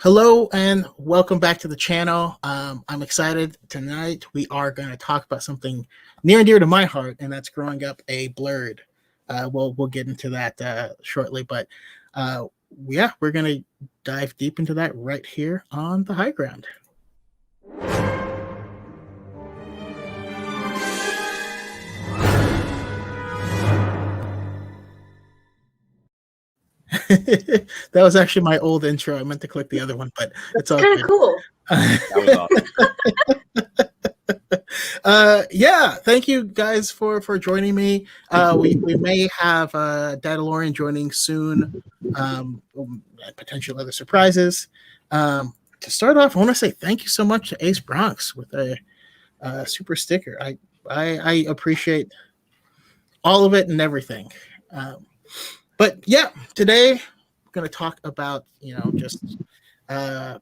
Hello and welcome back to the channel. I'm excited. Tonight we are going to talk about something near and dear to my heart, and that's growing up a Blerd. We'll get into that shortly, but yeah, we're going to dive deep into that right here on the high ground. That was actually my old intro. I meant to click the other one, but it's all kind of cool. That was awesome. Yeah, thank you guys for joining me. We may have Dadalorian joining soon, potential other surprises. To start off, I want to say thank you so much to Ace Bronx with a super sticker. I appreciate all of it and everything. But yeah, today we're going to talk about, just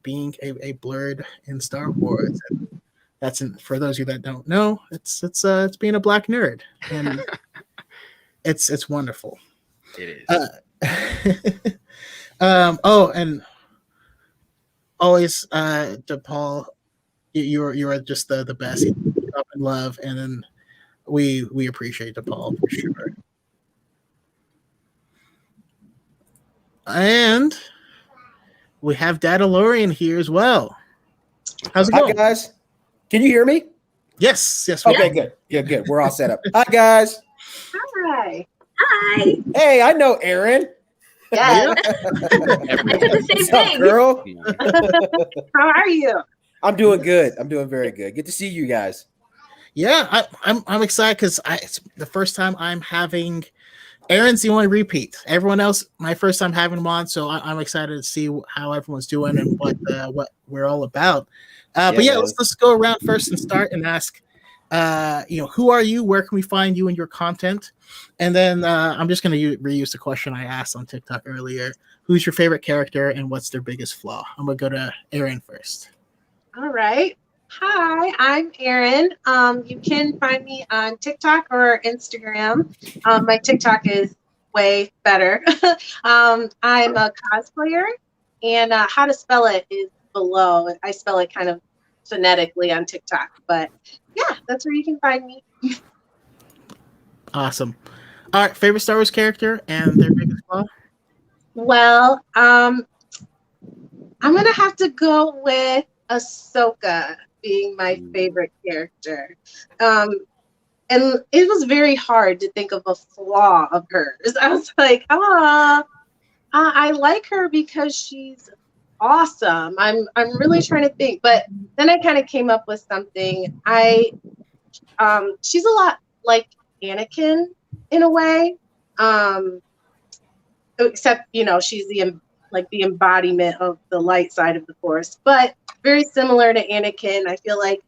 being a Blerd in Star Wars. And that's for those of you that don't know, it's being a black nerd, and it's wonderful. It is. Oh, and always, DePaul, you're just the best. You up in love, and then we appreciate DePaul for sure. And we have Dadalorian here as well. How's it going? Hi, guys. Can you hear me? Yes. Okay, good. We're all set up. Hi, guys. Hi. Hey, I know Erin. Yeah. I said the same What's up, thing. girl? How are you? I'm doing good. I'm doing very good. Good to see you guys. Yeah, I'm excited because it's the first time I'm having. Erin's the only repeat. Everyone else, my first time having them on, so I'm excited to see how everyone's doing and what we're all about. But yeah, let's go around first and start and ask, who are you? Where can we find you and your content? And then I'm just going to reuse the question I asked on TikTok earlier. Who's your favorite character and what's their biggest flaw? I'm going to go to Erin first. All right. Hi, I'm Erin. You can find me on TikTok or Instagram. My TikTok is way better. I'm a cosplayer, and how to spell it is below. I spell it kind of phonetically on TikTok, but yeah, that's where you can find me. Awesome. All right, favorite Star Wars character and their biggest flaw? Well, I'm gonna have to go with Ahsoka being my favorite character. And it was very hard to think of a flaw of hers. I was like, I like her because she's awesome. I'm really trying to think, but then I kind of came up with something. She's a lot like Anakin in a way, except she's the embodiment of the light side of the Force, but very similar to Anakin. I feel like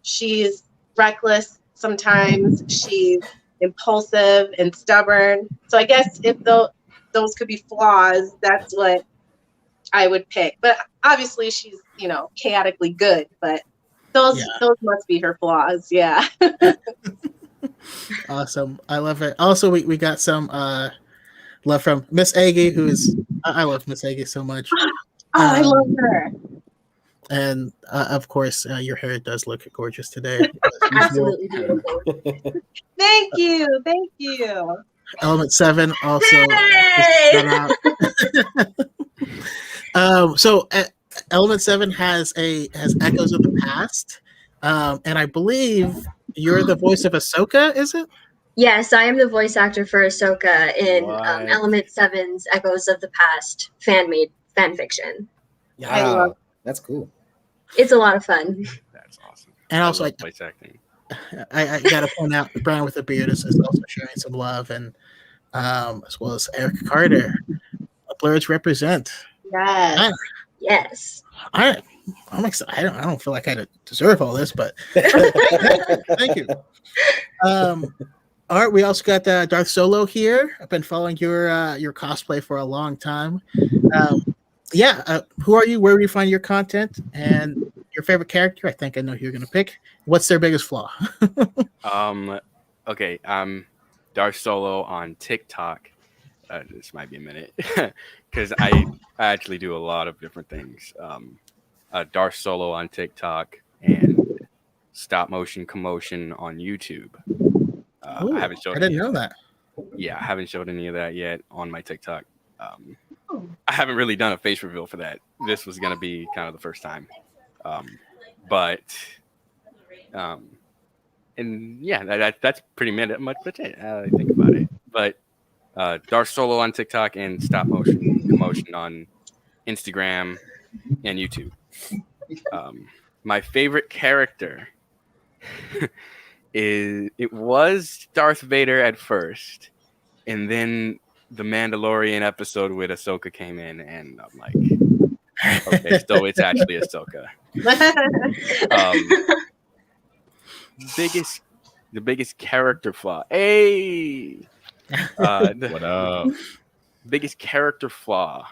she's reckless sometimes. She's impulsive and stubborn. So I guess if those could be flaws, that's what I would pick. But obviously she's, chaotically good, but those must be her flaws. Yeah. Awesome. I love it. Also, we got some love from Miss Aggie, I love Miss Aggie so much. I love her. And of course, your hair does look gorgeous today. Absolutely beautiful. Thank you. Element 7 also. So Element 7 has echoes of the past, and I believe you're the voice of Ahsoka. Is it? Yes, I am the voice actor for Ahsoka in Element 7's Echoes of the Past fan fiction. Yeah, that's cool. It's a lot of fun. That's awesome. And also, voice acting. I got to point out, Brian with the beard is also sharing some love, and as well as Eric Carter. Blerds represent. Yes. I'm excited. I don't feel like I deserve all this, but thank you. All right, we also got Darth Solo here. I've been following your cosplay for a long time. Who are you? Where do you find your content? And your favorite character? I think I know who you're going to pick. What's their biggest flaw? Okay, I'm Darth Solo on TikTok. this might be a minute because I actually do a lot of different things. Darth Solo on TikTok and stop motion commotion on YouTube. Ooh, I haven't showed. I didn't know that. Yeah, I haven't showed any of that yet on my TikTok. I haven't really done a face reveal for that. This was gonna be kind of the first time, but and yeah, that's pretty much it. I think about it, but Darth Solo on TikTok and stop motion commotion on Instagram and YouTube. My favorite character it was Darth Vader at first, and then the Mandalorian episode with Ahsoka came in, and I'm like, okay, so it's actually Ahsoka. The biggest character flaw. Hey, What up? biggest character flaw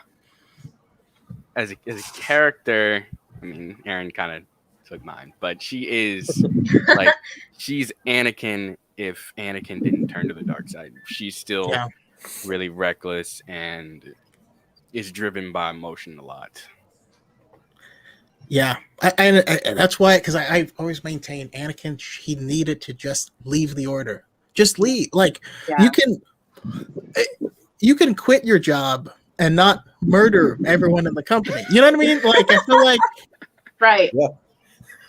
as a character. I mean, Erin kind of took mine, but she is like she's Anakin if Anakin didn't turn to the dark side. She's still really reckless and is driven by emotion a lot. Yeah, I that's why, because I've always maintained Anakin, he needed to just leave the order. Just leave. Like, you can quit your job and not murder everyone in the company. You know what I mean? Like, I feel like Right. Yeah.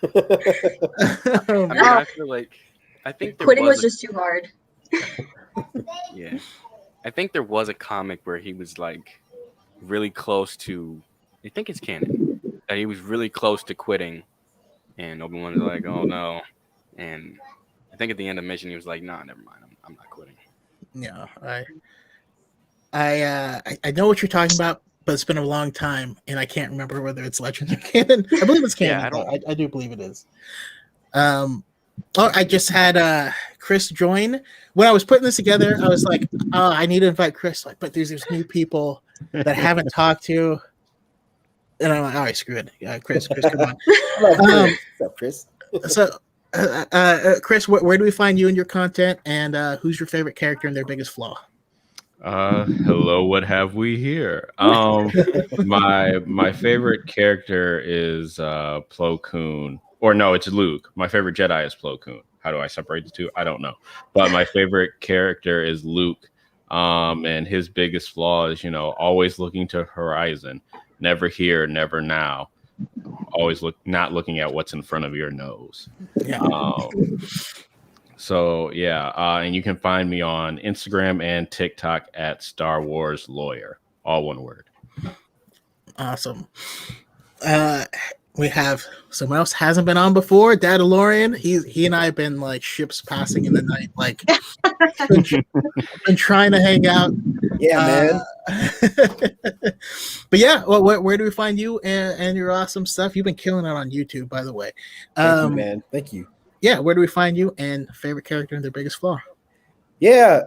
I feel like I think there Quitting was a- just too hard. Yeah, I think there was a comic where he was like really close to. I think it's canon that he was really close to quitting, and Obi-Wan was like, "Oh no," and I think at the end of the mission he was like, "Nah, never mind, I'm not quitting." Yeah, I know what you're talking about, but it's been a long time, and I can't remember whether it's legend or canon. I believe it's canon. Yeah, I do believe it is. I just had Kris join. When I was putting this together, I was like, "Oh, I need to invite Kris." Like, but there's new people that I haven't talked to, and I'm like, "All right, screw it, Kris, come on." What's up, Kris? So, Kris, where do we find you in your content, and who's your favorite character and their biggest flaw? Hello, what have we here? My favorite character is Plo Koon. Or no, it's Luke. My favorite Jedi is Plo Koon. How do I separate the two? I don't know. But my favorite character is Luke. And his biggest flaw is, always looking to horizon. Never here, never now. Always not looking at what's in front of your nose. Yeah. And you can find me on Instagram and TikTok at Star Wars Lawyer. All one word. Awesome. We have someone else hasn't been on before, Dadalorian. He and I have been like ships passing in the night, like been trying to hang out. Yeah, man. But yeah, where do we find you and your awesome stuff? You've been killing it on YouTube, by the way. Thank you, man. Thank you. Yeah, where do we find you and favorite character and their biggest flaw? Yeah,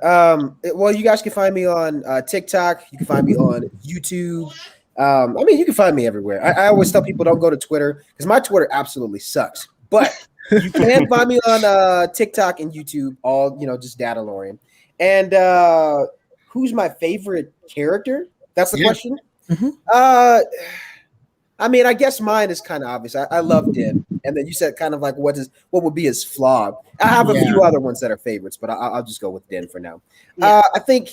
well, you guys can find me on TikTok. You can find me on YouTube. You can find me everywhere. I always tell people don't go to Twitter because my Twitter absolutely sucks. But you can find me on TikTok and YouTube, all, just Dadalorian. And who's my favorite character? That's the question? Mm-hmm. I guess mine is kind of obvious. I love Din. And then you said kind of like what would be his flaw. I have a few other ones that are favorites, but I'll just go with Din for now. Yeah. I think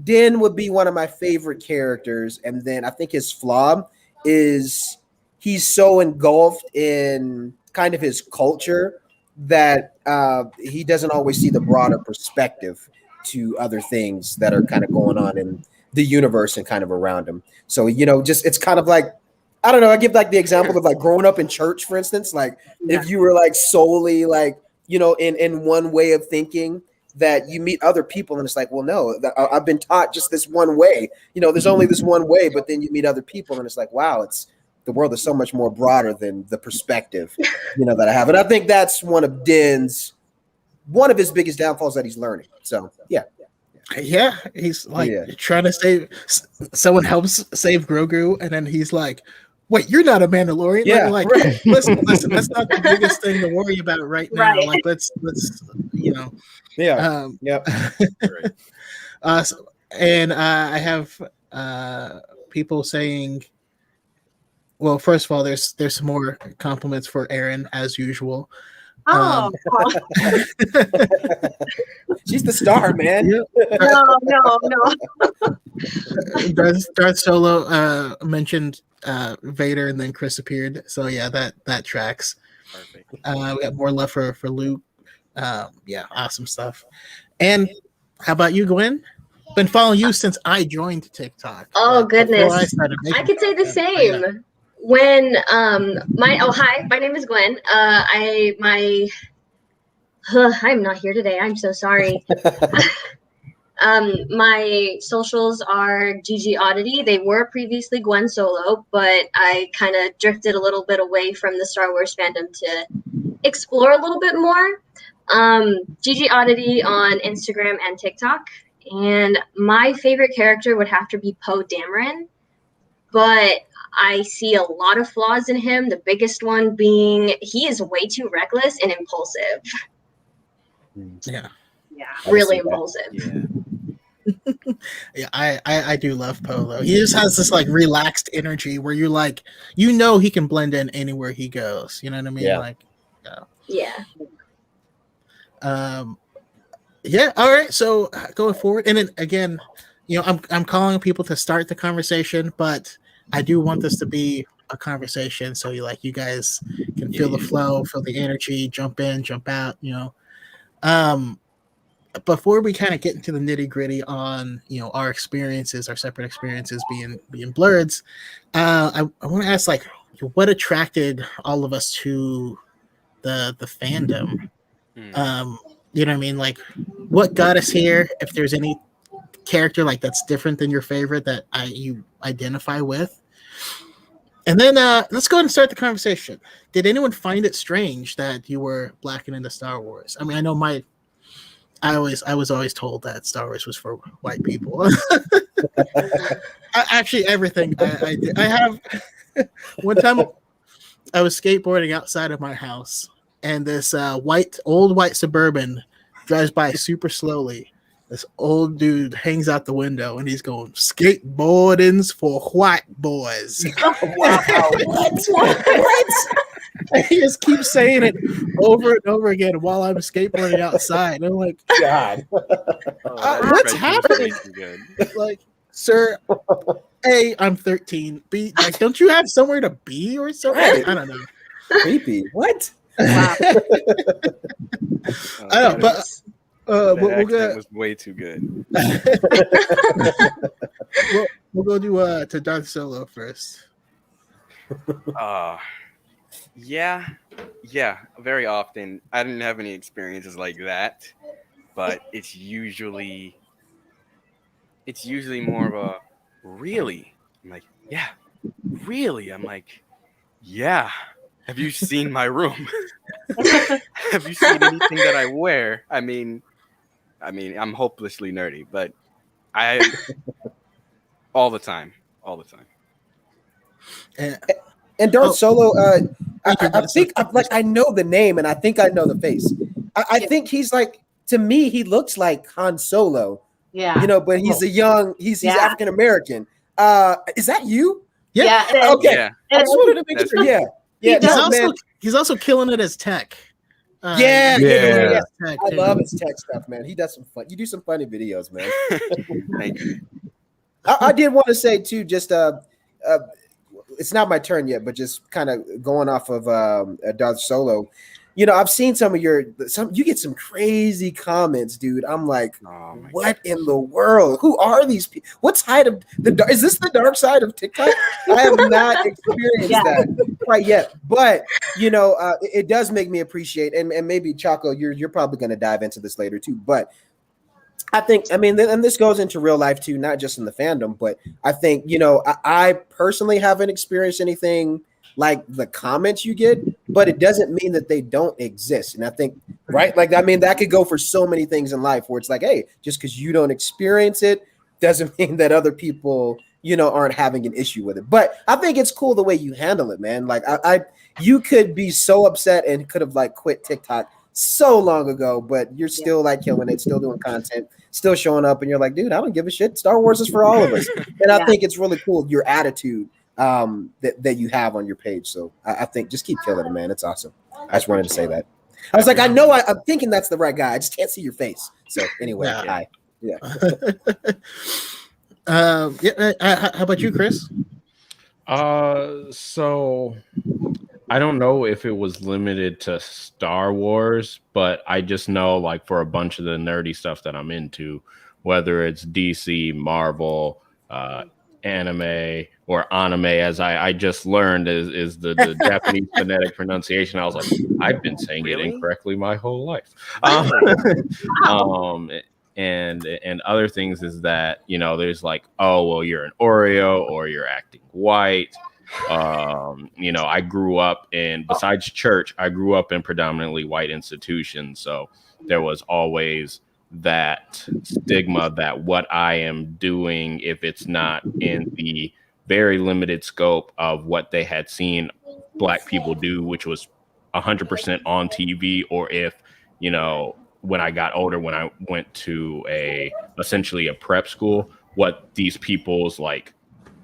Din would be one of my favorite characters, and then I think his flaw is he's so engulfed in kind of his culture that he doesn't always see the broader perspective to other things that are kind of going on in the universe and kind of around him. So, it's kind of like, I don't know, I give like the example of like growing up in church, for instance, like if you were like solely like, in one way of thinking, that you meet other people and it's like, well, no, I've been taught just this one way. There's only this one way, but then you meet other people and it's like, wow, the world is so much more broader than the perspective, that I have. And I think that's one of his biggest downfalls that he's learning. So, yeah. Yeah, he's like trying to save someone helps save Grogu, and then he's like, "Wait, you're not a Mandalorian." Yeah, like right. listen, that's not the biggest thing to worry about right now. Right. Like let's Yeah. So And I have people saying, well, first of all, there's some more compliments for Erin as usual. Oh, She's the star, man. Yep. no. Darth Solo mentioned Vader, and then Kris appeared. So yeah, that tracks. Perfect. We got more love for Luke. Yeah, awesome stuff. And how about you, Gwen? Been following you since I joined TikTok. Oh goodness, I could say the content. same. Yeah. When hi, my name is Gwen. I'm not here today. I'm so sorry. My socials are GG Oddity. They were previously Gwen Solo, but I kind of drifted a little bit away from the Star Wars fandom to explore a little bit more. GG Oddity on Instagram and TikTok. And my favorite character would have to be Poe Dameron, but I see a lot of flaws in him. The biggest one being he is way too reckless and impulsive. Yeah. Really impulsive. Yeah. Yeah, I do love Poe though. He just has this like relaxed energy where you like, you know, he can blend in anywhere he goes. You know what I mean? Yeah. Like, Yeah. Yeah. All right. So going forward, and then again, you know, I'm calling people to start the conversation, but I do want this to be a conversation. So you guys can feel the flow, feel the energy, jump in, jump out. You know, before we kind of get into the nitty gritty on our experiences, our separate experiences being Blerds, I want to ask like, what attracted all of us to the fandom? You know what I mean? Like, what got us here? If there's any character like that's different than your favorite that you identify with, and then let's go ahead and start the conversation. Did anyone find it strange that you were blacking into Star Wars? I mean, I know I was always told that Star Wars was for white people. Actually, everything I did. I have one time I was skateboarding outside of my house, and this old white Suburban drives by super slowly. This old dude hangs out the window, and he's going, "Skateboarding's for white boys." Wow! What? He just keeps saying it over and over again while I'm skateboarding outside. I'm like, God, what's happening? Like, sir, A, I'm 13. B, like, don't you have somewhere to be or something? Right. I don't know. Creepy. What? Wow. I don't know, but we'll go. Was way too good. we'll go to Darth Solo first. Yeah, very often. I didn't have any experiences like that, but it's usually more of a really. I'm like, yeah, really. I'm like, yeah. Have you seen my room? Have you seen anything that I wear? I mean, I'm hopelessly nerdy, but I all the time. And Darth Solo, I think I know the name, and I think I know the face. I think he's like, to me, he looks like Han Solo. Yeah. You know, but he's he's African American. Is that you? Yeah. Okay. Yeah. I just wanted to make sure. Yeah. He's also killing it as tech. Yeah. Tech, I love his tech stuff, man. He does some fun. You do some funny videos, man. Thank you. I did want to say too, just it's not my turn yet, but just kind of going off of Darth Solo. You know, I've seen you get some crazy comments, dude. I'm like, what in the world? Who are these people? What side of is this the dark side of TikTok? I have not experienced that quite yet, but you know, it does make me appreciate, and maybe Chaco, you're probably going to dive into this later too, but I think, and this goes into real life too, not just in the fandom, but I think, you know, I personally haven't experienced anything like the comments you get, but it doesn't mean that they don't exist. And I think, right, like, I mean, that could go for so many things in life where it's like, hey, just because you don't experience it doesn't mean that other people, you know, aren't having an issue with it. But I think it's cool the way you handle it, man. Like, you could be so upset and could have like quit TikTok so long ago, but you're still like killing it, still doing content, still showing up, and you're like, dude, I don't give a shit. Star Wars is for all of us, and I think it's really cool your attitude that you have on your page. So I think just keep killing it, man. It's awesome. I just wanted to say that. I was like, I know I'm thinking that's the right guy. I just can't see your face. So anyway, hi. Yeah. How about you, Kris? So I don't know if it was limited to Star Wars, but I just know like for a bunch of the nerdy stuff that I'm into, whether it's DC, Marvel, anime, or anime, as I just learned is the Japanese phonetic pronunciation. I was like, I've been saying it incorrectly my whole life. And other things is that, you know, there's like, oh, well, you're an Oreo or you're acting white. You know, I grew up besides church, I grew up in predominantly white institutions. So there was always that stigma that what I am doing, if it's not in the very limited scope of what they had seen Black people do, which was 100% on TV, or if, you know, when I got older, when I went to essentially a prep school, what these people's like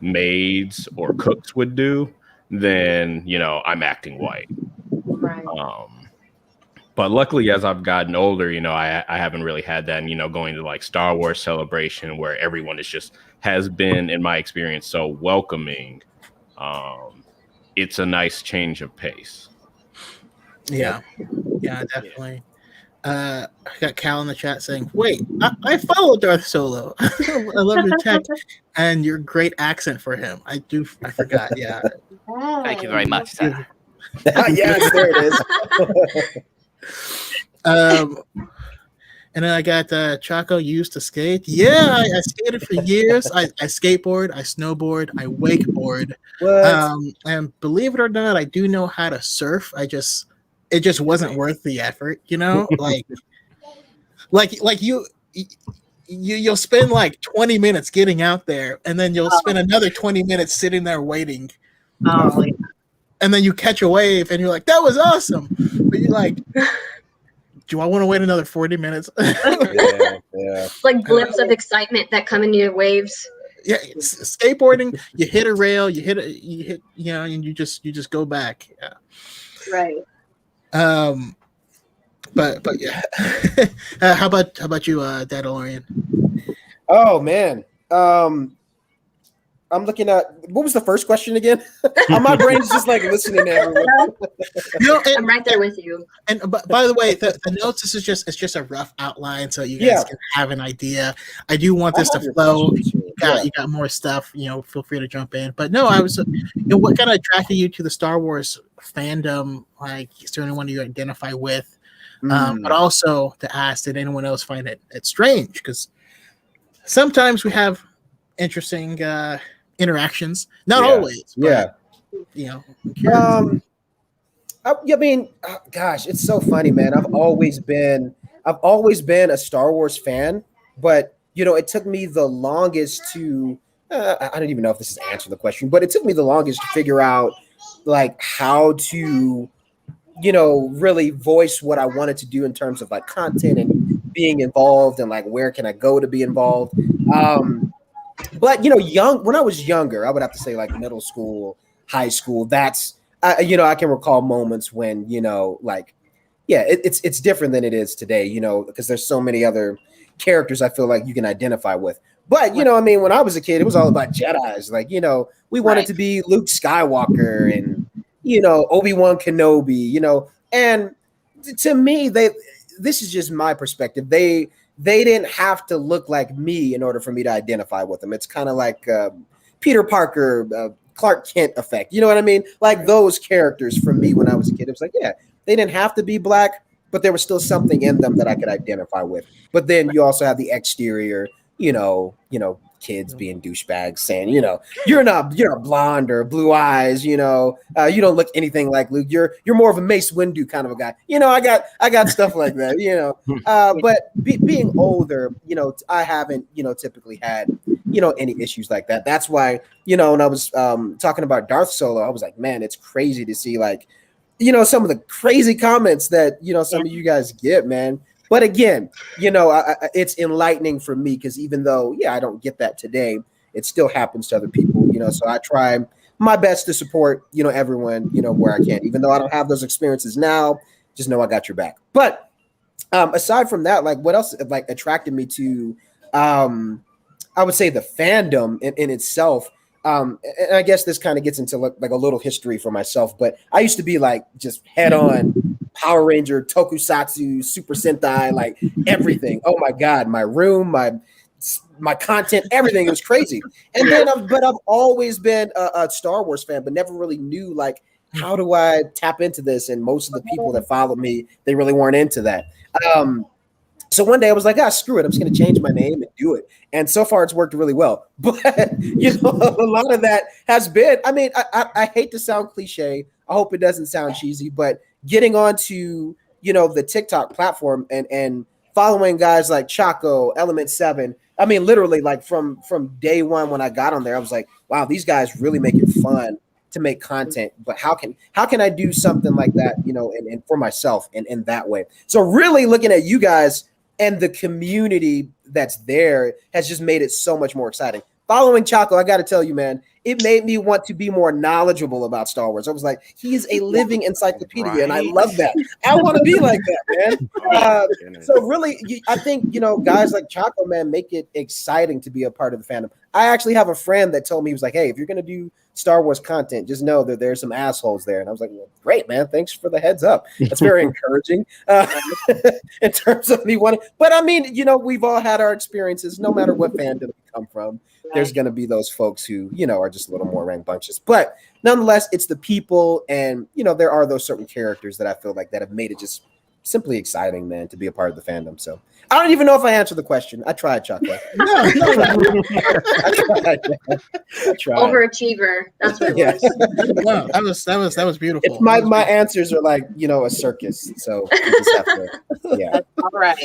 maids or cooks would do, then, you know, I'm acting white. Right. But luckily, as I've gotten older, you know, I haven't really had that. And, you know, going to like Star Wars Celebration where everyone has been, in my experience, so welcoming. It's a nice change of pace. Yeah, definitely. I got Cal in the chat saying, wait, I follow Darth Solo. I love your tech and your great accent for him. I forgot. Yeah. Thank you very much, sir. Yes, there it is. And then I got Chaco used to skate. Yeah, I skated for years. I skateboard, I snowboard, I wakeboard. And believe it or not, I do know how to surf. It just wasn't worth the effort, you know? Like you'll spend like 20 minutes getting out there, and then you'll spend another 20 minutes sitting there waiting. And then you catch a wave and you're like, that was awesome. But you're like, do I want to wait another 40 minutes? Yeah. Like blips of excitement that come into your waves. Yeah, it's skateboarding, you hit a rail, you hit, you know, and you just go back. Yeah. Right. But yeah. How about you, Dadalorian? Oh man. I'm looking at, what was the first question again? My brain's just like listening to everyone. I'm right there with you. And by the way, the notes, it's just a rough outline, so you guys can have an idea. I do want this to flow. You got more stuff, you know, feel free to jump in. But no, I was, you know, what kind of attracted you to the Star Wars fandom? Like, is there anyone you identify with? But also to ask, did anyone else find it strange? Because sometimes we have interesting interactions, not always. But, you know. I mean, gosh, it's so funny, man. I've always been a Star Wars fan, but you know, it took me the longest to. I don't even know if this is answering the question, but it took me the longest to figure out like how to, you know, really voice what I wanted to do in terms of like content and being involved and like where can I go to be involved. But you know, when I was younger, I would have to say like middle school, high school. That's you know, I can recall moments when, you know, like, yeah, it's different than it is today, you know, because there's so many other characters I feel like you can identify with. But you know, I mean, when I was a kid, it was all about Jedis. Like, you know, we wanted to be Luke Skywalker and, you know, Obi-Wan Kenobi, you know, and to me, this is just my perspective. They didn't have to look like me in order for me to identify with them. It's kind of like Peter Parker, Clark Kent effect. You know what I mean? Like those characters for me when I was a kid, it was like, yeah, they didn't have to be Black, but there was still something in them that I could identify with. But then you also have the exterior, you know, kids being douchebags saying, you know, you're not blonde or blue eyes, you know, you don't look anything like Luke. You're more of a Mace Windu kind of a guy. You know, I got stuff like that, you know. But being older, you know, I haven't, you know, typically had, you know, any issues like that. That's why, you know, when I was talking about Darth Solo, I was like, man, it's crazy to see like some of the crazy comments that, some of you guys get, man. But again, it's enlightening for me because even though, I don't get that today, it still happens to other people, so I try my best to support, everyone, where I can, even though I don't have those experiences now, just know I got your back. But aside from that, like what else like attracted me to, I would say the fandom in itself. And I guess this kind of gets into like a little history for myself, but I used to be like just head on Power Ranger, Tokusatsu, Super Sentai, like everything. Oh my God, my room, my content, everything was crazy. And then, but I've always been a Star Wars fan, but never really knew like, how do I tap into this? And most of the people that follow me, they really weren't into that. So one day I was like, screw it. I'm just going to change my name and do it. And so far it's worked really well. But, a lot of that has been, I mean, I hate to sound cliche. I hope it doesn't sound cheesy, but getting onto, the TikTok platform and following guys like Chaco, Element 7. I mean, literally like from day one, when I got on there, I was like, wow, these guys really make it fun to make content, but how can I do something like that, and for myself and in that way? So really looking at you guys and the community that's there has just made it so much more exciting. Following Chaco, I got to tell you, man, it made me want to be more knowledgeable about Star Wars. I was like, he is a living encyclopedia, right? And I love that. I want to be like that, man. So really, I think, guys like Chaco, man, make it exciting to be a part of the fandom. I actually have a friend that told me, he was like, hey, if you're going to do Star Wars content, just know that there's some assholes there. And I was like, well, great, man. Thanks for the heads up. That's very encouraging in terms of me wanting. But I mean, we've all had our experiences, no matter what fandom we come from. There's going to be those folks who, are just a little more rambunctious. But nonetheless, it's the people. And, there are those certain characters that I feel like that have made it just simply exciting, man, to be a part of the fandom. So I don't even know if I answered the question. I tried, Chocolate. No. I tried. Overachiever. That's what it was. No, that was beautiful. It's my answers are like, a circus. So you just have to, yeah. All right.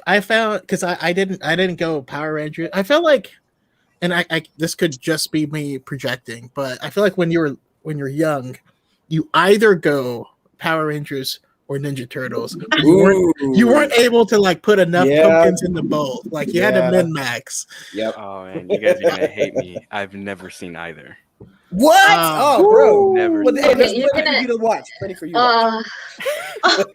I found, because I didn't go Power Ranger. I felt like, and I this could just be me projecting, but I feel like when you're young, you either go Power Rangers or Ninja Turtles. You weren't able to like put enough pumpkins in the bowl. Like you had to min-max. Yep. Oh man, you guys are gonna hate me. I've never seen either. What? Bro. Never. Well, hey, there's plenty for you to watch. Plenty for you to watch.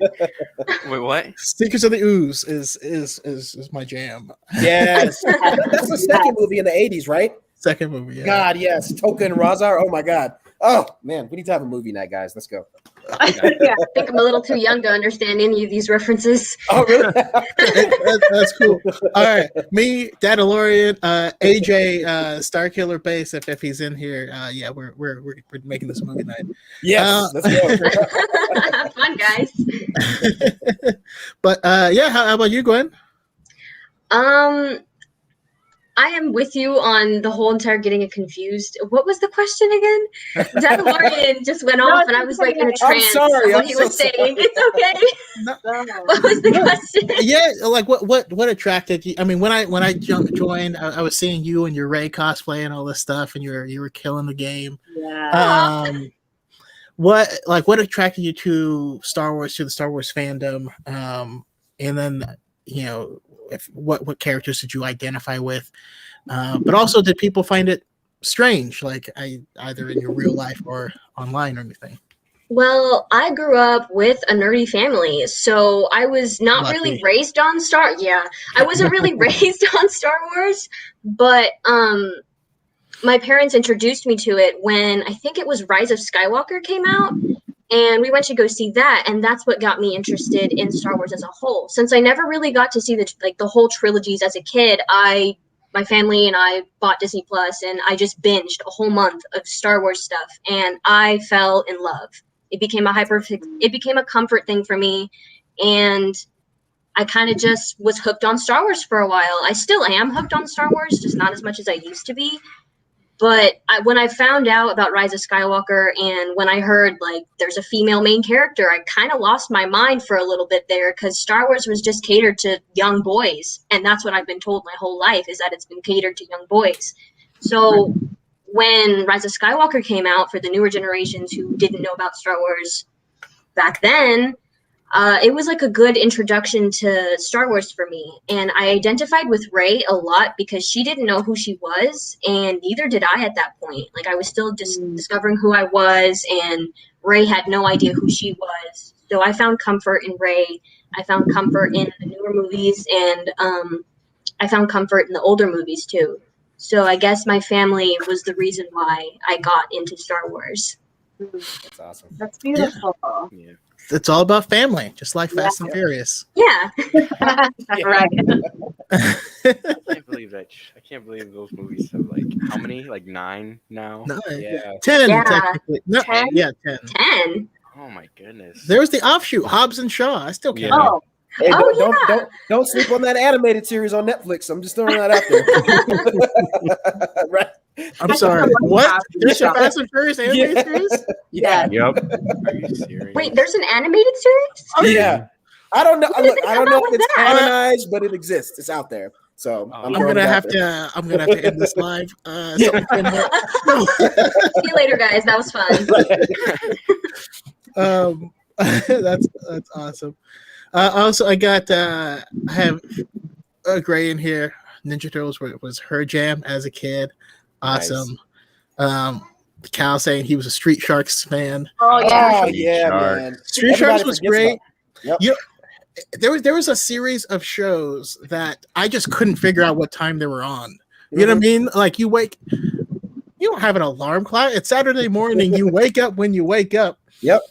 Wait, what? Secrets of the Ooze is my jam. Yes. That's the second movie in the 80s, right? Second movie, yeah. God, yes. Toka and Razar. Oh my God. Oh man, we need to have a movie night, guys. Let's go. I think I'm a little too young to understand any of these references. Oh, really? That's cool. All right, me, Dadalorian, AJ, Starkiller Base. If he's in here, we're making this movie night. Yes, let's go. Fun, guys. But how about you, Gwen? I am with you on the whole entire getting it confused. What was the question again? Dadalorian just went off, and I was like in a trance. I'm sorry. What he was saying. It's okay. No. What was the question? Yeah, like what attracted you? I mean, when I joined, I was seeing you and your Rey cosplay and all this stuff, and you were killing the game. Yeah. What attracted you to Star Wars, to the Star Wars fandom? And then what characters did you identify with? But also, did people find it strange, like either in your real life or online or anything? Well, I grew up with a nerdy family, so I was not really raised on I wasn't really raised on Star Wars, but my parents introduced me to it when I think it was Rise of Skywalker came out. And we went to go see that, and that's what got me interested in Star Wars as a whole. Since I never really got to see the whole trilogies as a kid, my family and I bought Disney Plus, and I just binged a whole month of Star Wars stuff, and I fell in love. It became a comfort thing for me, and I kind of just was hooked on Star Wars for a while. I still am hooked on Star Wars, just not as much as I used to be. But when I found out about Rise of Skywalker, and when I heard there's a female main character, I kind of lost my mind for a little bit there, because Star Wars was just catered to young boys. And that's what I've been told my whole life, is that it's been catered to young boys. So when Rise of Skywalker came out, for the newer generations who didn't know about Star Wars back then, it was like a good introduction to Star Wars for me. And I identified with Rey a lot because she didn't know who she was, and neither did I at that point. Like, I was still just discovering who I was, and Rey had no idea who she was. So I found comfort in Rey. I found comfort in the newer movies, and I found comfort in the older movies too. So I guess my family was the reason why I got into Star Wars. That's awesome. That's beautiful. Yeah. It's all about family, just like Fast and Furious. Yeah. Right. I can't believe that. I can't believe those movies have like how many? Like 9 now. 9. Yeah. 10 Yeah. technically. No, 10? yeah, 10. 10. Oh my goodness. There was the offshoot, Hobbs and Shaw. I still can't. Yeah. Oh, Hey, Oh, don't sleep on that animated series on Netflix. I'm just throwing that out there. Right? I'm sorry. What? Hobbs and There's a Shaw. Fast and Furious animated Yeah. series? Yeah. Yep. Are you serious? Wait, there's an animated series? Yeah. I don't know. What do you Look, think I don't know about if it's that? canonized, but it exists. It's out there. So Oh. I'm throwing gonna it out have there. to. I'm gonna have to end this live. Someone can help. See you later, guys. That was fun. That's awesome. Also, I got I have Gray in here. Ninja Turtles was her jam as a kid. Awesome. Cal saying he was a Street Sharks fan. oh yeah. Oh Street yeah, Shark. man. Street Sharks Everybody was forgets great. about- You know, there was a series of shows that I just couldn't figure out what time they were on. You know what I mean? Like you don't have an alarm clock. It's Saturday morning. You wake up when you wake up. Yep.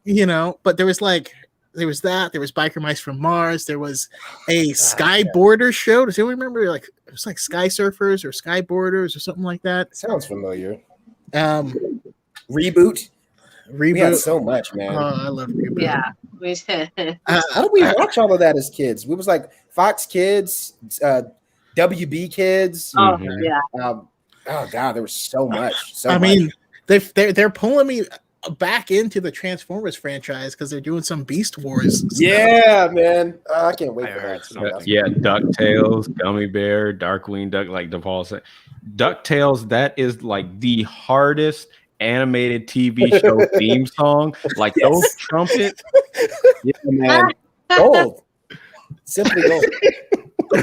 You know, but there was that. There was Biker Mice from Mars. There was a Skyboarder show. Does anyone remember? Like it was like Sky Surfers or Skyboarders or something like that. Sounds familiar. Reboot. Reboot. We had so much, man. I love Reboot. Yeah. How did we watch all of that as kids? We was like Fox Kids, WB Kids. Oh Mhm. yeah. Oh god, there was so much. So I much. mean, they're pulling me back into the Transformers franchise because they're doing some Beast Wars. stuff. yeah, man. I can't wait I for heard that. something. Yeah, DuckTales, Gummy Bear, Darkwing Duck, like DePaul said. DuckTales, that is like the hardest animated TV show theme song. Like those trumpets. Yeah, man. Gold. Simply gold.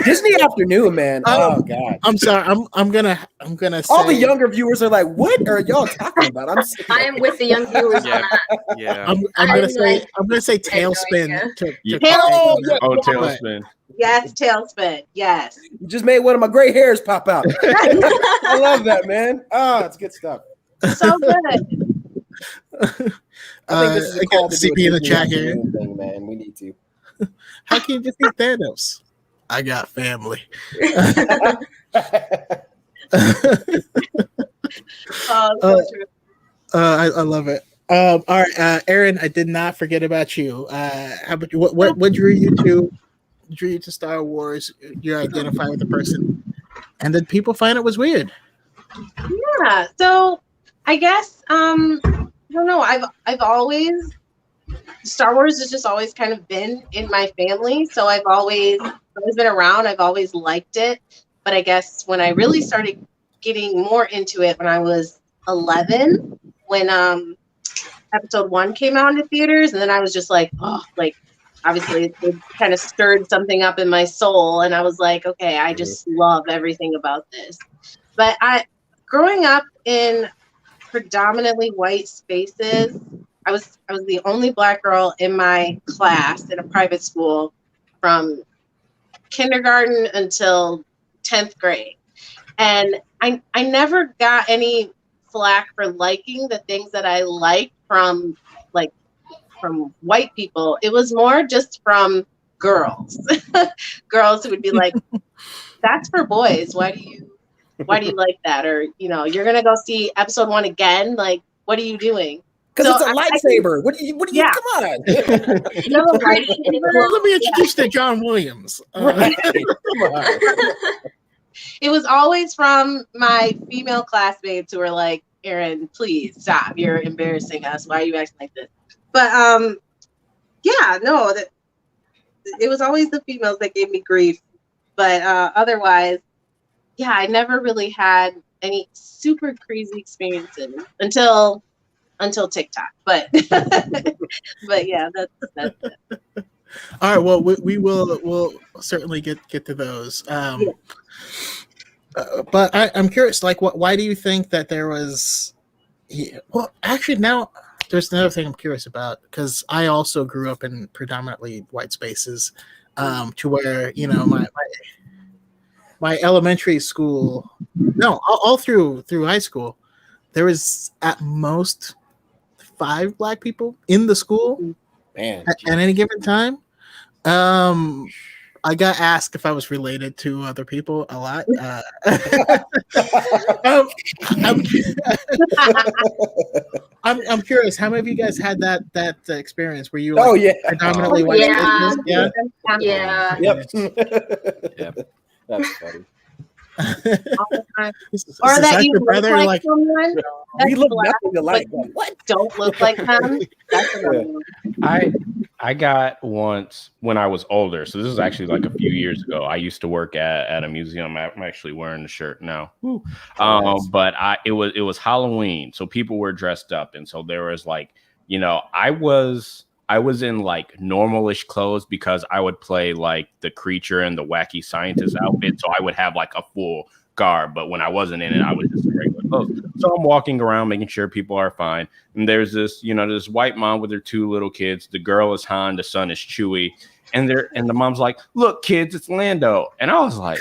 Disney Afternoon, man. Oh god. I'm sorry. I'm gonna say All the younger viewers are like, "What are y'all talking about?" I'm sick of I am with the young viewers Yeah. on that. Yeah. I'm I gonna say I have no Tailspin. idea. to Yeah. Oh, yeah. Oh, But- Tailspin. Yes, Tailspin. Yes. You just made one of my gray hairs pop out. I love that, man. Oh, it's good stuff. So good. I think this is I a got call to do a CP in the Disney chat here. Afternoon thing, man. We need to. How can you defeat Thanos? I got family. So true. I love it. All right, Erin, I did not forget about you. How about you? What drew you to Star Wars? You identify with the person, and then people find it was weird. Yeah. So I guess I don't know. I've always Star Wars has just always kind of been in my family. So I've always been around. I've always liked it. But I guess when I really started getting more into it when I was 11, when episode 1 came out in the theaters, and then I was just like, oh, like obviously it kind of stirred something up in my soul, and I was like, okay, I just love everything about this. But growing up in predominantly white spaces, I was the only Black girl in my class in a private school from kindergarten until 10th grade. And I never got any flack for liking the things that I liked from white people. It was more just from girls. Girls who would be like, that's for boys. Why do you like that? Or, you're gonna go see episode 1 again. Like, what are you doing? Because So it's a lightsaber. What do you Yeah. come on? Yellow writing and it glows. Let me introduce you to John Williams. Right. Come on. It was always from my female classmates who were like, Erin, please stop. You're embarrassing us. Why are you acting like this? But it was always the females that gave me grief. But otherwise, yeah, I never really had any super crazy experiences until TikTok. But but yeah, that's it. All right. Well, we'll certainly get to those. But I'm curious. Like, why do you think that there was? Well, actually, now there's another thing I'm curious about because I also grew up in predominantly white spaces, to where my elementary school, no, all through high school, there was at most 5 black people in the school Man, at any given time. I got asked if I was related to other people a lot. I'm curious. How many of you guys had that experience where you like, oh yeah, predominantly white Yeah. spaces? Yeah. Yeah. Yep. That's funny. All the time. Is Or this that like you your look brother? like Like, someone We that's look black, nothing alike. but Like, what? don't look like them. That's another one. I got once when I was older. So this is actually like a few years ago. I used to work at a museum. I'm actually wearing the shirt now. Nice. But it was Halloween, so people were dressed up, and so there was like, I was in like normalish clothes because I would play like the creature and the wacky scientist outfit, so I would have like a full garb. But when I wasn't in it, I was just in regular clothes. So I'm walking around making sure people are fine. And there's this, this white mom with her 2 little kids. The girl is Han, the son is Chewie. And the mom's like, "Look, kids, it's Lando." And I was like,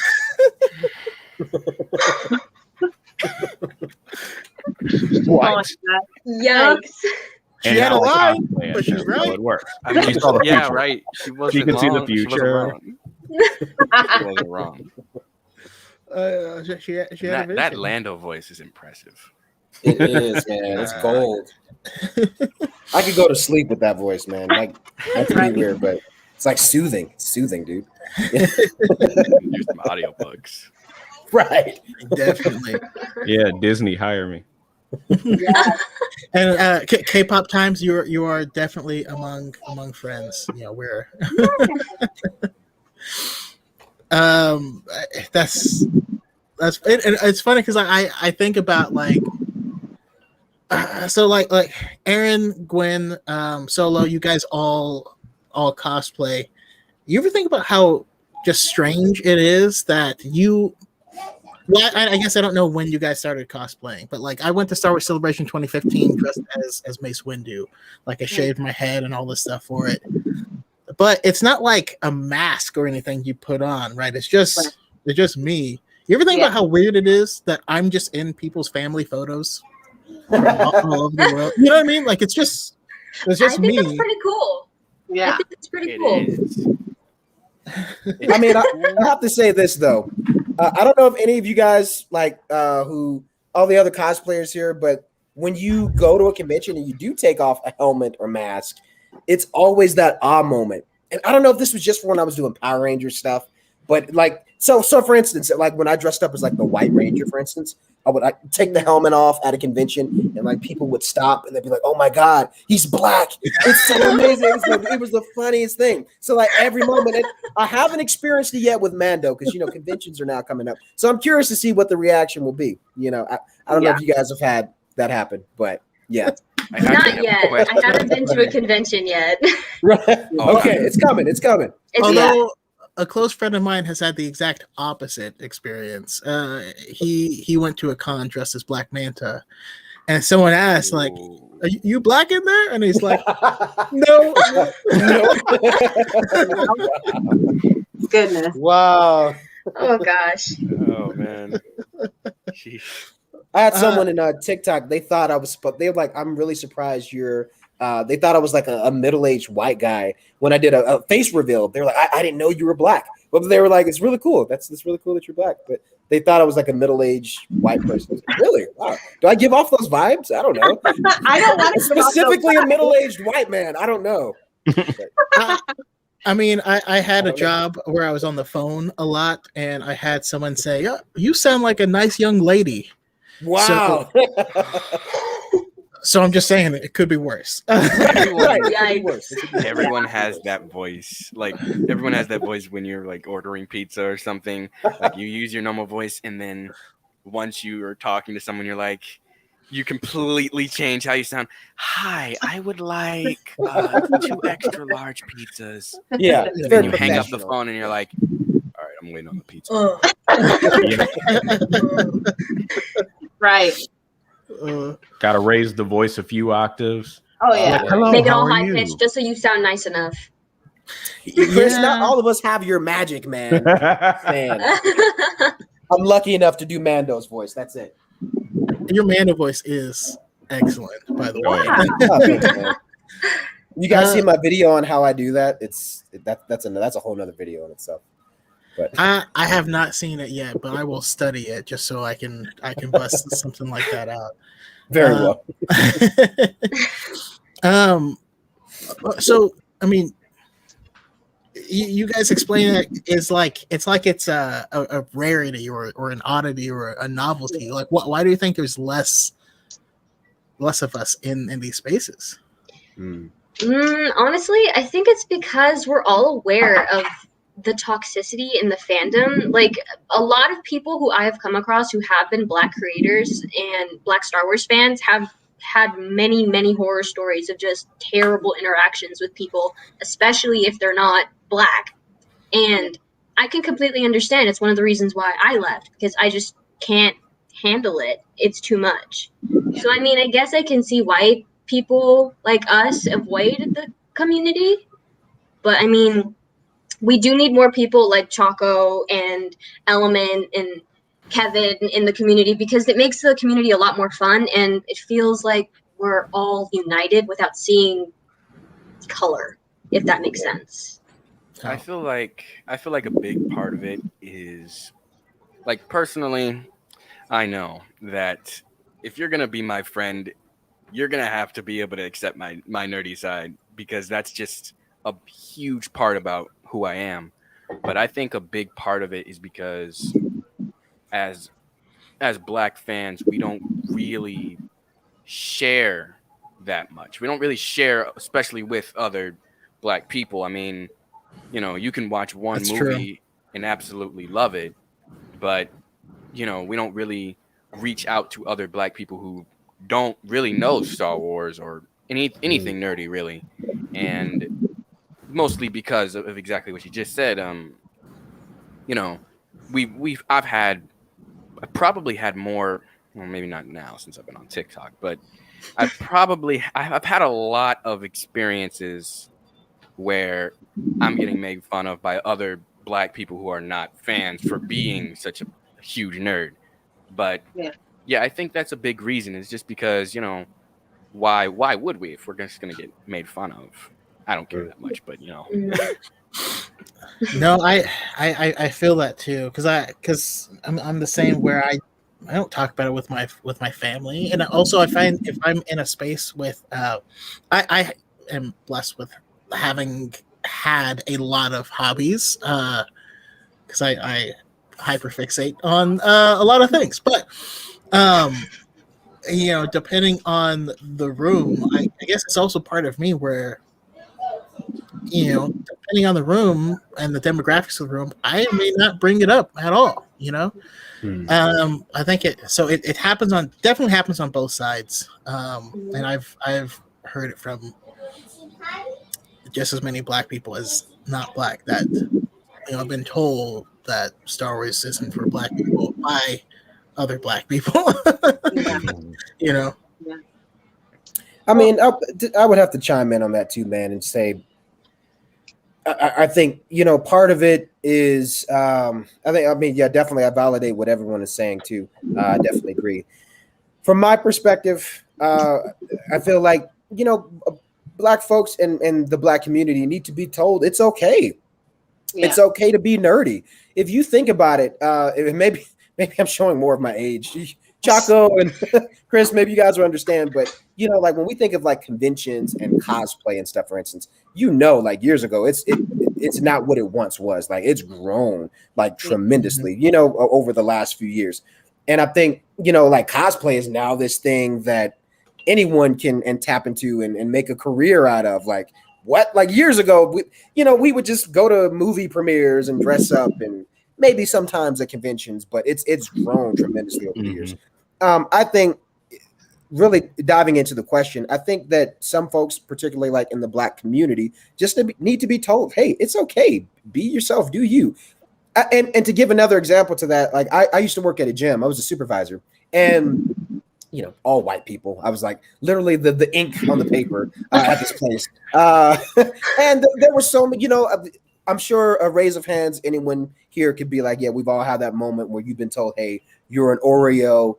what? Oh my God. Yikes. she had a now it's line, cosplay, but she's and that's how right. it works. I mean, She saw the yeah, future. right. She wasn't can see the wrong. She wasn't future. wrong. She wasn't wrong. She had a That vision. Lando voice is impressive. It is, man. It's gold. I could go to sleep with that voice, man. Like, that's pretty weird, but it's like soothing. It's soothing, dude. Do some audiobooks. Right. Definitely. Yeah, Disney, hire me. Yeah. And K-pop times, you are definitely among friends. We're that's it. And it's funny because I think about like so like Erin, Gwen, Solo, you guys all cosplay. You ever think about how just strange it is that you? Well, I guess I don't know when you guys started cosplaying, but like I went to Star Wars Celebration 2015 dressed as Mace Windu. Like I shaved my head and all this stuff for it. But it's not like a mask or anything you put on, right? It's just me. You ever think about how weird it is that I'm just in people's family photos all over the world? You know what I mean? Like it's just I think me. that's pretty cool. Yeah. I think it's pretty It cool. is. I mean, I have to say this though. I don't know if any of you guys like who all the other cosplayers here, but when you go to a convention and you do take off a helmet or mask, it's always that awe moment. And I don't know if this was just for when I was doing Power Ranger stuff, but like so for instance, like when I dressed up as like the White Ranger, for instance, I'd take the helmet off at a convention and like people would stop and they'd be like, "Oh my God, he's black. It's so amazing." It was the funniest thing. So like every moment, and I haven't experienced it yet with Mando because conventions are now coming up. So I'm curious to see what the reaction will be. I don't know if you guys have had that happen, but yeah. Not yet. I haven't been to a convention yet. Right. Okay, it's coming. It's coming. Although a close friend of mine has had the exact opposite experience. He went to a con dressed as Black Manta, and someone asked, like, "Are you black in there?" And he's like, "No." Goodness. Wow. Oh gosh. Oh man. Jeez. I had someone in TikTok. They thought I was. They were like, "I'm really surprised you're." They thought I was like a middle-aged white guy when I did a face reveal. They were like, I didn't know you were black. But they were like, "It's really cool. It's really cool that you're black." But they thought I was like a middle-aged white person. Really? Wow. Do I give off those vibes? I don't know. I don't want to Specifically a middle-aged white man. I don't know. I mean, I had a job where I was on the phone a lot, and I had someone say, "Oh, you sound like a nice young lady." Wow. So I'm just saying it could be worse. Everyone has that voice. Like everyone has that voice when you're like ordering pizza or something. Like you use your normal voice, and then once you are talking to someone, you're like, you completely change how you sound. Hi, I would like 2 extra large pizzas. Yeah, And it's then very you hang up the professional. phone and you're like, all right, I'm waiting on the pizza. Right. Got to raise the voice a few octaves. Oh yeah. Hello, Make it how all are high you? pitched just so you sound nice enough. Kris, not Yeah. all of us have your magic, man. Man, I'm lucky enough to do Mando's voice. That's it. Your Mando voice is excellent, by the way. Oh, yeah. Oh, thanks, man. You guys see my video on how I do that? That's a whole nother video in itself. But I have not seen it yet, but I will study it just so I can bust something like that out. very well. So I mean, you guys explain it is like it's a rarity or an oddity or a novelty. Like, why do you think there's less of us in these spaces? Honestly, I think it's because we're all aware of the toxicity in the fandom. Like, a lot of people who I have come across who have been Black creators and Black Star Wars fans have had many, many horror stories of just terrible interactions with people, especially if they're not Black. And I can completely understand. It's one of the reasons why I left, because I just can't handle it. It's too much. So, I mean, I guess I can see why people like us avoid the community. But, I mean, we do need more people like Choco and Element and Kevin in the community, because it makes the community a lot more fun, and it feels like we're all united without seeing color, if that makes sense. I feel like a big part of it is, like, personally, I know that if you're gonna be my friend, you're gonna have to be able to accept my nerdy side, because that's just a huge part about who I am. But I think a big part of it is because as Black fans, we don't really share that much. We don't really share, especially with other Black people. I mean, you know, you can watch one That's movie true. and absolutely love it, but you know, we don't really reach out to other Black people who don't really know Star Wars or anything nerdy, really. And mostly because of exactly what you just said. You know, I've probably had more, well, maybe not now since I've been on TikTok, but I've had a lot of experiences where I'm getting made fun of by other Black people who are not fans for being such a huge nerd. But yeah, I think that's a big reason. It's just because, you know, why would we if we're just gonna get made fun of? I don't care that much, but you know. No, I feel that too, because I'm the same where I don't talk about it with my family, and also I find if I'm in a space with I am blessed with having had a lot of hobbies because I hyperfixate on a lot of things, but you know, depending on the room, I guess it's also part of me where, you know, depending on the room and the demographics of the room, I may not bring it up at all, you know. I think it definitely happens on both sides, and I've heard it from just as many Black people as not Black that, you know, I've been told that Star Wars isn't for Black people by other Black people. You know. I mean, I would have to chime in on that too, man, and say I think, you know, part of it is definitely I validate what everyone is saying too. I definitely agree. From my perspective, I feel like, you know, Black folks and the Black community need to be told it's okay. Yeah. It's okay to be nerdy. If you think about it, maybe I'm showing more of my age. Chaco and Kris, maybe you guys will understand, but you know, like when we think of like conventions and cosplay and stuff, for instance, you know, like years ago, it's not what it once was. Like it's grown like tremendously, you know, over the last few years. And I think, you know, like cosplay is now this thing that anyone can tap into and make a career out of. Like what? Like years ago, we would just go to movie premieres and dress up and maybe sometimes at conventions, but it's grown tremendously over the years. I think, really diving into the question, I think that some folks, particularly like in the Black community, just need to be told, hey, it's okay, be yourself, do you. And to give another example to that, like I used to work at a gym. I was a supervisor, and all white people. I was like literally the ink on the paper at this place. And there were so many, I'm sure a raise of hands, anyone here could be like, yeah, we've all had that moment where you've been told, hey, you're an Oreo,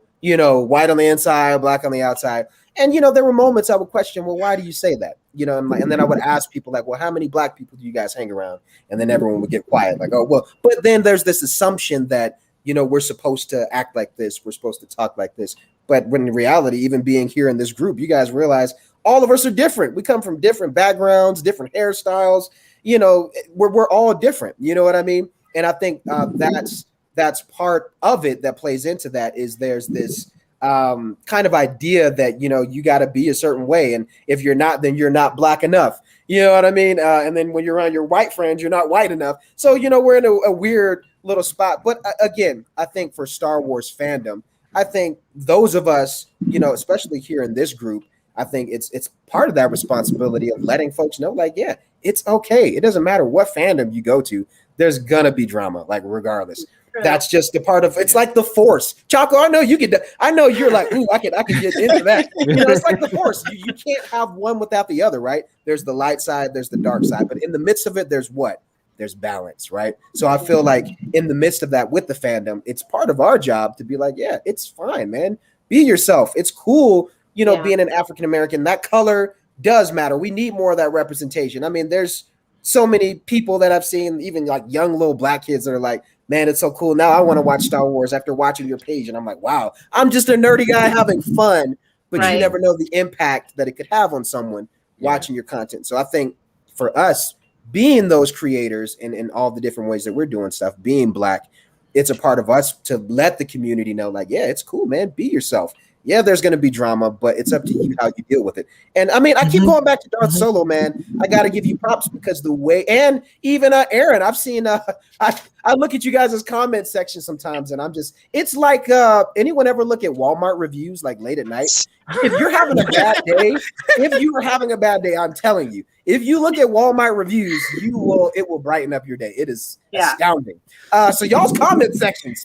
white on the inside, black on the outside. And, there were moments I would question, well, why do you say that? And then I would ask people like, well, how many Black people do you guys hang around? And then everyone would get quiet, like, oh, well, but then there's this assumption that, we're supposed to act like this. We're supposed to talk like this. But when in reality, even being here in this group, you guys realize all of us are different. We come from different backgrounds, different hairstyles. We're all different. You know what I mean? And I think that's part of it that plays into that is there's this kind of idea that, you got to be a certain way. And if you're not, then you're not Black enough. You know what I mean? And then when you're around your white friends, you're not white enough. So, we're in a weird little spot. But again, I think for Star Wars fandom, I think those of us, especially here in this group, I think it's part of that responsibility of letting folks know, like, yeah, it's okay. It doesn't matter what fandom you go to. There's going to be drama, like, regardless. That's just a part of it's like the Force. Chaco, I know you could. I know you're like, ooh, I can get into that. It's like the Force. You can't have one without the other, right? There's the light side, there's the dark side, but in the midst of it, there's what? There's balance, right? So I feel like in the midst of that with the fandom, it's part of our job to be like, yeah, it's fine, man. Be yourself. It's cool, being an African American. That color does matter. We need more of that representation. I mean, there's so many people that I've seen, even like young little Black kids that are like, man, it's so cool. Now I want to watch Star Wars after watching your page. And I'm like, wow, I'm just a nerdy guy having fun, but you never know the impact that it could have on someone watching your content. So I think for us, being those creators in all the different ways that we're doing stuff, being Black, it's a part of us to let the community know, like, yeah, it's cool, man. Be yourself. Yeah, there's going to be drama, but it's up to you how you deal with it. And I mean, I keep going back to Darth Solo, man. I got to give you props because the way, and even Erin, I've seen, I look at you guys' comment section sometimes and I'm just, it's like, anyone ever look at Walmart reviews like late at night? If you're having a bad day, I'm telling you, if you look at Walmart reviews, it will brighten up your day. It is astounding. So y'all's comment sections,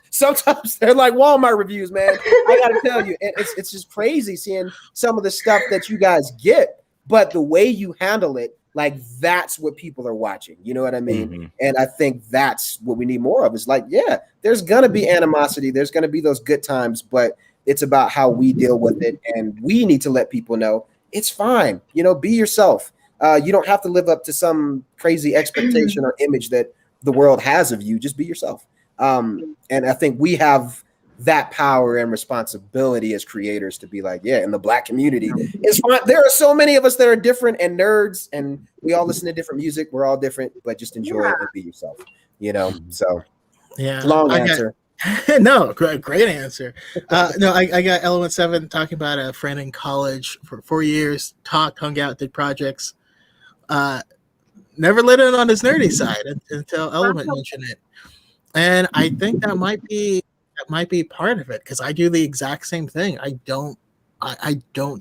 sometimes they're like Walmart reviews, man. I gotta tell you, it's just crazy seeing some of the stuff that you guys get, but the way you handle it, like that's what people are watching. You know what I mean? And I think that's what we need more of. Is like, yeah, there's gonna be animosity, there's gonna be those good times, but it's about how we deal with it, and we need to let people know it's fine. Be yourself. You don't have to live up to some crazy expectation or image that the world has of you. Just be yourself. And I think we have that power and responsibility as creators to be like, yeah, in the Black community, it's fine. There are so many of us that are different and nerds, and we all listen to different music. We're all different, but just enjoy it and be yourself. So long answer. No, great answer. No, I got Element 7 talking about a friend in college for 4 years, hung out, did projects. Never let in on his nerdy side until Element mentioned it. And I think that might be part of it, because I do the exact same thing. I don't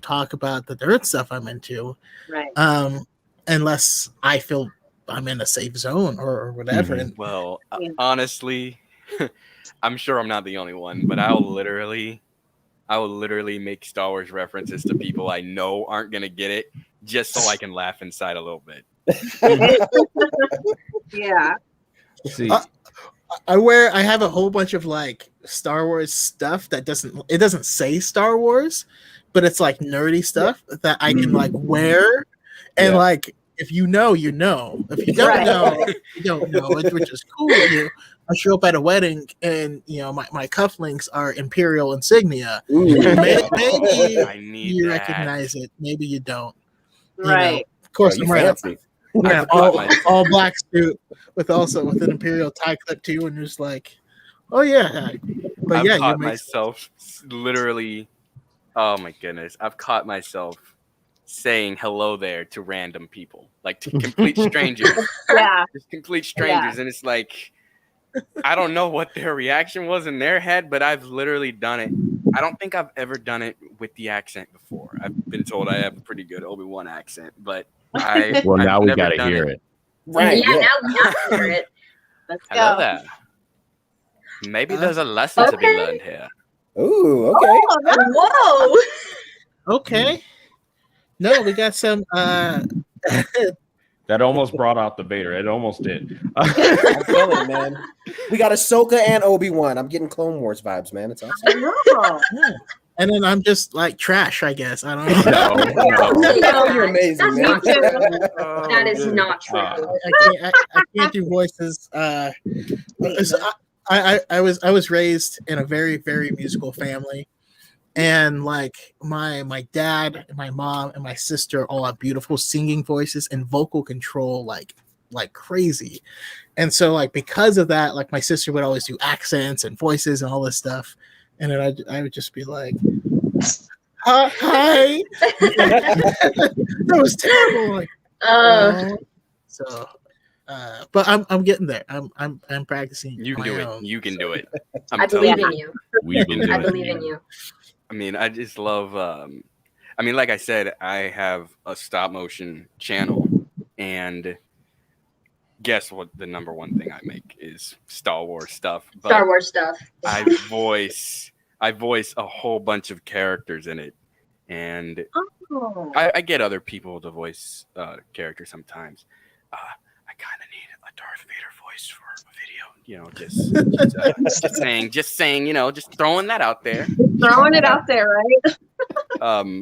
talk about the nerd stuff I'm into, right? Unless I feel I'm in a safe zone or whatever. And well, honestly, I'm sure I'm not the only one, but I will literally make Star Wars references to people I know aren't gonna get it, just so I can laugh inside a little bit. Yeah. See, I have a whole bunch of like Star Wars stuff that doesn't say Star Wars, but it's like nerdy stuff that I can like wear, and like if you know, you know. If you don't know, you don't know. Which is cool. I show up at a wedding and my cufflinks are Imperial insignia. Maybe you recognize it, maybe you don't. Right. Of course, I'm fancy. Yeah, all black suit with an Imperial tie clip too, and just like, oh yeah. But I've caught myself literally. Oh my goodness, I've caught myself saying hello there to random people, like to complete strangers. Yeah, just complete strangers, and it's like, I don't know what their reaction was in their head, but I've literally done it. I don't think I've ever done it with the accent before. I've been told I have a pretty good Obi-Wan accent, but I've now we never got to done hear it. Right. Yeah, now we have to hear it. Let's go. Hello there. Maybe there's a lesson to be Okay. learned here. Ooh, okay. Oh, that's Whoa! Okay. No, we got some. That almost brought out the Vader. It almost did. I'm feeling it, man. We got Ahsoka and Obi-Wan. I'm getting Clone Wars vibes, man. It's awesome. no. Yeah. And then I'm just like trash, I guess. I don't know. No. You're amazing, That's man. not true. That is not true. I can't do voices. So I was raised in a very, very musical family, and like my dad and my mom and my sister all have beautiful singing voices and vocal control like crazy. And so like because of that, like my sister would always do accents and voices and all this stuff, and then I would just be like, hi. That was terrible. Like, so but I'm getting there. I'm practicing. You can my do it. own, You can so. do it. I believe in you. We can do I it. believe in you. I mean, I just love. I mean, like I said, I have a stop motion channel, and guess what? The number one thing I make is Star Wars stuff. But Star Wars stuff. I voice a whole bunch of characters in it, and Oh. I get other people to voice characters sometimes. I kind of need a Darth Vader voice for a video, you know, just saying, you know, just throwing that out there. Throwing it out there, right?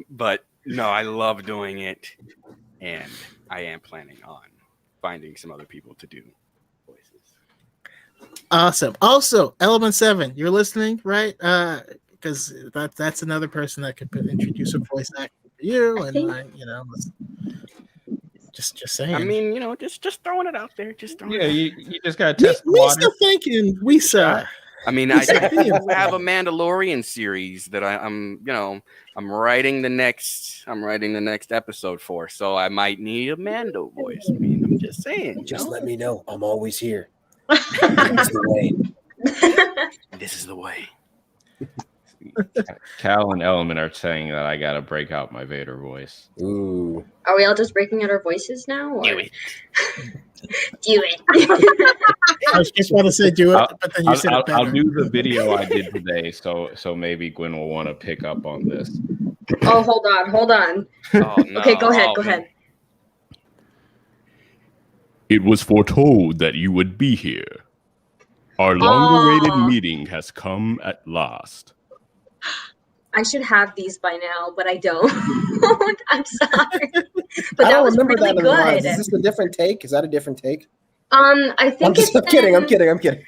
But no, I love doing it, and I am planning on finding some other people to do voices. Awesome. Also, Element 7, you're listening, right? Because that's another person that could introduce a voice actor for you, and you know, just saying. I mean, you know, just throwing it out there. Just throwing. Yeah, you just gotta test the we water. still thinking we saw. I mean, I have a Mandalorian series that I'm writing the next episode for, so I might need a Mando voice. I mean, I'm just saying. Just let me know. I'm always here. That's the way. This is the way. Cal and Element are saying that I gotta break out my Vader voice. Ooh. Are we all just breaking out our voices now? Or? Do it. Do it. I was just about to say do it, but then you said it better. I'll do the video I did today, so maybe Gwen will want to pick up on this. Oh, hold on. Oh, no. Okay, go ahead. It was foretold that you would be here. Our long-awaited meeting has come at last. I should have these by now, but I don't. I'm sorry. But I that don't was remember really that in the lines. good. Is this a different take? Is that a different take? I think I'm kidding. I'm kidding.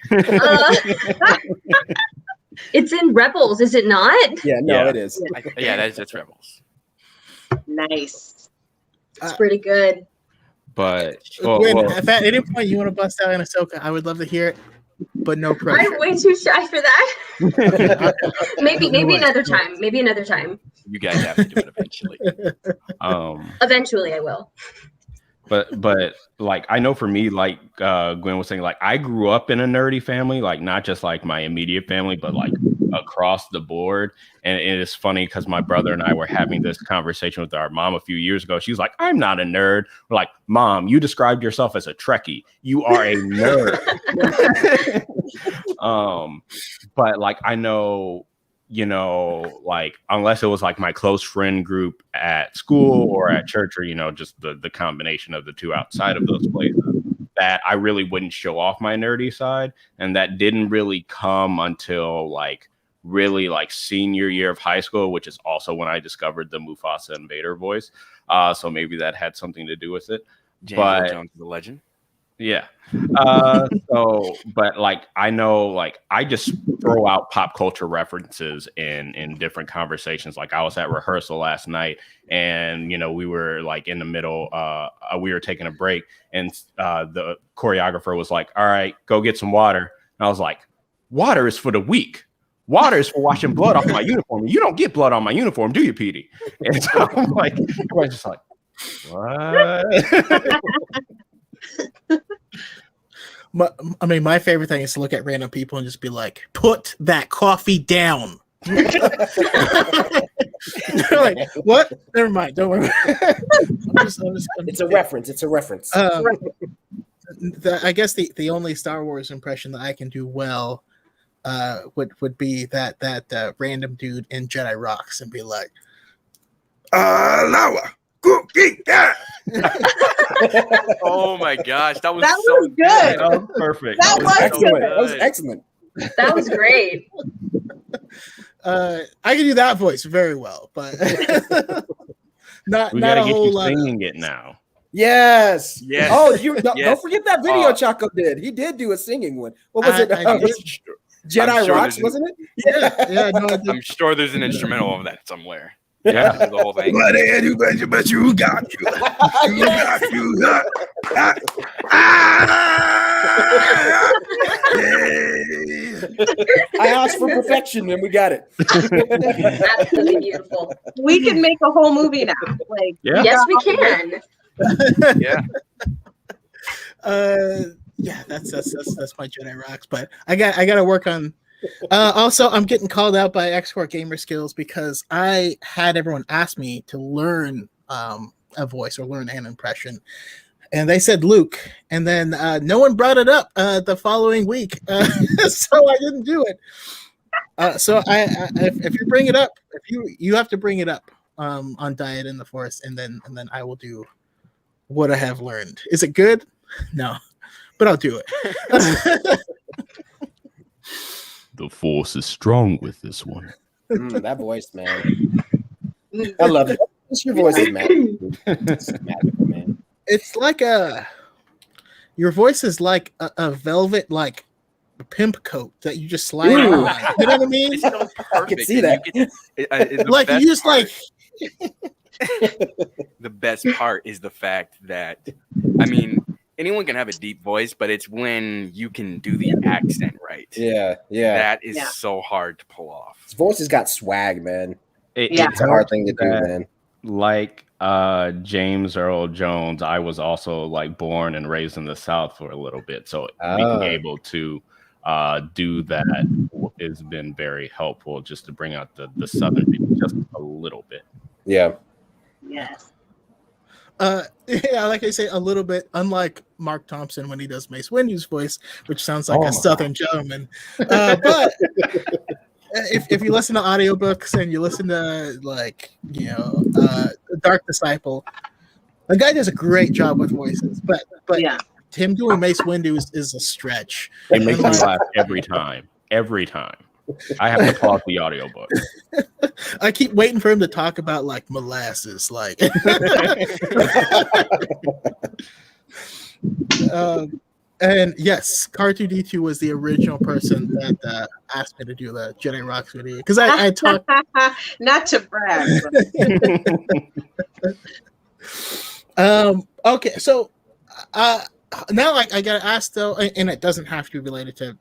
It's in Rebels, is it not? Yeah, no, Yeah. it is. Yeah, that's Rebels. Nice. It's pretty good. But Gwen, if at any point you want to bust out in Ahsoka, I would love to hear it, but no pressure. I'm way too shy for that. maybe another time. Maybe another time. You guys have to do it eventually. Eventually, I will. But like I know for me, like Gwen was saying, like I grew up in a nerdy family, like not just like my immediate family, but like across the board. And it is funny because my brother and I were having this conversation with our mom a few years ago. She was like, "I'm not a nerd." We're like, "Mom, you described yourself as a Trekkie. You are a nerd." But like I know, you know, like unless it was like my close friend group at school or at church, or you know, just the combination of the two outside of those places, that I really wouldn't show off my nerdy side. And that didn't really come until like really like senior year of high school, which is also when I discovered the Mufasa and Vader voice. So maybe that had something to do with it. James Earl Jones is a legend. Yeah. But like I know, like I just throw out pop culture references in different conversations. Like I was at rehearsal last night, and you know we were like in the middle. We were taking a break, and the choreographer was like, "All right, go get some water." And I was like, "Water is for the weak. Water is for washing blood off my uniform. You don't get blood on my uniform, do you, Petey?" And so I'm like, everybody's just like, "What?" my favorite thing is to look at random people and just be like, "Put that coffee down." They're like, what? Never mind. Don't worry. It's a reference. It's a reference. I guess the only Star Wars impression that I can do well would be that random dude in Jedi Rocks and be like, Lawa, cookie, yeah. Oh my gosh, that was good. That was perfect. That was excellent. good. That was excellent. That was great. I can do that voice very well, but not We not gotta a get whole you lot. singing it now. Yes. Yes. Oh, don't Yes. forget that video Oh. Chaco did. He did do a singing one. What was it? I did. Jedi sure Rocks, there's- wasn't it? Yeah, no, I did. I'm sure there's an instrumental of that somewhere. Yeah. The whole thing. But you got you. You got you. I asked for perfection and we got it. Absolutely beautiful. We can make a whole movie now. Like, Yeah. Yes, we can. Yeah. Yeah, that's my Jedi Rocks, but I got to work on. Also, I'm getting called out by Export Gamer Skills because I had everyone ask me to learn a voice or learn an impression, and they said Luke, and then no one brought it up the following week, so I didn't do it. So if you bring it up, if you have to bring it up on Diet in the Forest, and then I will do what I have learned. Is it good? No, but I'll do it. The force is strong with this one. That voice, man. I love it. What's your voice, man? It's magical, man. It's like your voice is like a velvet like pimp coat that you just slide Ooh. on. You know what I mean? It's so perfect. see that. Like you just like the best part is the fact that, I mean, anyone can have a deep voice, but it's when you can do the accent right. Yeah. That is Yeah. so hard to pull off. His voice has got swag, man. Yeah. It's a hard thing to do, man. Like James Earl Jones, I was also like born and raised in the South for a little bit, so being able to do that has been very helpful, just to bring out the Southern people just a little bit. Yeah. yes. yeah, like I say, a little bit unlike Mark Thompson when he does Mace Windu's voice, which sounds like a Southern gentleman. But if you listen to audiobooks and you listen to Dark Disciple, the guy does a great job with voices. But Yeah. him doing Mace Windu is a stretch. It makes me laugh every time. Every time. I have to pause the audiobook. I keep waiting for him to talk about like molasses, like. And yes, Car2D2 was the original person that asked me to do the Jedi Rocks video because I talked. Not to brag. Okay, so now I gotta ask though, and it doesn't have to be related to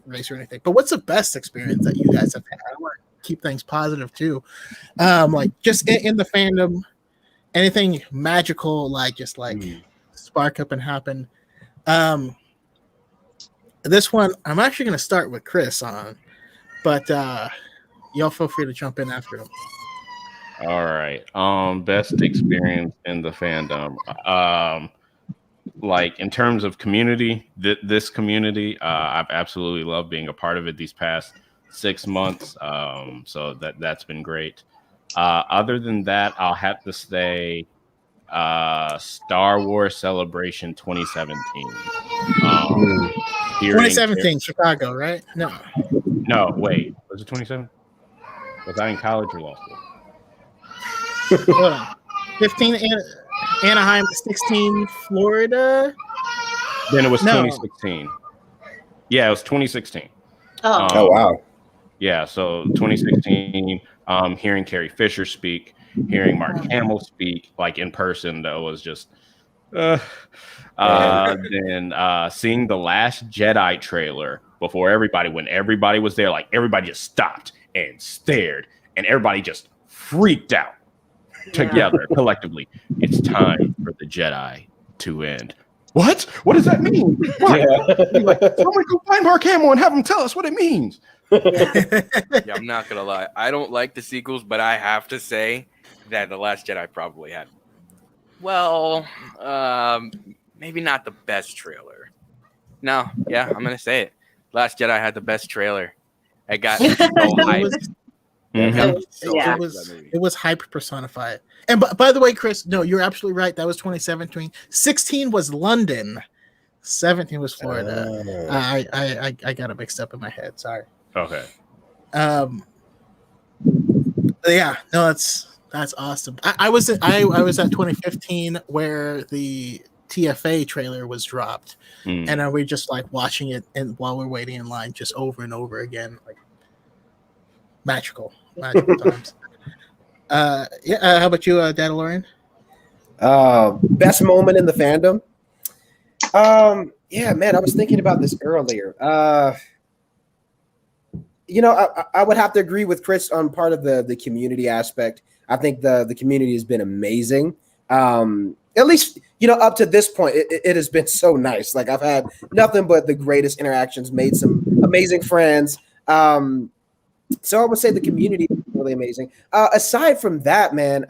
race or anything, but what's the best experience that you guys have had? I want to keep things positive too, like just in the fandom, anything magical, like just like spark up and happen. This one I'm actually gonna start with Kris on, but y'all feel free to jump in after him. All right. Best experience in the fandom. Like in terms of community, this community, I've absolutely loved being a part of it these past 6 months. So that's been great. Other than that, I'll have to say Star Wars Celebration 2017. 2017 Chicago, right? No, wait, was it 2017? Was I in college or law school? hold on. 15 Anaheim, 16 Florida. Then it was No. 2016. Yeah, it was 2016. Oh. Oh, wow. Yeah, so 2016, hearing Carrie Fisher speak, hearing Mark Hamill speak, like in person, that was just. Then seeing the Last Jedi trailer before everybody, when everybody was there, like everybody just stopped and stared, and everybody just freaked out together collectively. It's time for the Jedi to end. What? What does that mean? What? Yeah. Like, someone go find Mark Hamill and have him tell us what it means. Yeah, I'm not gonna lie. I don't like the sequels, but I have to say that The Last Jedi probably had, well, maybe not the best trailer. No, yeah, I'm gonna say it. Last Jedi had the best trailer. I got so hyped. It was hype personified. And by the way, Kris, no, you're absolutely right. That was 2017. 16 was London. 17 was Florida. I got it mixed up in my head. Sorry. Okay. Yeah, no, that's awesome. I was at 2015 where the TFA trailer was dropped, and we just like watching it and while we're waiting in line, just over and over again, like magical times. How about you, Dadalorian? Best moment in the fandom. Yeah, man, I was thinking about this earlier. I would have to agree with Kris on part of the community aspect. I think the community has been amazing. At least, up to this point, it has been so nice. Like, I've had nothing but the greatest interactions, made some amazing friends. So I would say the community is really amazing. Aside from that, man,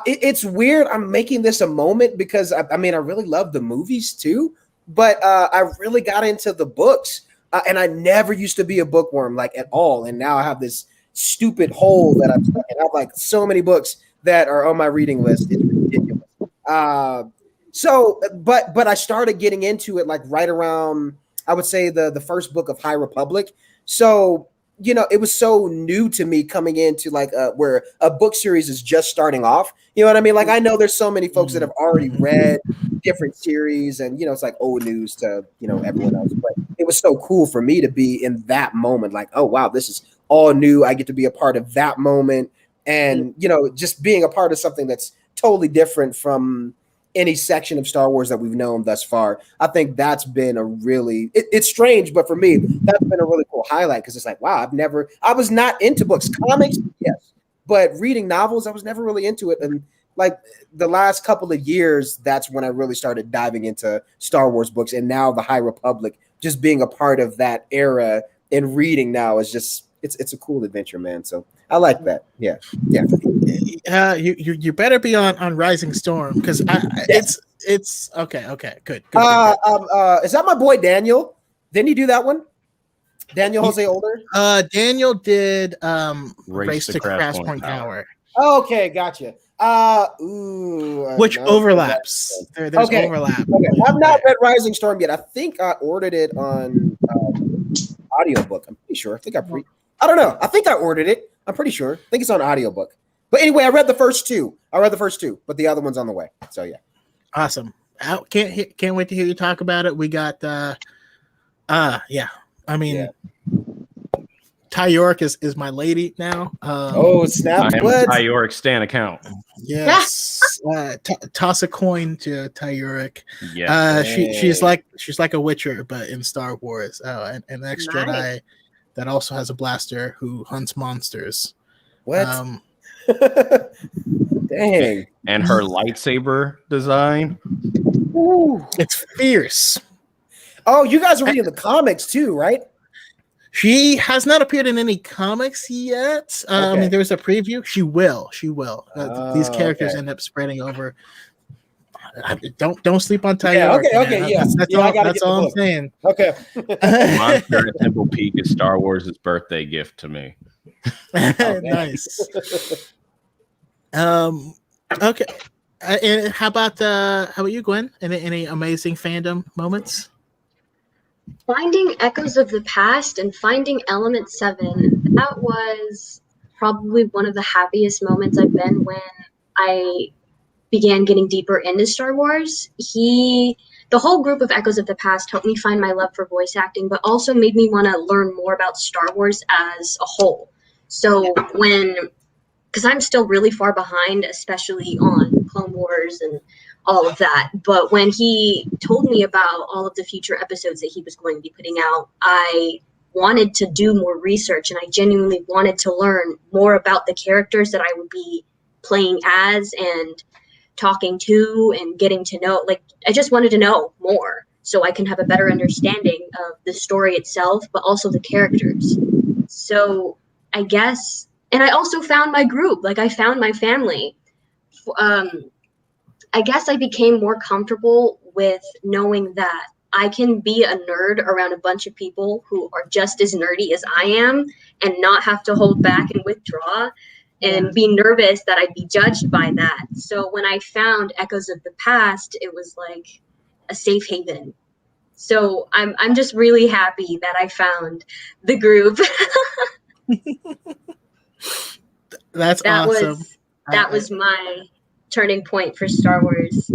it's weird. I'm making this a moment because I really love the movies too, but I really got into the books, and I never used to be a bookworm like at all. And now I have this stupid hole that I'm stuck in. I have like so many books that are on my reading list. It's ridiculous. But I started getting into it like right around, I would say the first book of High Republic. So, it was so new to me coming into like where a book series is just starting off. You know what I mean? Like, I know there's so many folks that have already read different series, and it's like old news to everyone else. But it was so cool for me to be in that moment. Like, oh wow, this is all new. I get to be a part of that moment, and just being a part of something that's totally different from any section of Star Wars that we've known thus far. I think that's been a really, it's strange, but for me, that's been a really cool highlight, because it's like, wow, I was not into books. Comics, yes, but reading novels, I was never really into it. And like the last couple of years, that's when I really started diving into Star Wars books. And now the High Republic, just being a part of that era and reading now is just, it's a cool adventure, man. So I like that. Yeah. You better be on Rising Storm, because it's okay. Good. Is that my boy Daniel? Didn't he do that one? Daniel Jose Older? Daniel did Race to Crash Point Tower. Okay, gotcha. Which overlaps. There's overlap. Okay. I've not read Rising Storm yet. I think I ordered it on audiobook. I'm pretty sure. I don't know. I think I ordered it. I'm pretty sure. I think it's on audiobook. But anyway, I read the first two, but the other one's on the way. So yeah. Awesome. Can't wait to hear you talk about it. We got Ty York is my lady now. Snap! I am a Ty York stan account. Yes. Toss a coin to Ty York. Yeah. She's like a Witcher, but in Star Wars. And an ex-Jedi that also has a blaster who hunts monsters. What? Dang. And her lightsaber design. Ooh. It's fierce. Oh, you guys are reading the comics too, right? She has not appeared in any comics yet. Okay. There was a preview. She will. These characters end up spreading over. Don't sleep on Ty York. Okay. That's all I'm saying. Okay. Monster at Temple Peak is Star Wars' birthday gift to me. Nice. Okay. And how about you, Gwen? Any amazing fandom moments? Finding Echoes of the Past and finding Element 7, that was probably one of the happiest moments I've been when I began getting deeper into Star Wars. The whole group of Echoes of the Past helped me find my love for voice acting, but also made me want to learn more about Star Wars as a whole. So because I'm still really far behind, especially on Clone Wars and all of that. But when he told me about all of the future episodes that he was going to be putting out, I wanted to do more research, and I genuinely wanted to learn more about the characters that I would be playing as, and talking to and getting to know. Like, I just wanted to know more so I can have a better understanding of the story itself, but also the characters. So I guess, and I also found my group. Like, I found my family. I guess I became more comfortable with knowing that I can be a nerd around a bunch of people who are just as nerdy as I am and not have to hold back and withdraw and be nervous that I'd be judged by that. So when I found Echoes of the Past, it was like a safe haven. So I'm just really happy that I found the group. That's that awesome. was my turning point for Star Wars.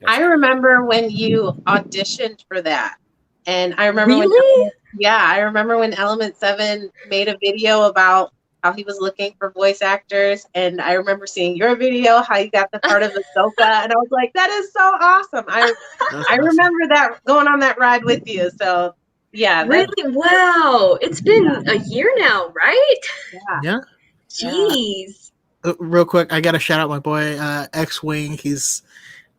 I remember when you auditioned for that, and I remember I remember when Element 7 made a video about how he was looking for voice actors, and I remember seeing your video, how you got the part of Ahsoka, and I was like, that is so awesome. I remember that, going on that ride with you. So yeah, really, wow, it's been a year now, right? Yeah. Jeez. Real quick, I gotta shout out my boy X-Wing. He's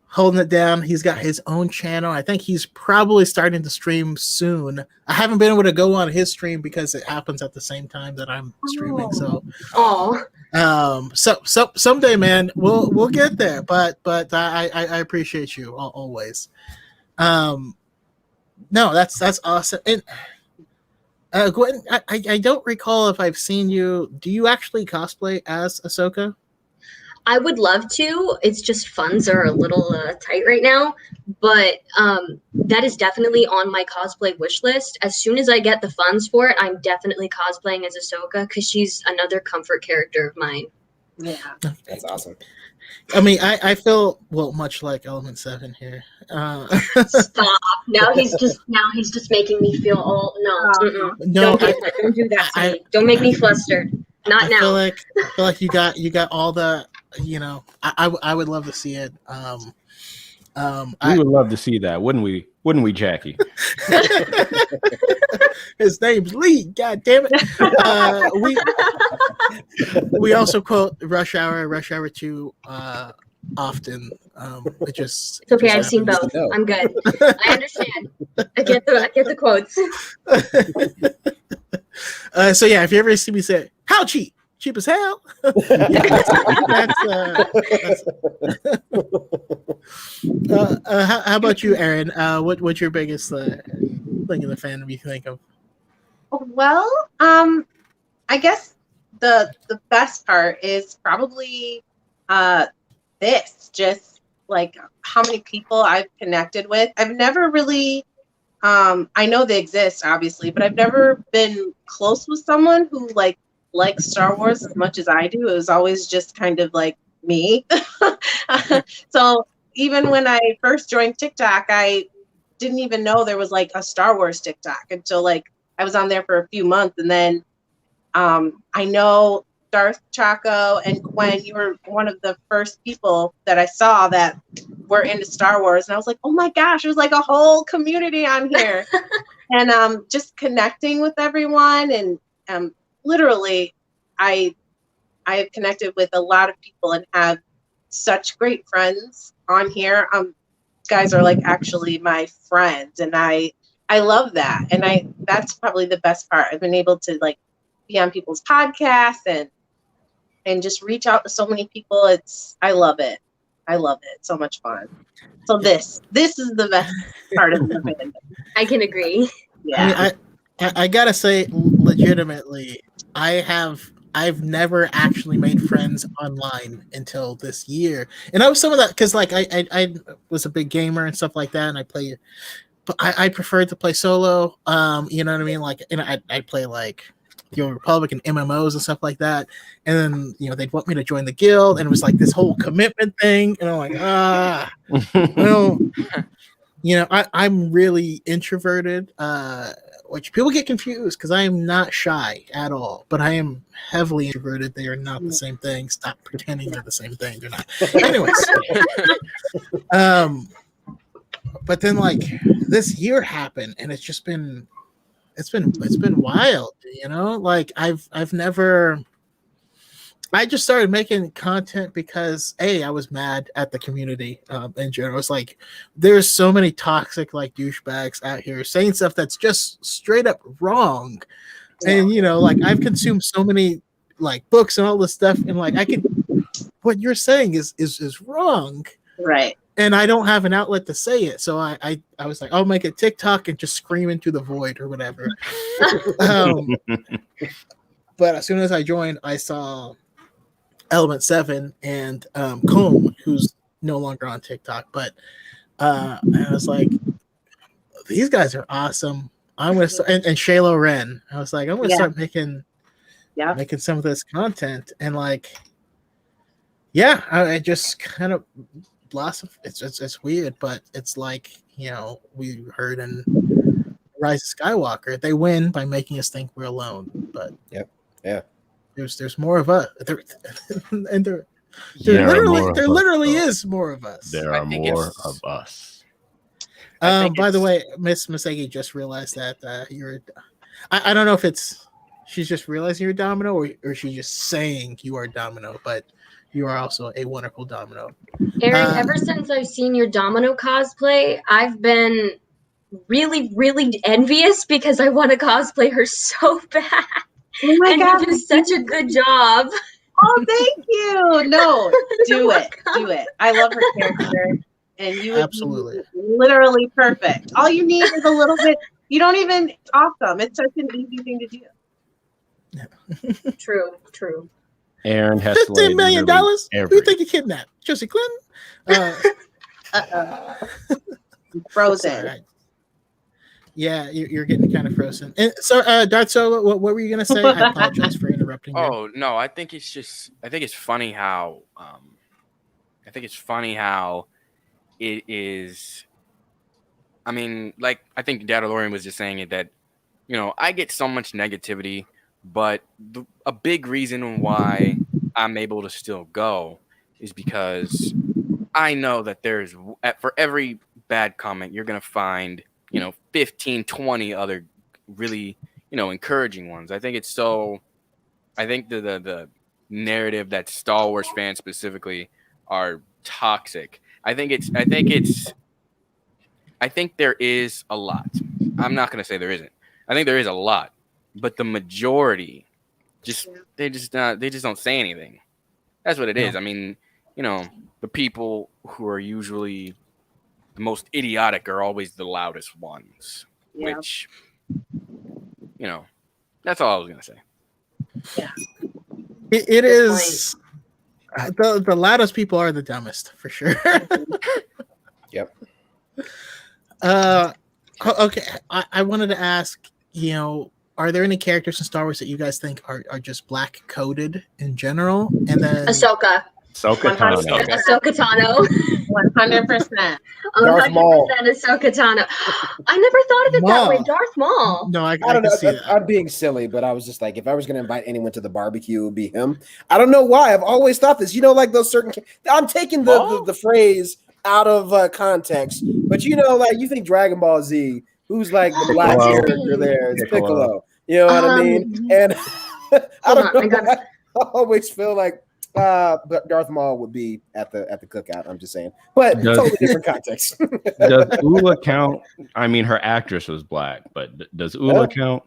holding it down. He's got his own channel. I think he's probably starting to stream soon. I haven't been able to go on his stream because it happens at the same time that I'm streaming. So, so someday, man, we'll get there. But I appreciate you always. No, that's awesome. And Gwen, I don't recall if I've seen you. Do you actually cosplay as Ahsoka? I would love to. It's just funds are a little tight right now, but that is definitely on my cosplay wish list. As soon as I get the funds for it, I'm definitely cosplaying as Ahsoka because she's another comfort character of mine. Yeah, that's awesome. I mean, I feel much like Element 7 here. Stop! Now he's just making me feel all no. No, don't do that to me. Don't make me flustered. Not now. I feel like you got all the. I would love to see it. We would love to see that, wouldn't we? Wouldn't we, Jackie? His name's Lee. God damn it. We also quote Rush Hour 2 often. It's okay. I've seen both. I'm good. I understand. I get the quotes. So yeah, if you ever see me say, "How cheap? Cheap as hell." How about you, Erin? What's your biggest thing in the fandom you think of? Well, I guess the best part is probably this, just like how many people I've connected with. I've never really I know they exist, obviously, but I've never been close with someone who likes Star Wars as much as I do. It was always just kind of like me. So even when I first joined TikTok, I didn't even know there was like a Star Wars TikTok until like I was on there for a few months. And then I know Darth Chaco and Gwen, you were one of the first people that I saw that were into Star Wars. And I was like, oh my gosh, there's like a whole community on here. And just connecting with everyone. And literally, I've connected with a lot of people and have such great friends on here. Guys are like actually my friends. And I love that. And that's probably the best part. I've been able to like be on people's podcasts and just reach out to so many people. I love it. I love it. So much fun. So this is the best part of the fandom. I can agree. Yeah. I mean, I gotta say, legitimately, I've never actually made friends online until this year, and I was some of that because like I was a big gamer and stuff like that, and but I preferred to play solo. You know what I mean? Like, and I play like the Old Republic and MMOs and stuff like that. And then, they'd want me to join the guild, and it was like this whole commitment thing. And I'm like, well, I'm really introverted, which people get confused because I am not shy at all, but I am heavily introverted. They are not the same thing. Stop pretending they're the same thing. They're not. Anyways. But then like this year happened, and it's been wild, like I've never, I just started making content because I was mad at the community in general. It's like there's so many toxic like douchebags out here saying stuff that's just straight up wrong. And like I've consumed so many like books and all this stuff, and like what you're saying is wrong. Right. And I don't have an outlet to say it. So I was like, I'll make a TikTok and just scream into the void or whatever. But as soon as I joined, I saw Element 7 and Comb, who's no longer on TikTok, but I was like, these guys are awesome. I'm gonna start, and Shayla Wren. I was like, I'm gonna start making some of this content, and like, I just kind of blossom. It's weird, but it's like we heard in Rise of Skywalker, they win by making us think we're alone, but there's more of us. There literally is more of us. There are more of us. By the way, Miss Masegi just realized that you're. I don't know if she's just realizing you're Domino or she's just saying you are Domino, but you are also a wonderful Domino. Erin, ever since I've seen your Domino cosplay, I've been really, really envious because I want to cosplay her so bad. Oh my God, you do such a good job. Oh, thank you. No, do it. I love her character, and you would be literally perfect. All you need is a little bit. You don't even. It's awesome. It's such an easy thing to do. True. Erin has $15 million. Who do you think you kidnapped? Chelsea Clinton? Frozen. Sorry. Yeah, you're getting kind of frozen. And so, Darth Solo, what were you gonna say? I apologize for interrupting you. Oh no, I think it's funny how it is. I mean, like I think Dadalorian was just saying it that I get so much negativity, but a big reason why I'm able to still go is because I know that for every bad comment you're gonna find 15, 20 other really, encouraging ones. I think the narrative that Star Wars fans specifically are toxic. I think there is a lot. I'm not going to say there isn't. I think there is a lot, but the majority they just don't say anything. That's what it is. I mean, the people who are usually the most idiotic are always the loudest ones, which, that's all I was going to say. Yeah. It is. The loudest people are the dumbest, for sure. Yep. Okay. I wanted to ask, are there any characters in Star Wars that you guys think are just black coded in general? And then Ahsoka Tano. 100%. Darth Maul. 100% Ahsoka Tano. I never thought of it that way. Darth Maul. No, I don't know. see that. I'm being silly, but I was just like, if I was going to invite anyone to the barbecue, it would be him. I don't know why. I've always thought this. Like those certain. I'm taking the phrase out of context, but like you think Dragon Ball Z, who's like the black character there? It's Piccolo. You know what I mean? And I don't know. I always feel like but Darth Maul would be at the cookout. I'm just saying, but totally different context. Does Ula count? I mean, her actress was black, but does Ula count?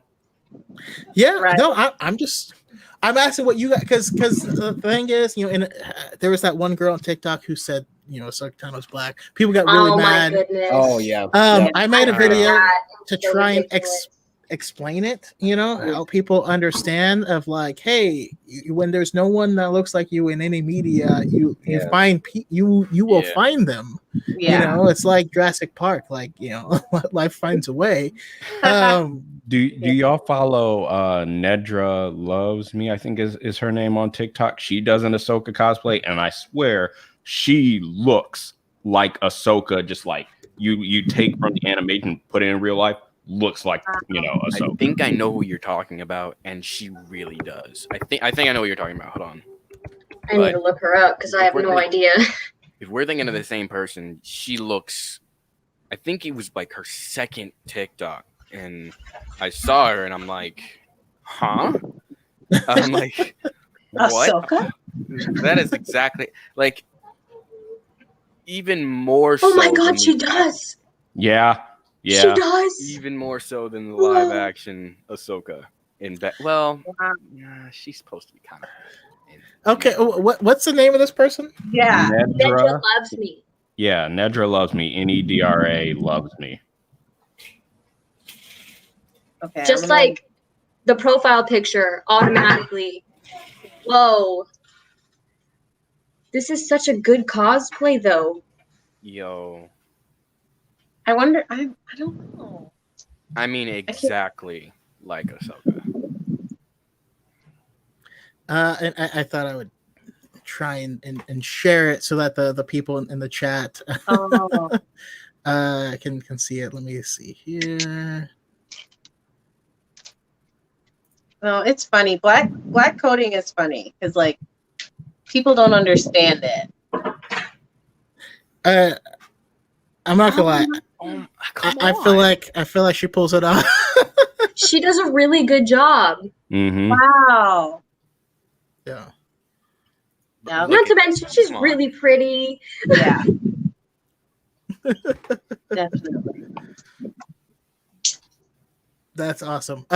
Yeah, right. No, I'm asking what you got because the thing is, there was that one girl on TikTok who said, Ahsoka Tano's black. People got really mad. My goodness. Oh yeah. I made a video to try and explain it, help people understand of like, hey, when there's no one that looks like you in any media, you find you will find them. It's like Jurassic Park, like life finds a way. Do y'all follow Nedra Loves Me? I think is her name on TikTok. She does an Ahsoka cosplay, and I swear she looks like Ahsoka, just like you take from the animation, put it in real life. Looks like Ahsoka. I think I know who you're talking about, and she really does. I think I know what you're talking about. Hold on. I need to look her up because I have no idea. If we're thinking of the same person, she looks. I think it was like her second TikTok, and I saw her, and I'm like, huh? I'm like, What? Ahsoka? That is exactly like even more so. Oh my god, than she the does. Yeah. She Yeah. does. even more so than the live action Ahsoka. Well, Wow. she's supposed to be kind of. Okay, what's the name of this person? Yeah. Nedra loves me. Yeah, Nedra loves me. Nedra loves me. Okay. Just like the profile picture automatically. Whoa. This is such a good cosplay, though. Yo, I wonder. I don't know. I mean exactly like Ahsoka. And I thought I would try and share it so that the people in the chat Oh. can see it. Let me see here. No, it's funny. Black coding is funny because like people don't understand it. I'm not gonna lie. I feel like she pulls it off. She does a really good job. Mm-hmm. Wow. Yeah. Yeah. Not to mention, she's Come on. really pretty. Yeah. Definitely. That's awesome.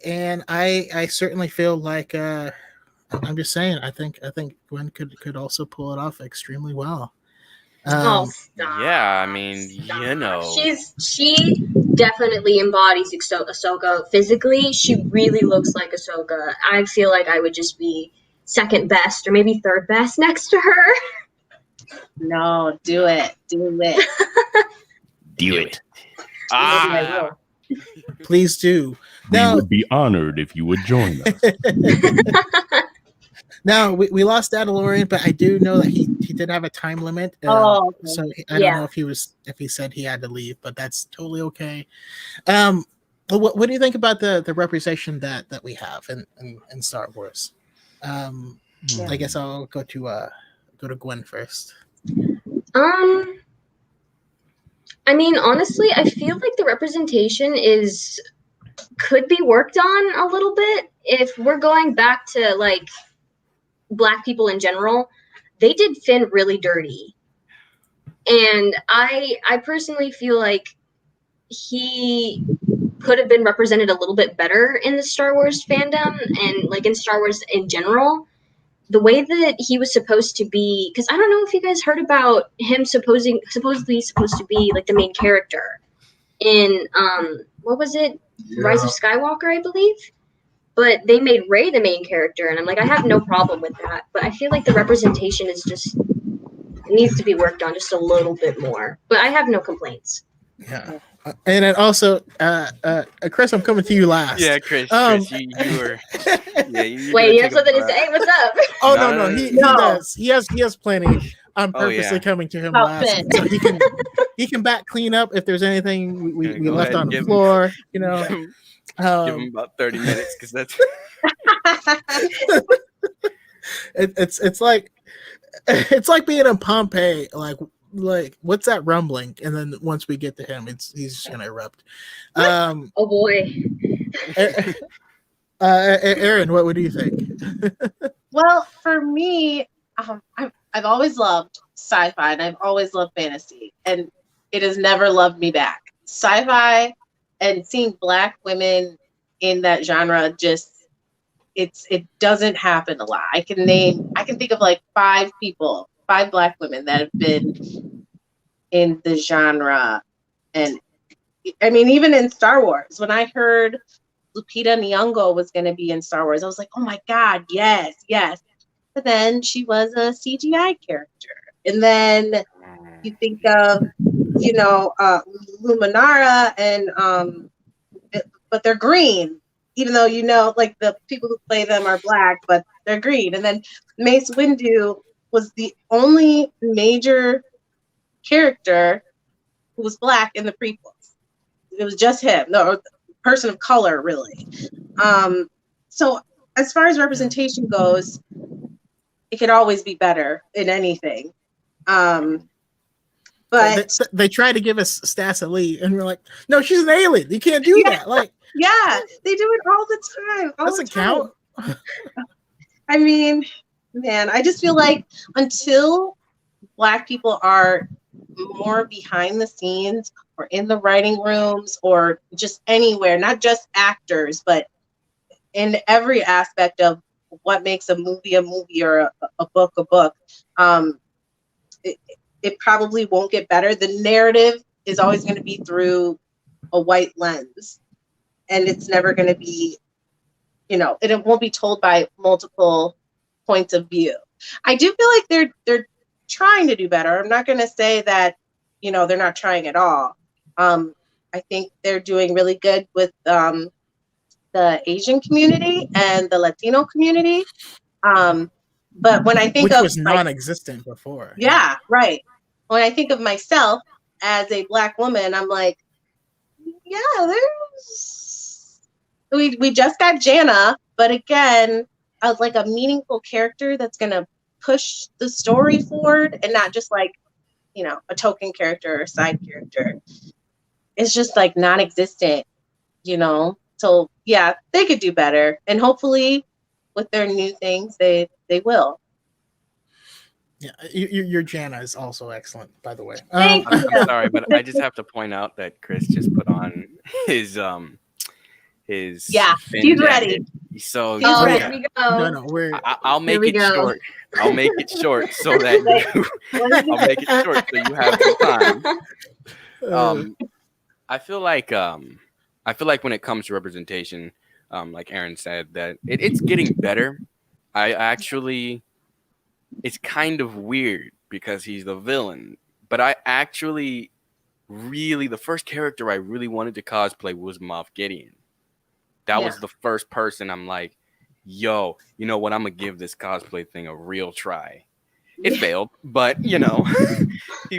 And I certainly feel like I'm just saying I think Gwen could also pull it off extremely well. Oh, stop. Yeah, I mean, you know. She definitely embodies Ahsoka physically. She really looks like Ahsoka. I feel like I would just be second best or maybe third best next to her. No, do it. Do it. Do it. Ah, Please do. We Now, would be honored if you would join us. now we lost Dadalorian, but I do know that he did have a time limit. Oh, okay. So I don't know if he said he had to leave, but that's totally okay. But what do you think about the representation that we have in Star Wars? I guess I'll go to Gwen first. I mean, honestly, I feel like the representation could be worked on a little bit. If we're going back to like Black people in general, they did Finn really dirty, and I personally feel like he could have been represented a little bit better in the Star Wars fandom and like in Star Wars in general. The way that he was supposed to be, because I don't know if you guys heard about him supposedly supposed to be like the main character in what was it, Rise of Skywalker, I believe. But they made Rey the main character, and I'm like, I have no problem with that. But I feel like the representation needs to be worked on just a little bit more. But I have no complaints. Yeah. And then also, Kris, I'm coming to you last. yeah, Kris, you were. Yeah, Wait, you have something to say? What's up? Oh no, he does. He has plenty. I'm Oh, purposely yeah. coming to him Oh, last, Finn. so he can back clean up if there's anything we Go left ahead, on the give him- floor. You know, Give him about 30 minutes because that's. it's like being in Pompeii. Like what's that rumbling? And then once we get to him, he's just gonna erupt. Oh boy. Erin, what do you think? Well, for me, I've always loved sci-fi and I've always loved fantasy, and it has never loved me back. Sci-fi and seeing Black women in that genre just it doesn't happen a lot. I can think of like 5 Black women that have been in the genre, and I mean even in Star Wars, when I heard Lupita Nyong'o was going to be in Star Wars, I was like, oh my God, yes. But then she was a CGI character. And then you think of, Luminara and, but they're green, even though, like the people who play them are Black, but they're green. And then Mace Windu was the only major character who was Black in the prequels. It was just him. No, person of color, really. So as far as representation goes, it could always be better in anything. But they try to give us Stassa Lee, and we're like, no, she's an alien. You can't do that. Like, yeah, they do it all the time. Doesn't count. I mean, man, I just feel like until Black people are more behind the scenes or in the writing rooms or just anywhere, not just actors, but in every aspect of what makes a movie or a book a book, it probably won't get better. The narrative is always going to be through a white lens, and it's never going to be, it won't be told by multiple points of view. I do feel like they're trying to do better. I'm not going to say that, they're not trying at all. I think they're doing really good with the Asian community and the Latino community. But when I think which of was non-existent before. Yeah, right. When I think of myself as a Black woman, I'm like, yeah, we just got Jana, but again, I was like a meaningful character that's gonna push the story forward and not just like, a token character or side character. It's just like non-existent, So yeah, they could do better, and hopefully, with their new things, they will. Yeah, your Jana is also excellent, by the way. Thank I'm sorry, but I just have to point out that Kris just put on his Yeah, Finn he's jacket. ready. So He's Oh, ready. here we go. No, we're I'll make we it go. short. I'll make it short so that I'll make it short so you have some time. I feel like when it comes to representation, like Erin said, that it's getting better. I actually, it's kind of weird because he's the villain, but I actually really, the first character I really wanted to cosplay was Moff Gideon. That was the first person I'm like, yo, you know what? I'm gonna give this cosplay thing a real try. It failed, but he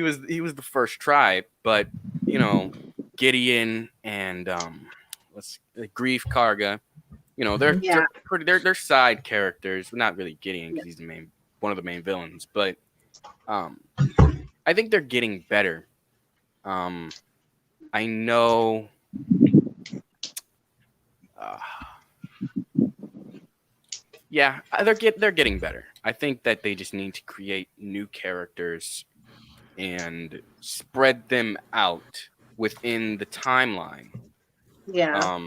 was the first try. But Gideon and Grief Karga, they're side characters. Not really Gideon because he's one of the main villains, but I think they're getting better. I know. They're getting better. I think that they just need to create new characters and spread them out within the timeline. Yeah.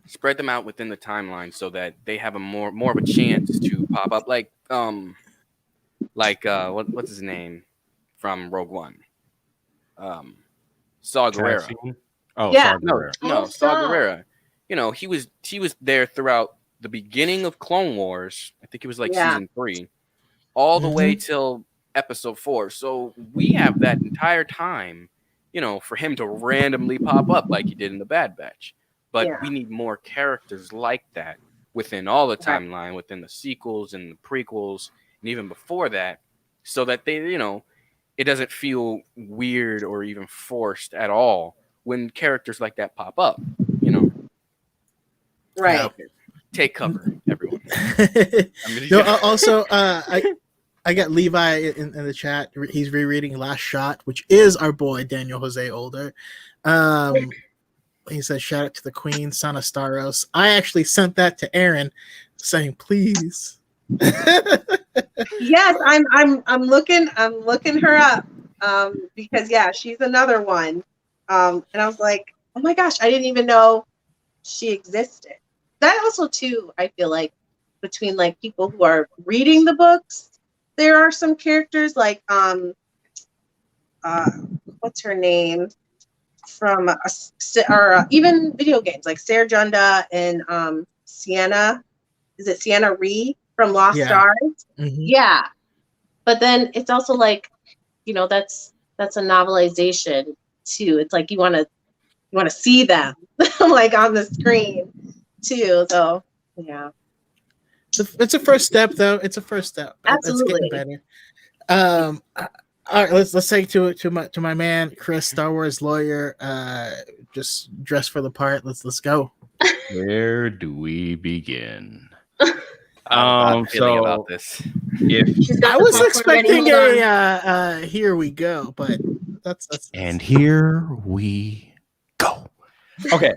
Spread them out within the timeline so that they have a more of a chance to pop up. What's his name from Rogue One? Saw Gerrera. Oh, Yeah. Saw Gerrera. No, Oh, Saw Saw. Gerrera. He was there throughout the beginning of Clone Wars. I think it was season 3, all the way till episode 4. So we have that entire time, for him to randomly pop up like he did in the Bad Batch. But we need more characters like that within all the timeline, within the sequels and the prequels, and even before that, so that they, it doesn't feel weird or even forced at all when characters like that pop up. Right. Okay. Take cover, everyone. Also, I got Levi in the chat. He's rereading Last Shot, which is our boy Daniel Jose Older. He says, "Shout out to the Queen, Sana Staros." I actually sent that to Erin, saying, "Please." Yes, I'm looking her up because she's another one. And I was like, oh my gosh, I didn't even know she existed. That also too, I feel like between people who are reading the books, there are some characters like what's her name from even video games like Sarah Junda and Sienna. Is it Sienna Ree from Lost Stars? Mm-hmm. Yeah, but then it's also that's a novelization too. It's like you want to see them on the screne too. So yeah, it's a first step, though. It's a first step. Absolutely. It's getting better. All right, let's take to my man Kris, Star Wars lawyer. Just dressed for the part. Let's go. Where do we begin? I'm feeling So about this. if I was expecting ready. a here we go, but that's and here we go. Okay,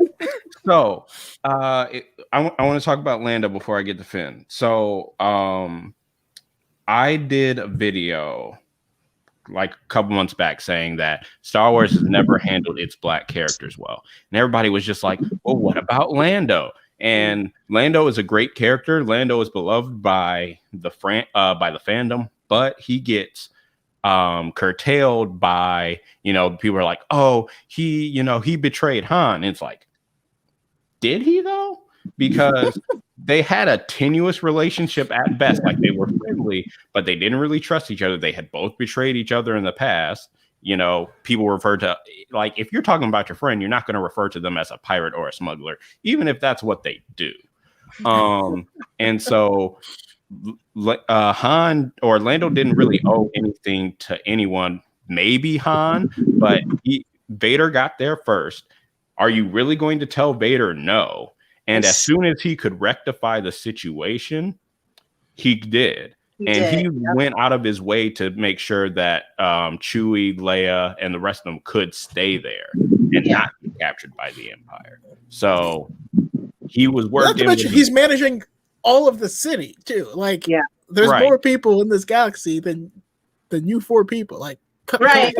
So, I want to talk about Lando before I get to Finn. So, I did a video like a couple months back saying that Star Wars has never handled its black characters well. And everybody was just like, well, what about Lando? And Lando is a great character. Lando is beloved by the fandom, but he gets curtailed by, people are like, oh, he betrayed Han. And it's like, did he though? Because they had a tenuous relationship at best. Like, they were friendly, but they didn't really trust each other. They had both betrayed each other in the past. People refer to, like, if you're talking about your friend, you're not going to refer to them as a pirate or a smuggler, even if that's what they do. And so Han or Lando didn't really owe anything to anyone. Maybe Han, but Vader got there first. Are you really going to tell Vader no? And as soon as he could rectify the situation, he did. He went out of his way to make sure that Chewie, Leia, and the rest of them could stay there and not be captured by the Empire. So he was working. Not to mention, he's managing all of the city too. Like, there's more people in this galaxy than you four people. Like, right.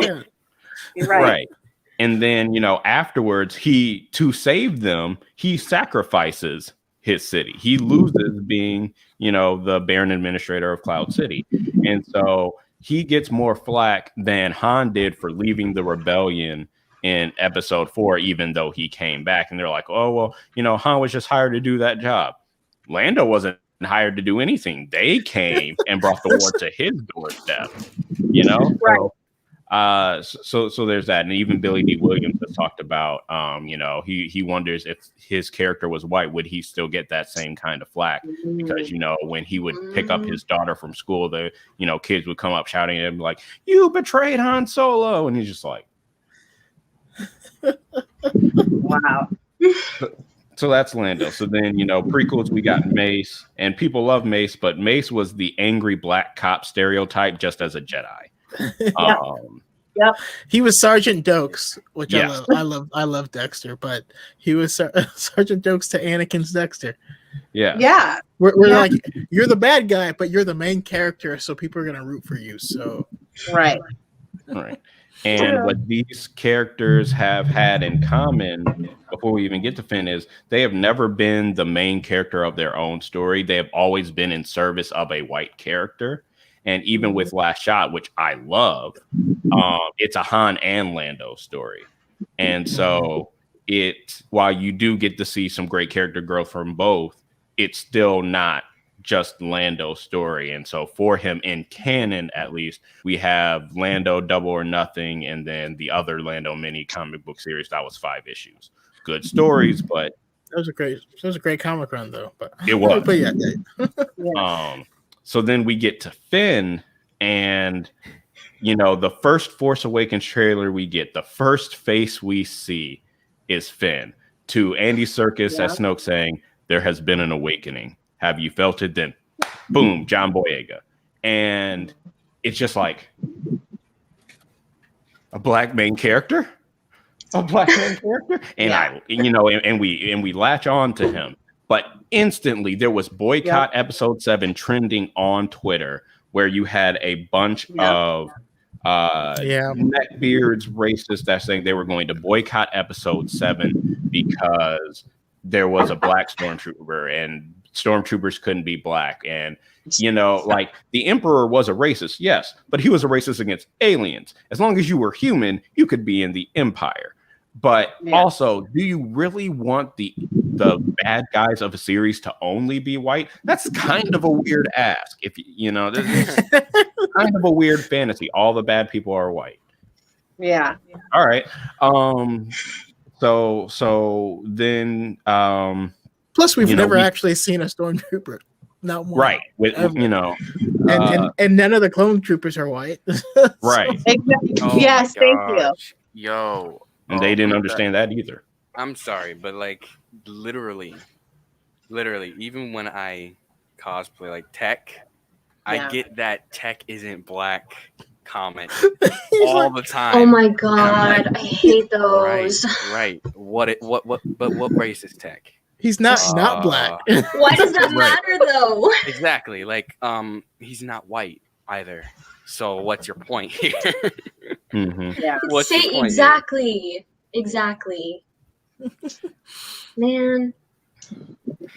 And then, afterwards, to save them, he sacrifices his city. He loses being, the Baron Administrator of Cloud City. And so he gets more flack than Han did for leaving the rebellion in episode 4, even though he came back. And they're like, oh, well, Han was just hired to do that job. Lando wasn't hired to do anything. They came and brought the war to his doorstep, Right. So there's that. And even Billy D. Williams has talked about, he wonders if his character was white, would he still get that same kind of flack? Because, when he would pick up his daughter from school, the, kids would come up shouting at him like, you betrayed Han Solo. And he's just like, wow. So that's Lando. So then, prequels, we got Mace, and people love Mace, but Mace was the angry black cop stereotype just as a Jedi. Yep. He was Sergeant Dokes, which I love Dexter, but he was Sergeant Dokes to Anakin's Dexter. Yeah. We're like, you're the bad guy, but you're the main character, so people are gonna root for you. So right. And what these characters have had in common, before we even get to Finn, is they have never been the main character of their own story. They have always been in service of a white character. And even with Last Shot, which I love, it's a Han and Lando story. And so while you do get to see some great character growth from both, it's still not just Lando's story. And so for him in canon, at least, we have Lando Double or Nothing, and then the other Lando mini comic book series that was 5 issues. Good stories, but that was a great comic run though. But it was. But so then we get to Finn, and the first Force Awakens trailer we get, the first face we see is Finn, to Andy Serkis as Snoke saying, "There has been an awakening. Have you felt it?" Then, boom, John Boyega. And it's just like a black main character, and and we latch on to him. But instantly there was boycott episode 7 trending on Twitter, where you had a bunch of neckbeards racists that saying they were going to boycott episode 7 because there was a black stormtrooper and stormtroopers couldn't be black. And like, the Emperor was a racist, yes, but he was a racist against aliens. As long as you were human, you could be in the Empire. But also, do you really want the bad guys of a series to only be white? That's kind of a weird ask. If this is kind of a weird fantasy. All the bad people are white. Yeah. All right. So then plus we've never actually seen a stormtrooper. Not one. Right. With and none of the clone troopers are white. Right. Exactly. Oh yes, thank you. Yo. And they didn't understand that either. I'm sorry, but like literally, even when I cosplay like Tech, I get that Tech isn't black comment He's all like, the time. Oh my And I'm god, like, I hate those. right. What race is Tech? he's not black. Why does that Right. matter though? Exactly. Like, he's not white either. So what's your point here? Mhm. Yeah. What's your Say point exactly. Man.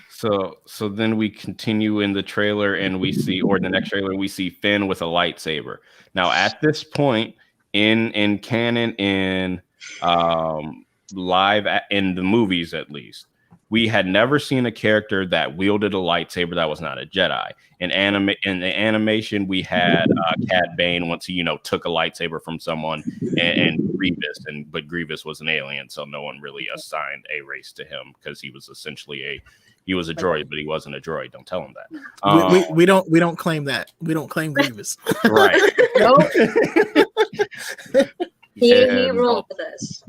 So then we continue in the trailer and we see, or the next trailer, we see Finn with a lightsaber. Now at this point in canon, in in the movies at least, we had never seen a character that wielded a lightsaber that was not a Jedi. In the animation, we had Cad Bane once he took a lightsaber from someone, and Grievous, but Grievous was an alien, so no one really assigned a race to him because he was essentially he was a droid, but he wasn't a droid. Don't tell him that. We don't claim that. We don't claim Grievous. Right. Nope. He rolled with us.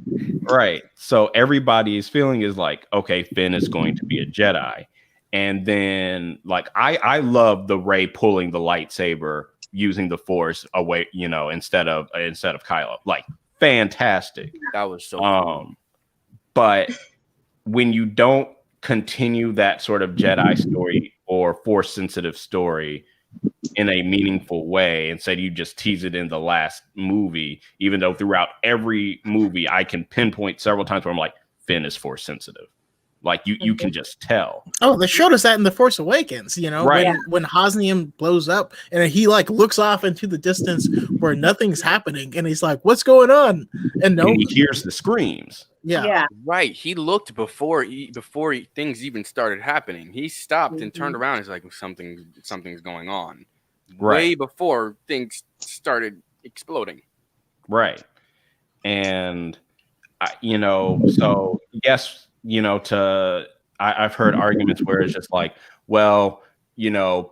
Right. So everybody's feeling is like, okay, Finn is going to be a Jedi. And then like I love the Rey pulling the lightsaber using the Force away, instead of Kylo. Like fantastic. That was so cool. But when you don't continue that sort of Jedi story or Force sensitive story in a meaningful way, instead you just tease it in the last movie, even though throughout every movie I can pinpoint several times where I'm like, Finn is Force sensitive. Like you can just tell. Oh, they showed us that in The Force Awakens, Right. when Hosnian blows up and he like looks off into the distance where nothing's happening and he's like, what's going on? And And he hears the screams. yeah. Right. He looked before things even started happening. He stopped and turned around. He's like, something's going on. Right. Way before things started exploding. Right. And so yes, I've heard arguments where it's just like, well,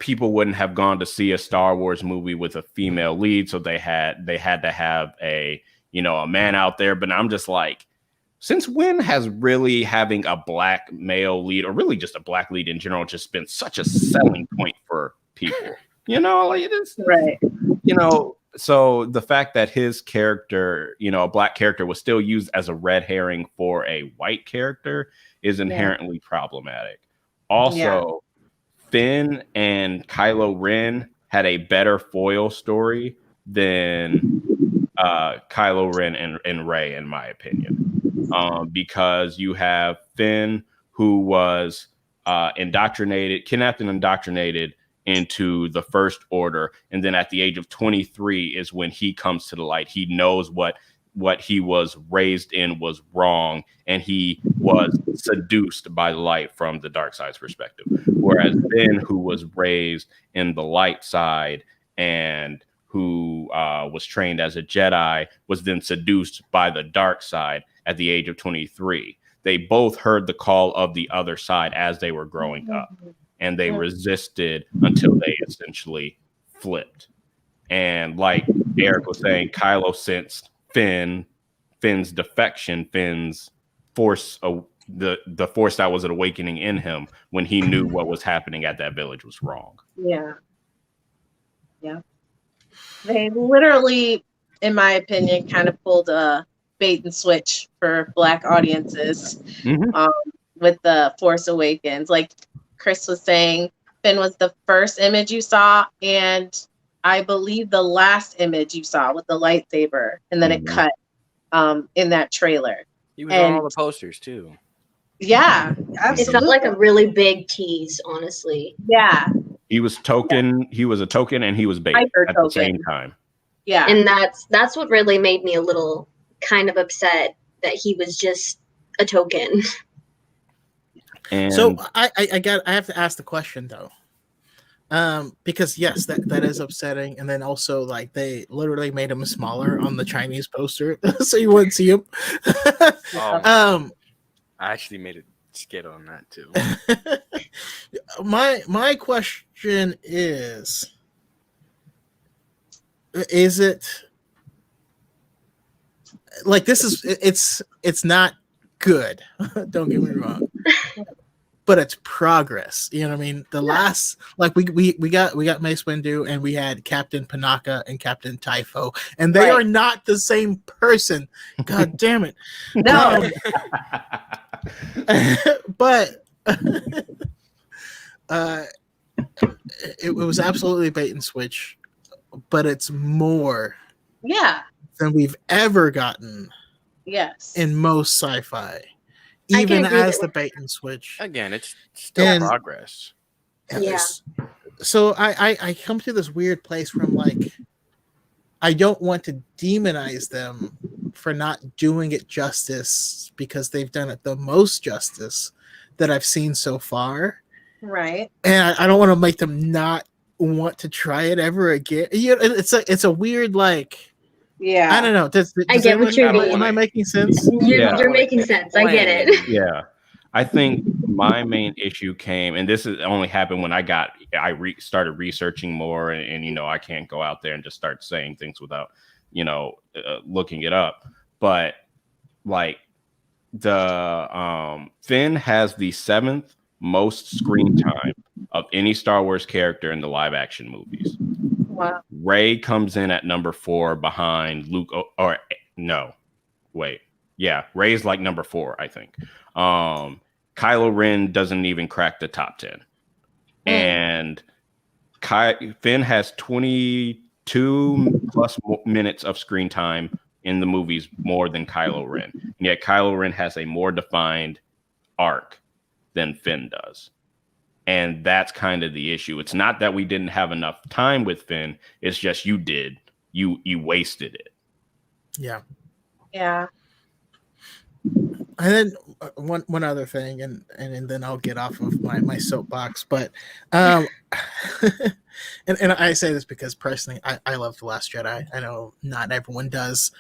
people wouldn't have gone to see a Star Wars movie with a female lead, so they had to have a man out there. But I'm just like, since when has really having a black male lead, or really just a black lead in general, just been such a selling point for people? Like it is, Right. So the fact that his character, a black character, was still used as a red herring for a white character is inherently problematic. Also, Finn and Kylo Ren had a better foil story than Kylo Ren and Rey, in my opinion, because you have Finn, who was kidnapped and indoctrinated into the First Order, and then at the age of 23 is when he comes to the light. He knows what he was raised in was wrong, and he was seduced by the light from the dark side's perspective. Whereas Ben, who was raised in the light side and who was trained as a Jedi, was then seduced by the dark side at the age of 23. They both heard the call of the other side as they were growing up, and they resisted until they essentially flipped. And like Eric was saying, Kylo sensed Finn's defection, Finn's force, the force that was an awakening in him when he knew what was happening at that village was wrong. Yeah. They literally, in my opinion, kind of pulled a bait and switch for Black audiences with the Force Awakens. Like Kris was saying, Finn was the first image you saw, and I believe the last image you saw with the lightsaber, and then it cut in that trailer. He was on all the posters too. Yeah, absolutely. It felt like a really big tease, honestly. Yeah. He was token. He was a token, and he was bait Hyper at token. the same time. Yeah. And that's what really made me a little kind of upset, that he was just a token. And So I have to ask the question though, because yes, that is upsetting, and then also like they literally made him smaller on the Chinese poster, so you wouldn't see him. I actually made a skit on that too. My question is it like this is it's not good? Don't get me wrong. but it's progress. You know what I mean? The last, like we got Mace Windu, and we had Captain Panaka and Captain Typho, and they are not the same person. God damn it! No. But it was absolutely bait and switch, but it's more than we've ever gotten in most sci-fi, even as the bait and switch. Again, it's still progress. So I come to this weird place where I'm like, I don't want to demonize them for not doing it justice, because they've done it the most justice that I've seen so far. Right. And I don't want to make them not want to try it ever again. You know, it's a weird, like, I don't know. I get what you're mean. Am I making sense? You're making sense. I get it. Yeah. I think my main issue came, and this only happened when I started researching more, and you know, I can't go out there and just start saying things without, you know, looking it up. But like the Finn has the 7th most screen time of any Star Wars character in the live action movies. Wow. Rey comes in at number 4 behind Luke, or no, wait. Yeah, Rey's like number 4, I think. Kylo Ren doesn't even crack the top 10. And Finn has 22 plus minutes of screen time in the movies more than Kylo Ren. And yet Kylo Ren has a more defined arc than Finn does. And that's kind of the issue. It's not that we didn't have enough time with Finn. It's just you wasted it. Yeah. Yeah. And then one other thing, and then I'll get off of my soapbox. But and I say this because personally, I love The Last Jedi. I know not everyone does.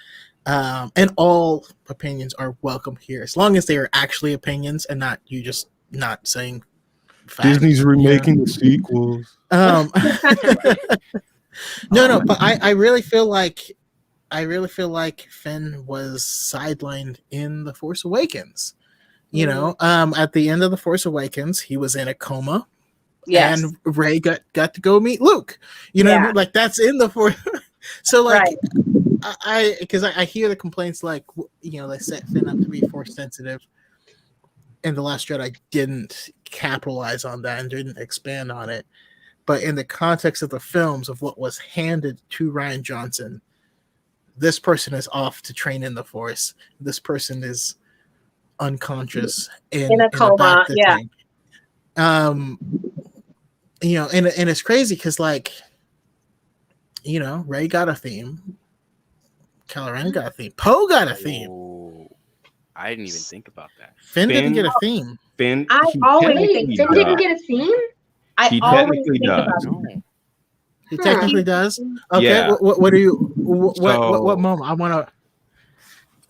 And all opinions are welcome here, as long as they are actually opinions and not you just not saying facts. Disney's remaking the sequels. No, but I really feel like Finn was sidelined in The Force Awakens. You know, at the end of The Force Awakens, he was in a coma. Yes. And Rey got to go meet Luke. You know what I mean? Like, that's in the Force. So, like, because I hear the complaints, like, you know, they set Finn up to be Force sensitive, and The Last Jedi didn't capitalize on that and didn't expand on it. But in the context of the films, of what was handed to Rian Johnson, this person is off to train in the Force. This person is unconscious in a coma. Yeah. You know, and it's crazy because, like, you know, Rey got a theme, Kylo Ren got a theme, Poe got a theme. Ooh, I didn't even think about that. Finn didn't get a theme. Finn didn't get a theme. He technically does. He technically does. Okay, yeah. What are you? What moment? I want to.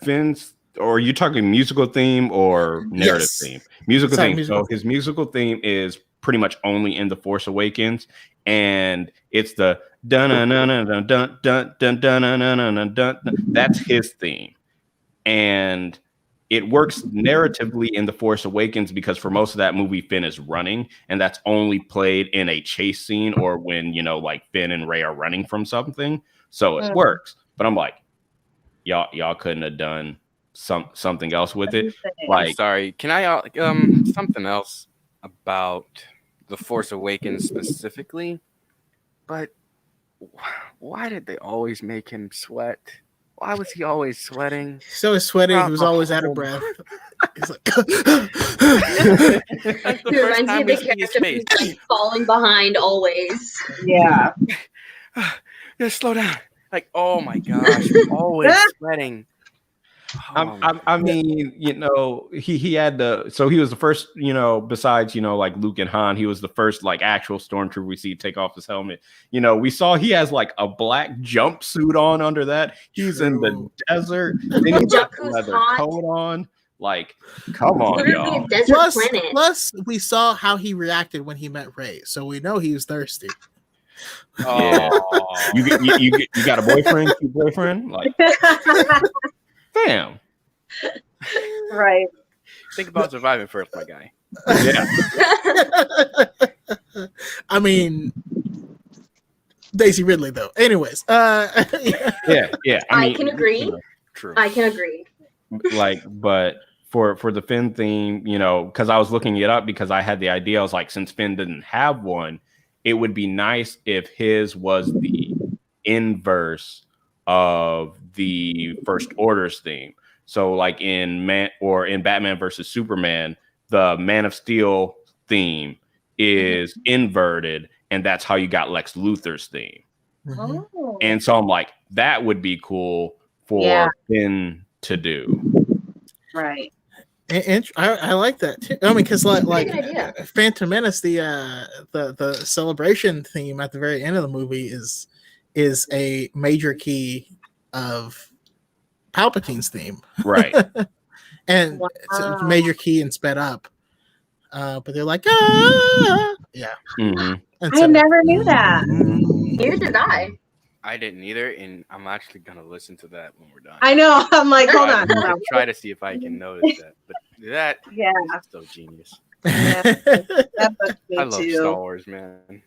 Finn's, or are you talking musical theme or narrative theme? Musical theme. So his musical theme is pretty much only in The Force Awakens, and it's the dun dun dun dun dun dun dun dun dun. That's his theme, and it works narratively in The Force Awakens because for most of that movie, Finn is running, and that's only played in a chase scene or when, you know, like Finn and Rey are running from something. So it works. But I'm like, y'all couldn't have done something else with it. Like, I'm sorry, can I something else about The Force Awakens specifically? But why did they always make him sweat? Why was he always sweating? So he's sweating. He was always out of breath. He's like, it reminds me of the character who's like falling behind always. Yeah. Yeah, slow down. Like, oh my gosh, always sweating. I mean, you know, he had so he was the first, you know, besides, you know, like Luke and Han, he was the first like actual stormtrooper we see take off his helmet. You know, we saw he has like a black jumpsuit on under that. He's in the desert. Then he's got the leather coat on. Like, come on, y'all. Plus, we saw how he reacted when he met Rey, so we know he was thirsty. Yeah. you got a boyfriend? Cute boyfriend? Like, damn. Right. Think about surviving first, my guy. Yeah. I mean, Daisy Ridley, though. Anyways, Yeah. I can agree. you know, True. I can agree. like, but for the Finn theme, you know, because I was looking it up because I had the idea. I was like, since Finn didn't have one, it would be nice if his was the inverse of the First Order's theme. So, like in Batman versus Superman, the Man of Steel theme is inverted, and that's how you got Lex Luthor's theme. Mhm. Oh. And so I'm like, that would be cool for Finn to do. Right. And I like that too. I mean, because like Good idea. Phantom Menace, the celebration theme at the very end of the movie is a major key of Palpatine's theme, Right. and it's a Wow. major key and sped up. But they're like, ah, yeah. Mhm. And I never knew that. Neither did I. I didn't either, and I'm actually gonna listen to that when we're done. I know. I'm like, hold on, hold I'll on. try to see if I can notice that. But that Yeah, is so genius. that bugs me I love too. Star Wars, man.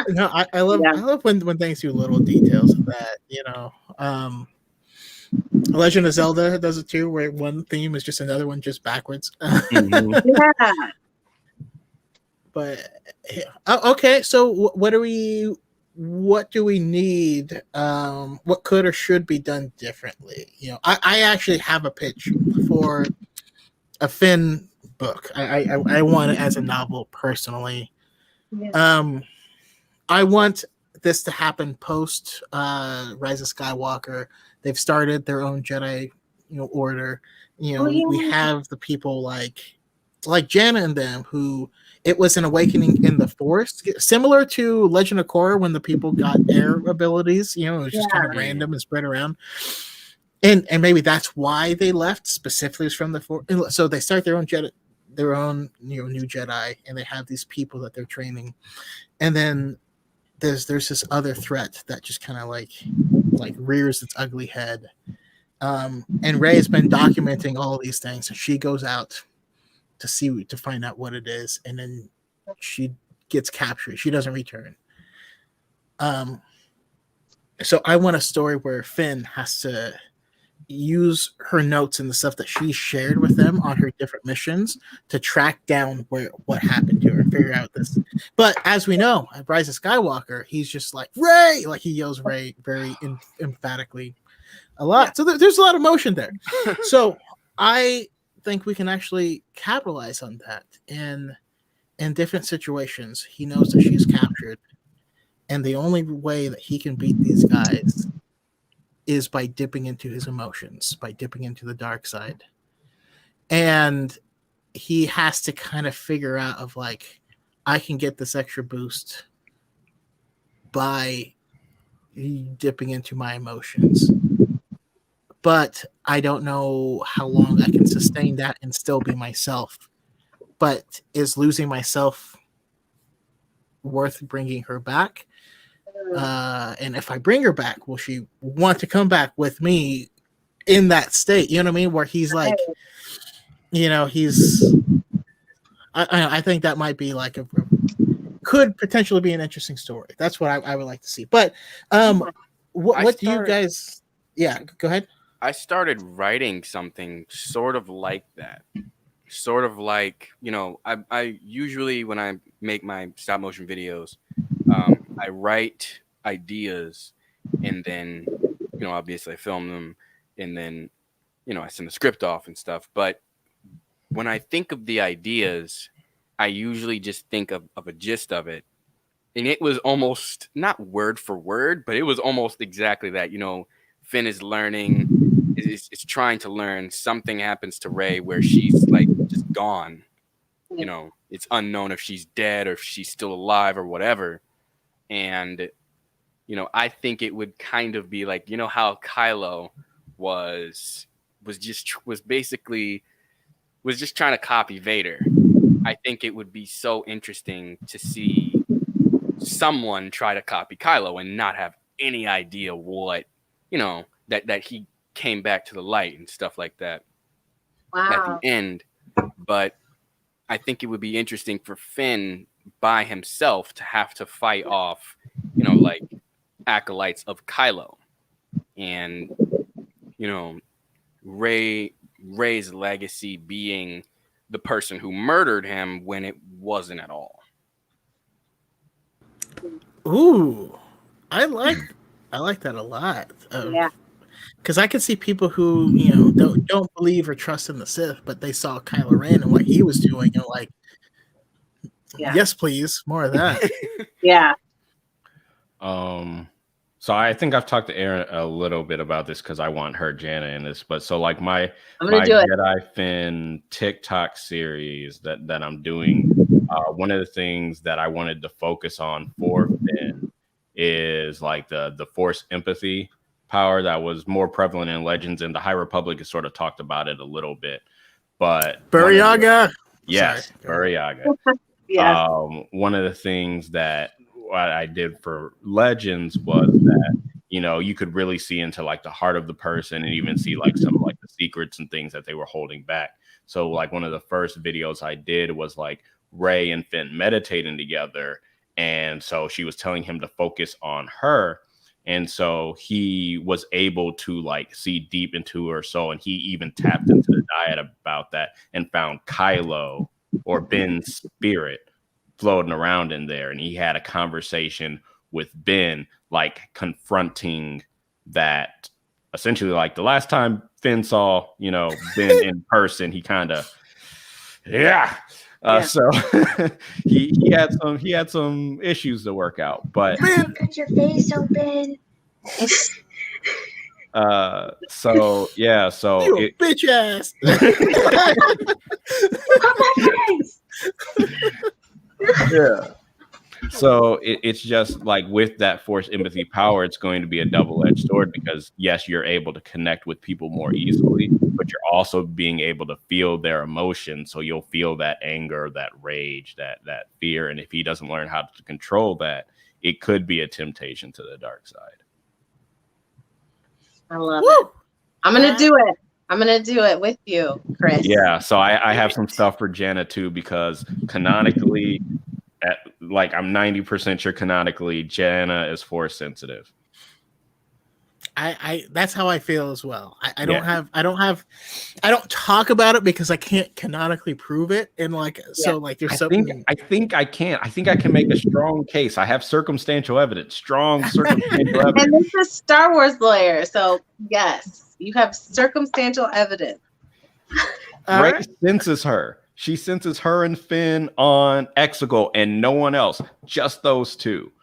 No, I love Yeah. I love when things do little details of that. Legend of Zelda does it too, where one theme is just another one just backwards. Mhm. Yeah. But okay, so what do we need? What could or should be done differently? I actually have a pitch for a Finn book. I want it as a novel personally. Yeah. I want this to happen post Rise of Skywalker. They've started their own Jedi, order. We have the people like Janna and them who it was an awakening in the Force, similar to Legend of Korra when the people got air abilities. It was just kind of random and spread around. And maybe that's why they left specifically from the Force. So they start their own Jedi, their own new Jedi, and they have these people that they're training, and then there's this other threat that just kind of like rears its ugly head. And Rey has been documenting all of these things, and she goes out to find out what it is, and then she gets captured. She doesn't return. So I want a story where Finn has to use her notes and the stuff that she shared with them on her different missions to track down what happened to her, figure out this. But as we know, at Rise of Skywalker, he's just like Rey, like he yells Rey very emphatically a lot. Yeah. So there's a lot of motion there. So I think we can actually capitalize on that in different situations. He knows that she's captured, and the only way that he can beat these guys is by dipping into his emotions, by dipping into the dark side. And he has to kind of figure out of like, I can get this extra boost by dipping into my emotions. But I don't know how long I can sustain that and still be myself. But is losing myself worth bringing her back? And if I bring her back, will she want to come back with me in that state? You know what I mean? Where he's like, he's. I think that might be like could potentially be an interesting story. That's what I would like to see. But what do you guys? Yeah, go ahead. I started writing something sort of like that. Sort of like, I usually when I make my stop motion videos, I write ideas and then, obviously I film them and then, I send the script off and stuff. But when I think of the ideas, I usually just think of a gist of it. And it was almost not word for word, but it was almost exactly that. Finn is learning, is trying to learn. Something happens to Rey where she's like just gone. It's unknown if she's dead or if she's still alive or whatever. And, I think it would kind of be like, how Kylo was just trying to copy Vader. I think it would be so interesting to see someone try to copy Kylo and not have any idea what, that he came back to the light and stuff like that. Wow. At the end. But I think it would be interesting for Finn by himself to have to fight off, like acolytes of Kylo, and Rey's legacy being the person who murdered him when it wasn't at all. Ooh, I like that a lot. Yeah. Because I can see people who don't believe or trust in the Sith, but they saw Kylo Ren and what he was doing, and like, yes, please, more of that. Yeah. So I think I've talked to Erin a little bit about this because I want her Jana in this. But so like my Jedi Finn TikTok series that I'm doing, one of the things that I wanted to focus on for Finn is like the Force empathy power that was more prevalent in Legends, and the High Republic has sort of talked about it a little bit. But Buryaga. Yes, Buryaga. Yes. One of the things that what I did for Legends was that you could really see into like the heart of the person and even see like some like the secrets and things that they were holding back. So like one of the first videos I did was like Rey and Finn meditating together, and so she was telling him to focus on her, and so he was able to like see deep into her soul, and he even tapped into the diet about that and found Kylo or Ben's spirit floating around in there, and he had a conversation with Ben, like confronting that. Essentially, like the last time Finn saw, Ben in person, he kind of, so he had some issues to work out, but cut your face open. so You bitch ass. Yeah. So it's just like with that Force empathy power, it's going to be a double-edged sword because yes, you're able to connect with people more easily, but you're also being able to feel their emotions. So you'll feel that anger, that rage, that fear. And if he doesn't learn how to control that, it could be a temptation to the dark side. I love it. I'm going to do it. I'm going to do it with you, Kris. Yeah. So I have some stuff for Jana too, because canonically, I'm 90% sure canonically Jana is Force sensitive. I that's how I feel as well. I don't talk about it because I can't canonically prove it. And there's something. I think I can make a strong case. I have circumstantial evidence, strong circumstantial evidence. And this is Star Wars lawyer, so yes, you have circumstantial evidence. Rey senses her. She senses her and Finn on Exegol and no one else. Just those two.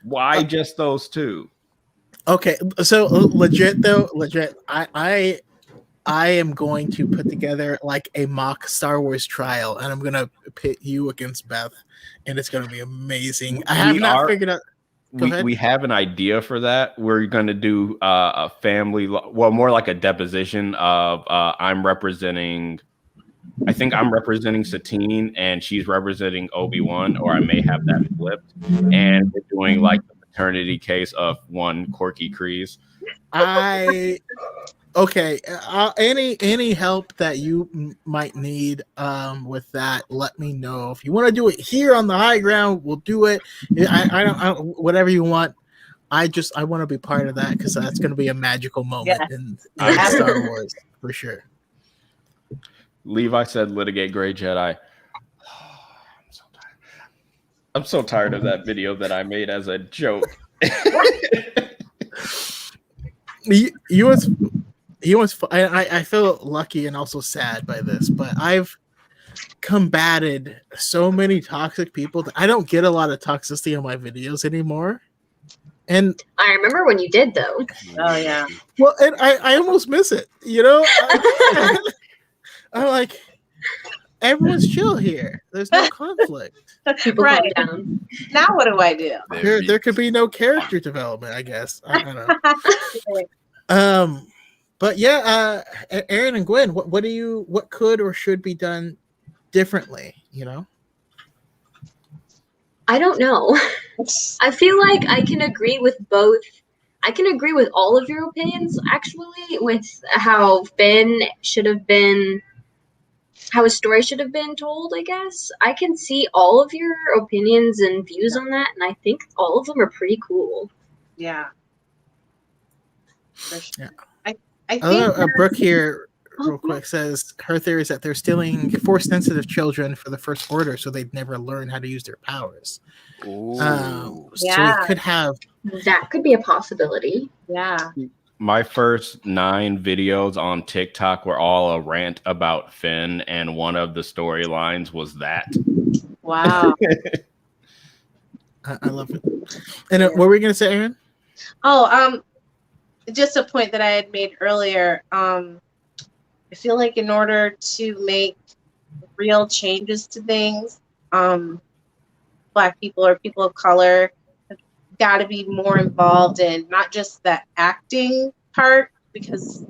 Why just those two? Okay, so legit, I am going to put together like a mock Star Wars trial, and I'm gonna pit you against Beth, and it's gonna be amazing. I have not figured out. We have an idea for that. We're going to do a family, more like a deposition of I think I'm representing Satine and she's representing Obi-Wan, or I may have that flipped. And we're doing like the paternity case of one Corky Kris. Any help that you might need with that, let me know. If you want to do it here on the high ground, we'll do it. I don't whatever you want. I want to be part of that because that's going to be a magical moment in Star Wars for sure. Levi said litigate Grey Jedi. I'm so tired of that video that I made as a joke. I feel lucky and also sad by this, but I've combated so many toxic people that I don't get a lot of toxicity on my videos anymore. And I remember when you did, though. Oh yeah. Well, and I almost miss it. I'm like, everyone's chill here. There's no conflict. People right. calm down. Now what do I do? There could be no character development, I guess. I don't know. But yeah, Erin and Gwen, what could or should be done differently? I don't know. I feel like I can agree with both. I can agree with all of your opinions, actually, with how Finn should have been how a story should have been told, I guess. I can see all of your opinions and views on that, and I think all of them are pretty cool. Yeah. For sure. Yeah. I think Brooke here, Oh, real quick, says her theory is that they're stealing Force-sensitive children for the First Order, so they'd never learn how to use their powers. Ooh. So Yeah. we could have. that could be a possibility. yeah. My first 9 videos on TikTok were all a rant about Finn, and one of the storylines was that. Wow. I love it. And what were we going to say, Erin? Oh, just a point that I had made earlier. I feel like in order to make real changes to things, Black people or people of color have got to be more involved in not just the acting part, because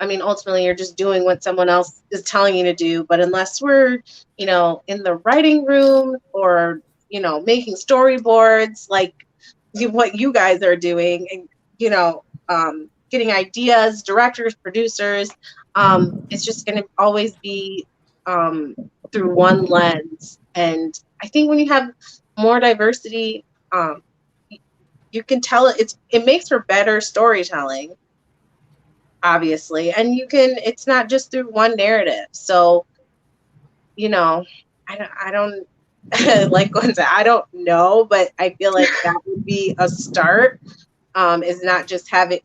I mean, ultimately you're just doing what someone else is telling you to do. But unless we're, in the writing room or, making storyboards like what you guys are doing and, getting ideas, directors, producers, it's just going to always be through one lens. And I think when you have more diversity, you can tell it makes for better storytelling, obviously, and it's not just through one narrative. So I don't like Gwen said, I don't know, but I feel like that would be a start. Is not just having.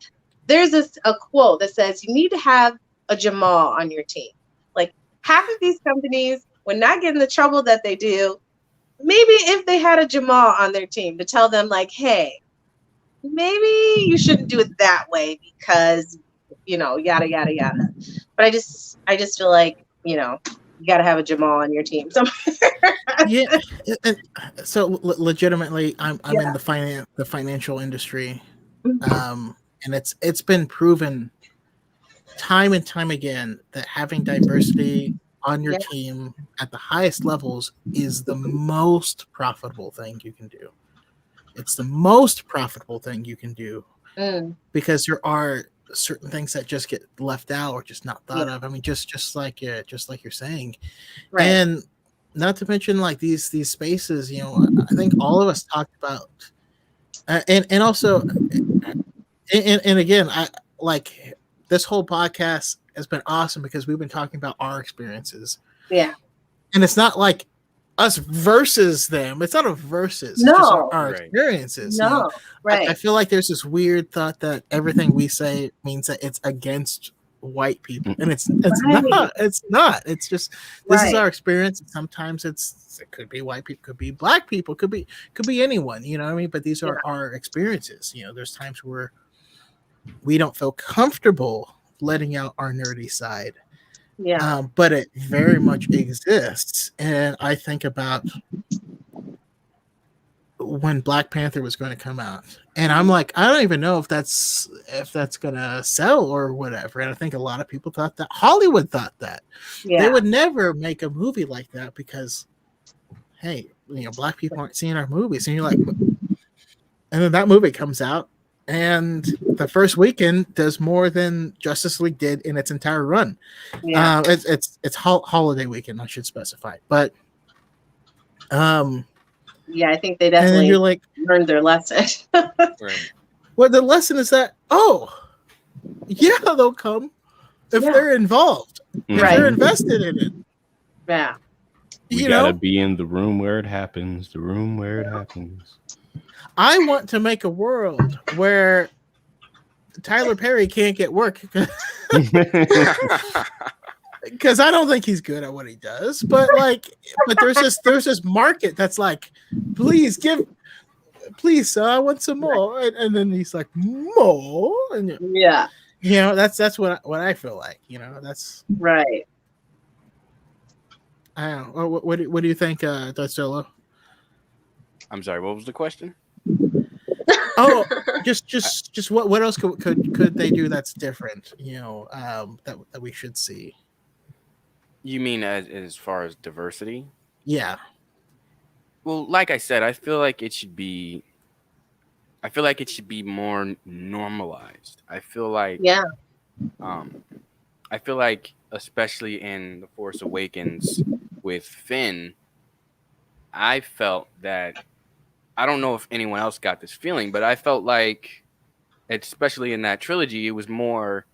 There's a quote that says you need to have a Jamal on your team. Like half of these companies would not get in the trouble that they do, maybe if they had a Jamal on their team to tell them like, hey, maybe you shouldn't do it that way because yada yada yada. But I just feel like you got to have a Jamal on your team. Yeah. So legitimately, I'm in the financial industry, and it's been proven time and time again that having diversity on your team at the highest levels is the most profitable thing you can do. It's the most profitable thing you can do because there are certain things that just get left out or just not thought of. I mean, just like you're saying, Right. and not to mention like these spaces. I think all of us talked about, and also, and again, I like this whole podcast has been awesome because we've been talking about our experiences. Yeah. And it's not like us versus them. It's not a versus. No. It's just our Right. experiences. No. Right. I feel like there's this weird thought that everything we say means that it's against white people, and it's Right. not. It's not. It's just this is Right. our experience. And sometimes it could be white people, could be Black people, could be anyone. You know what I mean? But these are our experiences. There's times where we don't feel comfortable letting out our nerdy side. Yeah. But it very much exists. And I think about when Black Panther was going to come out, and I'm like, I don't even know if that's gonna sell or whatever. And I think a lot of people thought that. Hollywood thought that they would never make a movie like that because, hey, Black people aren't seeing our movies, and you're like, and then that movie comes out, and the first weekend does more than Justice League did in its entire run. Yeah. It's holiday weekend, I should specify, but Yeah, I think they and then definitely you're like, learned their lesson. Right. well, the lesson is that they'll come if they're involved, if they're invested in it. Yeah. We gotta be in the room where it happens. The room where it happens. I want to make a world where Tyler Perry can't get work because I don't think he's good at what he does. But there's this market that's like, please, sir, I want some more, and then he's like, more, and that's what I feel like. That's right. I don't know. What do you think, Darth Solo? I'm sorry. What was the question? Oh, just what else could they do that's different? That we should see. You mean as far as diversity? Yeah. Well, like I said, I feel like it should be more normalized. I feel like I feel like, especially in The Force Awakens with Finn, I felt that, I don't know if anyone else got this feeling, but I felt like, especially in that trilogy, it was more,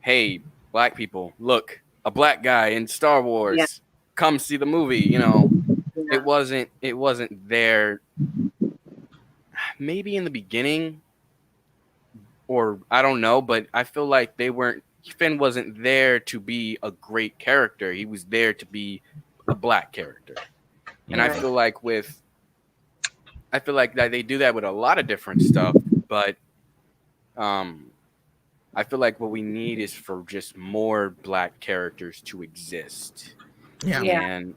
hey, black people, look, a black guy in Star Wars, Yeah. come see the movie. You know, Yeah. it wasn't there. Maybe in the beginning, or I don't know, but I feel like Finn wasn't there to be a great character. He was there to be a black character. And I feel like that they do that with a lot of different stuff, but I feel like what we need is for just more black characters to exist. Yeah. And,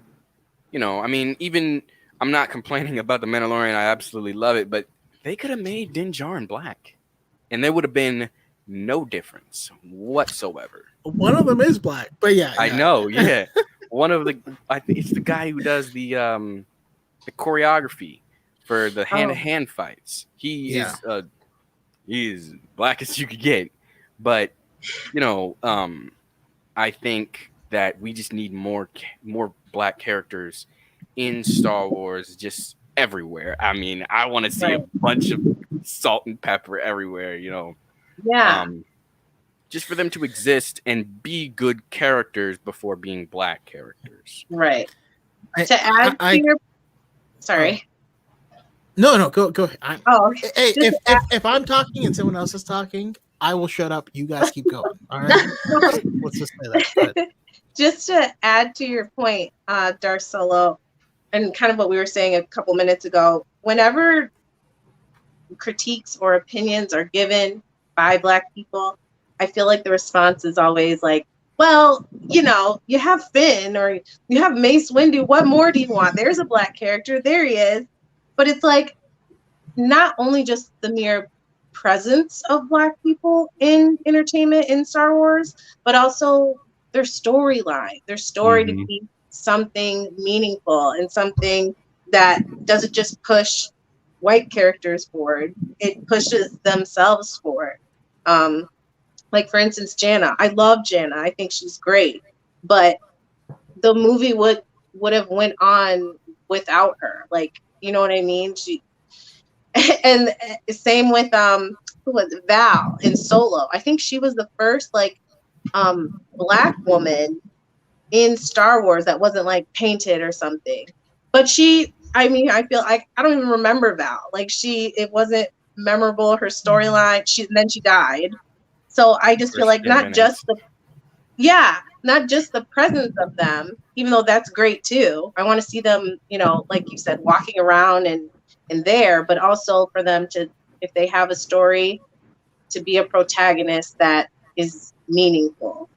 you know, I mean, even, I'm not complaining about The Mandalorian. I absolutely love it, but they could have made Din Djarin black, and there would have been no difference whatsoever. One of them is black, but yeah. I know, yeah. I think it's the guy who does the choreography for the hand-to-hand fights. He is black as you could get. But, you know, I think that we just need more black characters in Star Wars, just everywhere. I mean, I want to see a bunch of salt and pepper everywhere, you know. Yeah. Just for them to exist and be good characters before being black characters. Right. To add to your... Sorry. No, go ahead. Hey, just if I'm talking and someone else is talking, I will shut up. You guys keep going. All right. Let's just say that. But. Just to add to your point, Darth Solo, and kind of what we were saying a couple minutes ago, whenever critiques or opinions are given by Black people, I feel like the response is always like, well, you know, you have Finn or you have Mace Windu. What more do you want? There's a Black character. There he is. But it's like not only just the mere presence of Black people in entertainment in Star Wars, but also their storyline, their story to be something meaningful and something that doesn't just push white characters forward, it pushes themselves forward. Like for instance, Jannah. I love Jannah. I think she's great, but the movie would have went on without her. Like, you know what I mean? She and same with who was it? Val in Solo. I think she was the first like Black woman in Star Wars that wasn't like painted or something. But she, I mean, I feel like I don't even remember Val. Like it wasn't memorable, her storyline. Then she died. So I just feel like not just the presence of them, even though that's great too. I want to see them, you know, like you said, walking around and there, but also for them to, if they have a story, to be a protagonist that is meaningful.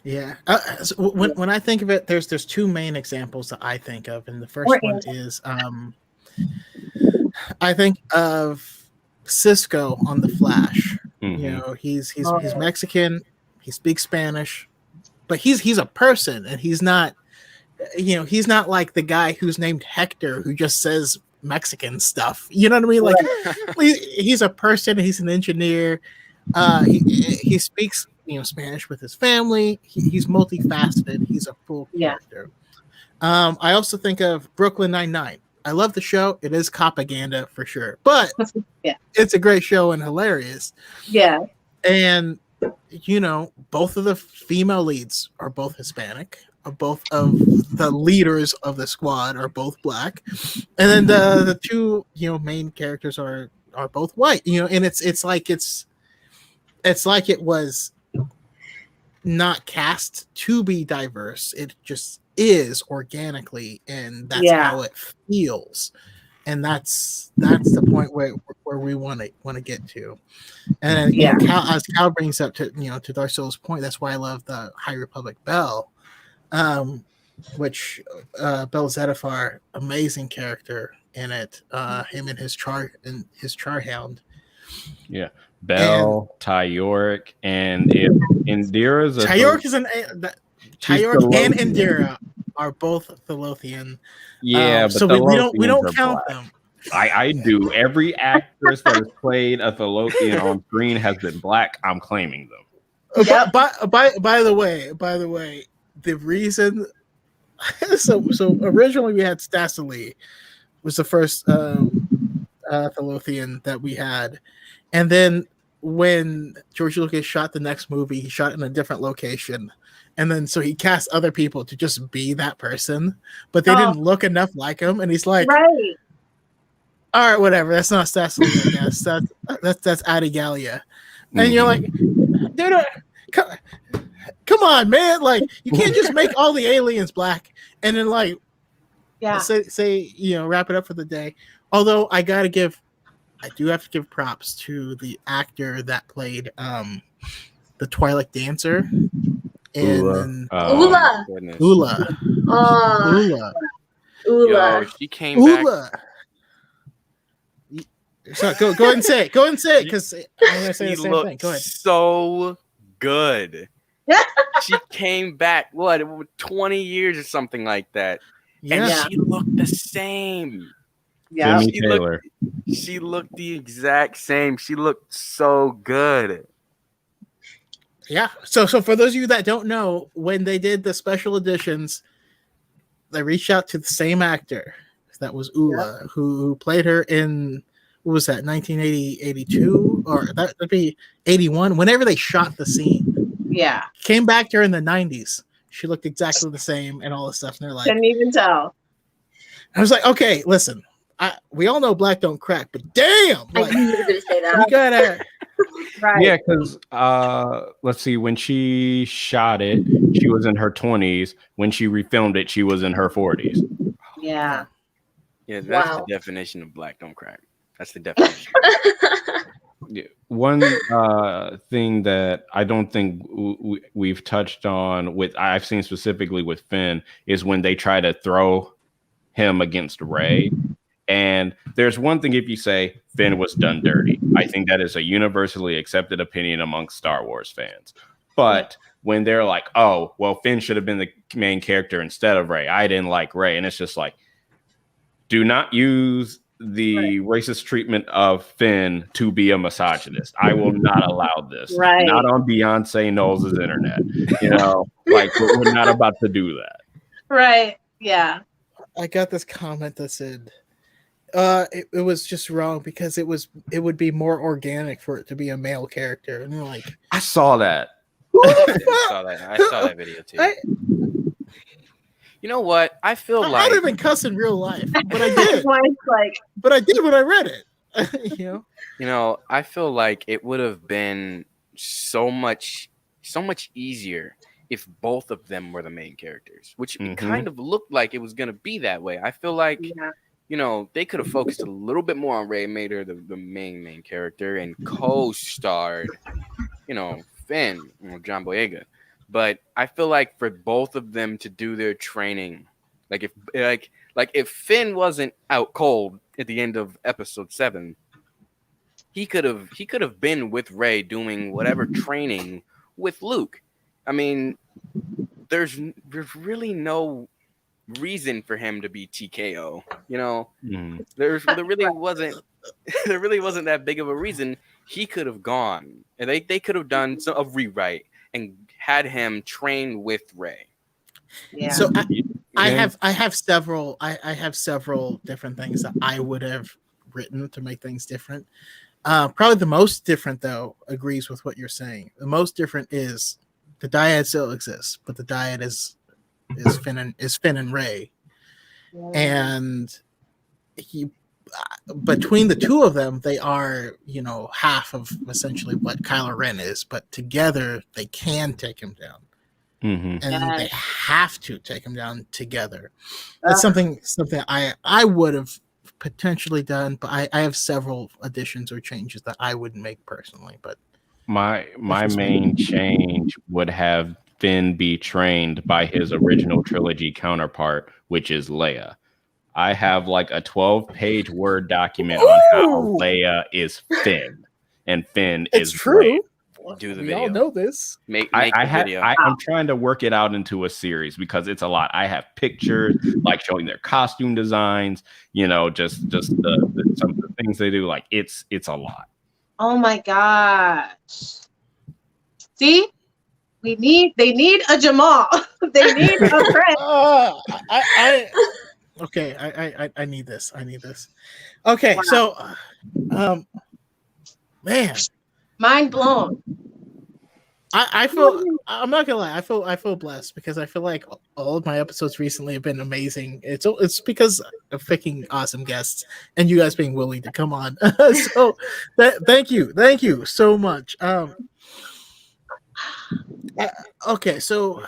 Yeah. So when I think of it, there's two main examples that I think of, and the first one is I think of Cisco on The Flash. You know, he's Mexican, he speaks Spanish, but he's a person, and he's not, you know, he's not like the guy who's named Hector who just says Mexican stuff. You know what I mean? Like he's a person, he's an engineer. He speaks, you know, Spanish with his family. He's multifaceted. He's a full character. I also think of Brooklyn Nine-Nine. I love the show. It is propaganda for sure, but it's a great show and hilarious. Yeah. And you know, both of the female leads are both Hispanic. Both of the leaders of the squad are both Black, and then the two, you know, main characters are both white. You know, and it's like it was not cast to be diverse. It just is organically, and that's how it feels, and that's the point where we want to get to. And you know, as Cal brings up to Darth Solo's point, that's why I love the High Republic Bell, which Bell Zettifar, amazing character in it. Him and his Charhound. Yeah. Bell, Ty York, and Indira's Ty York is Ty York and Indira are both Thilothian. Yeah, but so we don't count them. I do. Every actress that has played a Thilothian on screen has been Black. I'm claiming them. Yep. By the way, the reason so originally we had Stasily was the first Thalothean that we had, and then when George Lucas shot the next movie, he shot in a different location, and then so he cast other people to just be that person, but they didn't look enough like him, and he's like, Right. all right, whatever, that's not Stasily, I guess that's Adigalia, and you're like, dude, come on, man, like you can't just make all the aliens black and then like say wrap it up for the day. Although I do have to give props to the actor that played the Twilight Dancer in Ula. Ula. Yo, she came back. So go ahead and say it. Go ahead and say it because I'm gonna say the same thing. Go ahead. So good. She came back 20 years or something like that. Yeah. And she looked the same. Yeah. Jimmy Taylor. She looked the exact same. She looked so good. Yeah. So for those of you that don't know, when they did the special editions, they reached out to the same actor that was Ula, who played her in, what was that, 1980, 82? Or that would be 81, whenever they shot the scene. Yeah. Came back during the 90s. She looked exactly the same and all this stuff. And they're like, Couldn't even tell. I was like, okay, listen, we all know black don't crack, but damn, I like, knew you were going to say that. we gotta. Right. Yeah, because let's see, when she shot it, she was in her 20s. When she refilmed it, she was in her 40s. Yeah. Yeah, that's the definition of black don't crack. That's the definition. One thing that I don't think we've touched on I've seen specifically with Finn is when they try to throw him against Rey. And there's one thing if you say Finn was done dirty. I think that is a universally accepted opinion amongst Star Wars fans. But when they're like, oh, well, Finn should have been the main character instead of Rey. I didn't like Rey. And it's just like, do not use the racist treatment of Finn to be a misogynist. I will not allow this. Right. Not on Beyonce Knowles' internet. Like we're not about to do that. Right. Yeah. I got this comment that said, it was just wrong because it would be more organic for it to be a male character. And you're like, I saw that. I saw that video too. You know what? I feel I like don't even cuss in real life, but I did. Like, But I did when I read it. You know, I feel like it would have been so much easier if both of them were the main characters, which it kind of looked like it was going to be that way. I feel like, they could have focused a little bit more on Rey, made her the main character, and co-starred, Finn, John Boyega. But I feel like for both of them to do their training, like if Finn wasn't out cold at the end of episode 7, he could have been with Rey doing whatever training with Luke. I mean, there's really no reason for him to be TKO. There really wasn't that big of a reason. He could have gone, and they could have done a rewrite and had him train with Rey. Yeah. So I have several different things that I would have written to make things different. Probably the most different, though, agrees with what you're saying. The most different is the dyad still exists, but the dyad is Finn and Rey, and between the two of them, they are half of essentially what Kylo Ren is, but together they can take him down, and they have to take him down together. That's something I would have potentially done, but I have several additions or changes that I wouldn't make personally. But my main change would have Finn be trained by his original trilogy counterpart, which is Leia. I have like a 12-page Word document on how Leia is Finn, and Finn is true. Rey. Do the we video. all know this. Make the video. I'm trying to work it out into a series because it's a lot. I have pictures like showing their costume designs, just some of the things they do. Like it's a lot. Oh my gosh. See? They need a Jamal. They need a Kris. Okay, I need this. I need this. Okay, Wow. So, man, Mind blown. I feel. I'm not gonna lie. I feel blessed because I feel like all of my episodes recently have been amazing. It's because of freaking awesome guests and you guys being willing to come on. So, thank you so much. Okay, so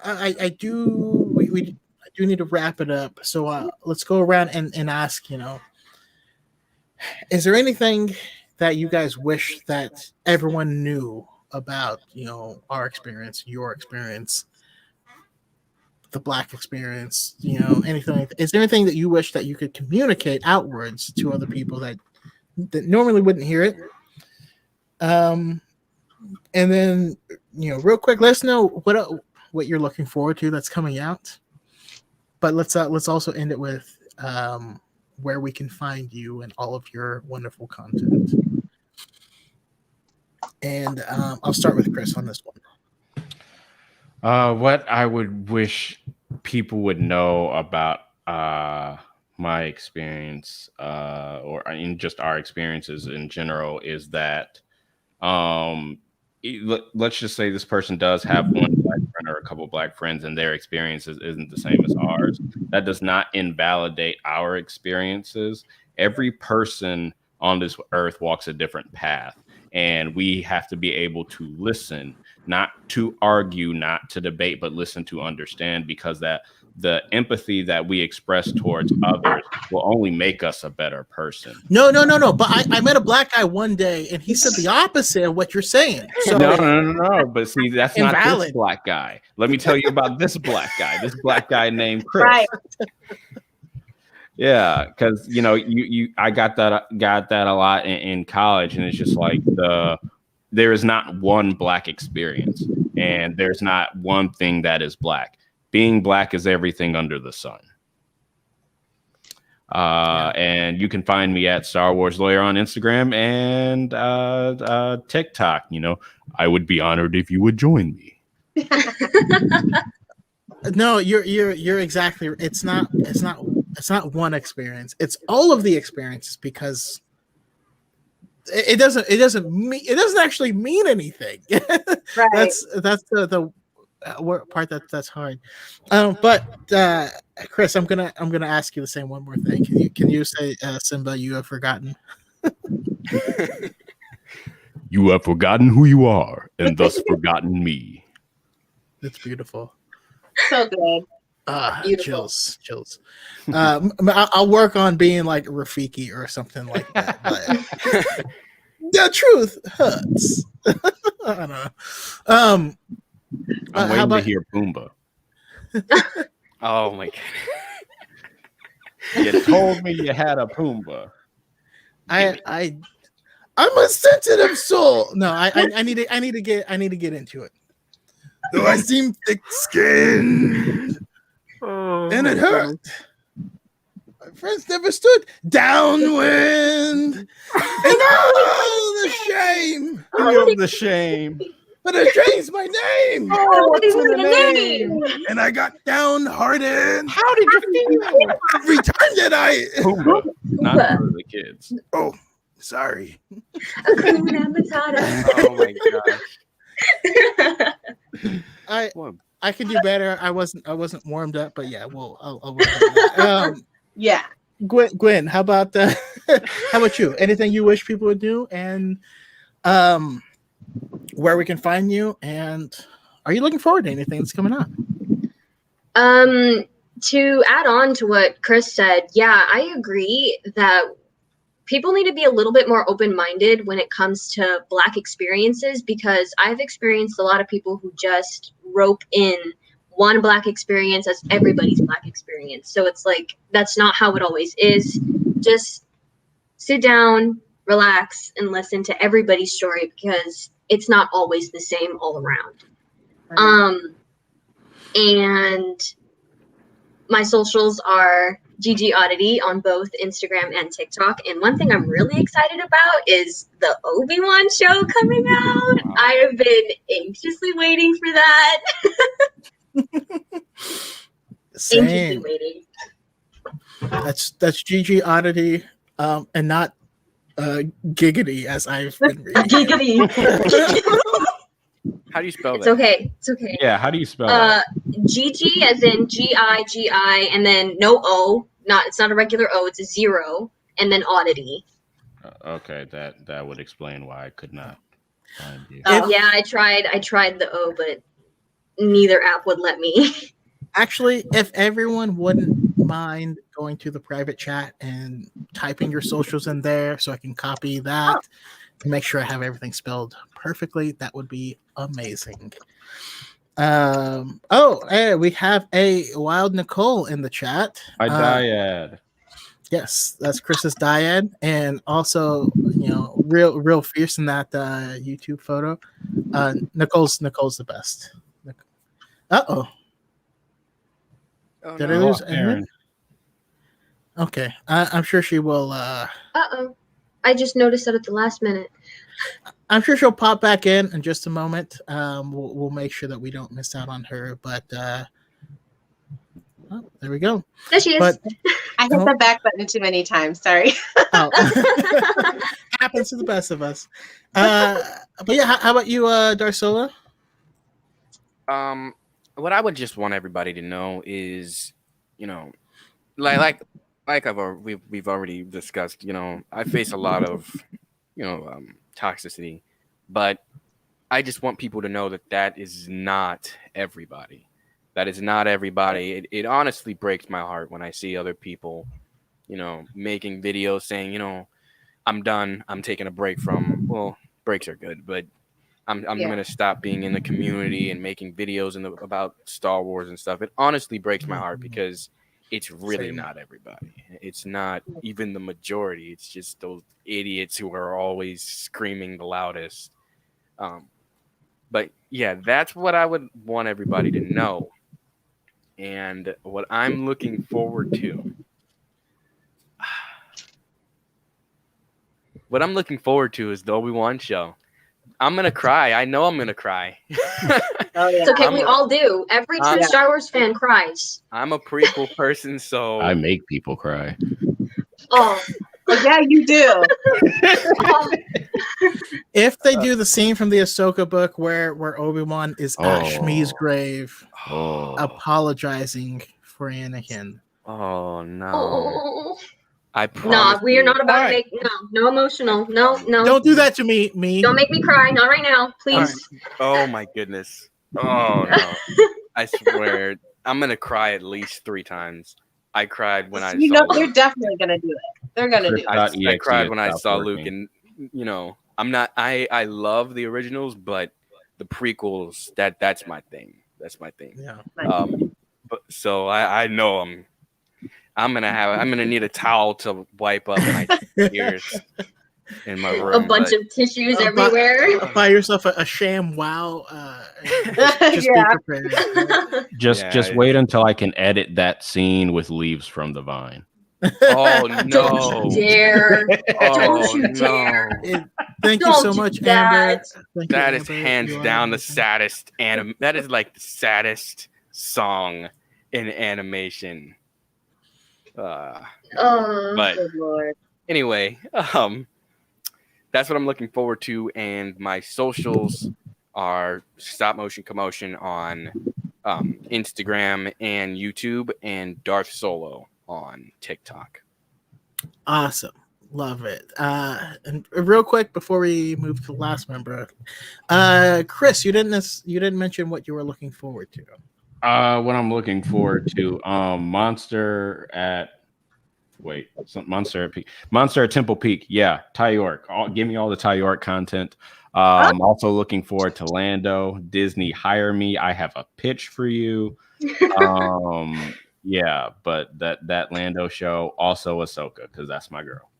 I do I do need to wrap it up. So let's go around and ask. Is there anything that you guys wish that everyone knew about our experience, your experience, the Black experience, anything? Is there anything that you wish that you could communicate outwards to other people that normally wouldn't hear it? And then real quick, let us know what you're looking forward to that's coming out. But let's also end it with where we can find you and all of your wonderful content. And I'll start with Kris on this one. What I would wish people would know about my experience, or in just our experiences in general, is that let's just say this person does have one Black friend or a couple Black friends, and their experiences isn't the same as ours. That does not invalidate our experiences. Every person on this earth walks a different path. And we have to be able to listen, not to argue, not to debate, but listen to understand, because that the empathy that we express towards others will only make us a better person. No. But I met a Black guy one day, and he said the opposite of what you're saying. So No. But see, that's invalid. not this Black guy. Let me tell you about this Black guy. This Black guy named Kris. Right. Yeah, because I got that a lot in college, and it's just like there is not one Black experience, and there's not one thing that is Black. Being Black is everything under the sun. And you can find me at Star Wars Lawyer on Instagram and TikTok. I would be honored if you would join me. No, you're exactly. It's not one experience. It's all of the experiences, because it doesn't actually mean anything. Right. That's the part that's hard. But Kris, I'm gonna ask you the same one more thing. Can you say Simba, you have forgotten? You have forgotten who you are, and thus forgotten me. It's beautiful. So good. Chills. I'll work on being like Rafiki or something like that. But the truth hurts. I don't know. I'm waiting to hear Pumbaa. Oh my god! You told me you had a Pumbaa. I'm a sensitive soul. No, I need to get into it. Though I seem thick-skinned, and it hurt. My friends never stood downwind, and oh, the shame! Oh, the shame! But I changed my name. Oh, what's in the name? And I got downhearted. How did you feel? Every time that I... Pumbaa, not for the kids. Oh, sorry. Hakuna Matata. Oh my gosh! I can do better. I wasn't warmed up, but yeah, I'll work on that. Yeah. Gwen, how about you? Anything you wish people would do, and where we can find you, and are you looking forward to anything that's coming up? To add on to what Kris said, yeah, I agree that people need to be a little bit more open-minded when it comes to Black experiences, because I've experienced a lot of people who just rope in one Black experience as everybody's Black experience. So it's like, that's not how it always is. Just sit down, relax, and listen to everybody's story, because it's not always the same all around. And my socials are GG Oddity on both Instagram and TikTok. And one thing I'm really excited about is the Obi-Wan show coming out. I have been anxiously waiting for that. Same. Anxiously waiting. That's GG Oddity, and not Giggity as I've been reading. Giggity. How do you spell It's that? okay. It's okay. Yeah, how do you spell that? GG as in GIGI, and then no O. It's not a regular O. It's a 0, and then Oddity. Okay, that would explain why I could not find you. Oh yeah, I tried the O, but neither app would let me. Actually, if everyone wouldn't mind going to the private chat and typing your socials in there so I can copy that and make sure I have everything spelled perfectly, that would be amazing. Hey, we have a Wild Nicole in the chat. My dyad. Yes, that's Kris's dyad, and also real fierce in that YouTube photo. Nicole's the best. Uh-oh. Oh, Did no. I lose Aaron. Erin? Okay, I'm sure she will. Uh-oh. I just noticed that at the last minute. I'm sure she'll pop back in just a moment. We'll make sure that we don't miss out on her. But there we go. There she is. But I hit the back button too many times. Sorry. happens to the best of us. But yeah, how about you, Darth Solo? What I would just want everybody to know is, like we've already discussed, I face a lot of, toxicity, but I just want people to know that is not everybody. That is not everybody. It honestly breaks my heart when I see other people, making videos saying, I'm done. I'm taking a break from, well, breaks are good, but I'm going to stop being in the community and making videos about Star Wars and stuff. It honestly breaks my heart because it's really not everybody. It's not even the majority. It's just those idiots who are always screaming the loudest. But yeah, that's what I would want everybody to know. And what I'm looking forward to. What I'm looking forward to is the Obi-Wan show. I'm going to cry. I know I'm going to cry. It's okay. We all do. Every true Star Wars fan cries. I'm a prequel person, so... I make people cry. Oh. Yeah, you do. If they do the scene from the Ahsoka book where Obi-Wan is at Shmi's grave apologizing for Anakin. Oh, no. Oh. I promise. No, we are not about to make no emotional. No. Don't do that to me. Don't make me cry. Not right now, please. Oh my goodness. Oh no. I swear. I'm gonna cry at least 3 times. I cried when I saw Luke. They're definitely gonna do it. They're gonna do it. I cried when I saw Luke, and I'm not I love the originals, but the prequels, that's my thing. That's my thing. Yeah. But so I know I'm gonna need a towel to wipe up my tears in my room. A bunch of tissues everywhere. Buy yourself a sham wow. Just be prepared. Just wait until I can edit that scene with leaves from the vine. Oh no! Don't you dare! Don't you dare! Thank you so much, Amber. That is hands down the saddest That is like the saddest song in animation. But anyway, that's what I'm looking forward to, and my socials are Stop Motion Commotion on Instagram and YouTube, and Darth Solo on TikTok. Awesome, love it. And real quick before we move to the last member, Kris, you didn't mention what you were looking forward to. What I'm looking forward to, Monster at Temple Peak. Yeah, Ty York. Give me all the Ty York content. I'm also looking forward to Lando. Disney, hire me. I have a pitch for you. Yeah, but that Lando show, also Ahsoka, because that's my girl.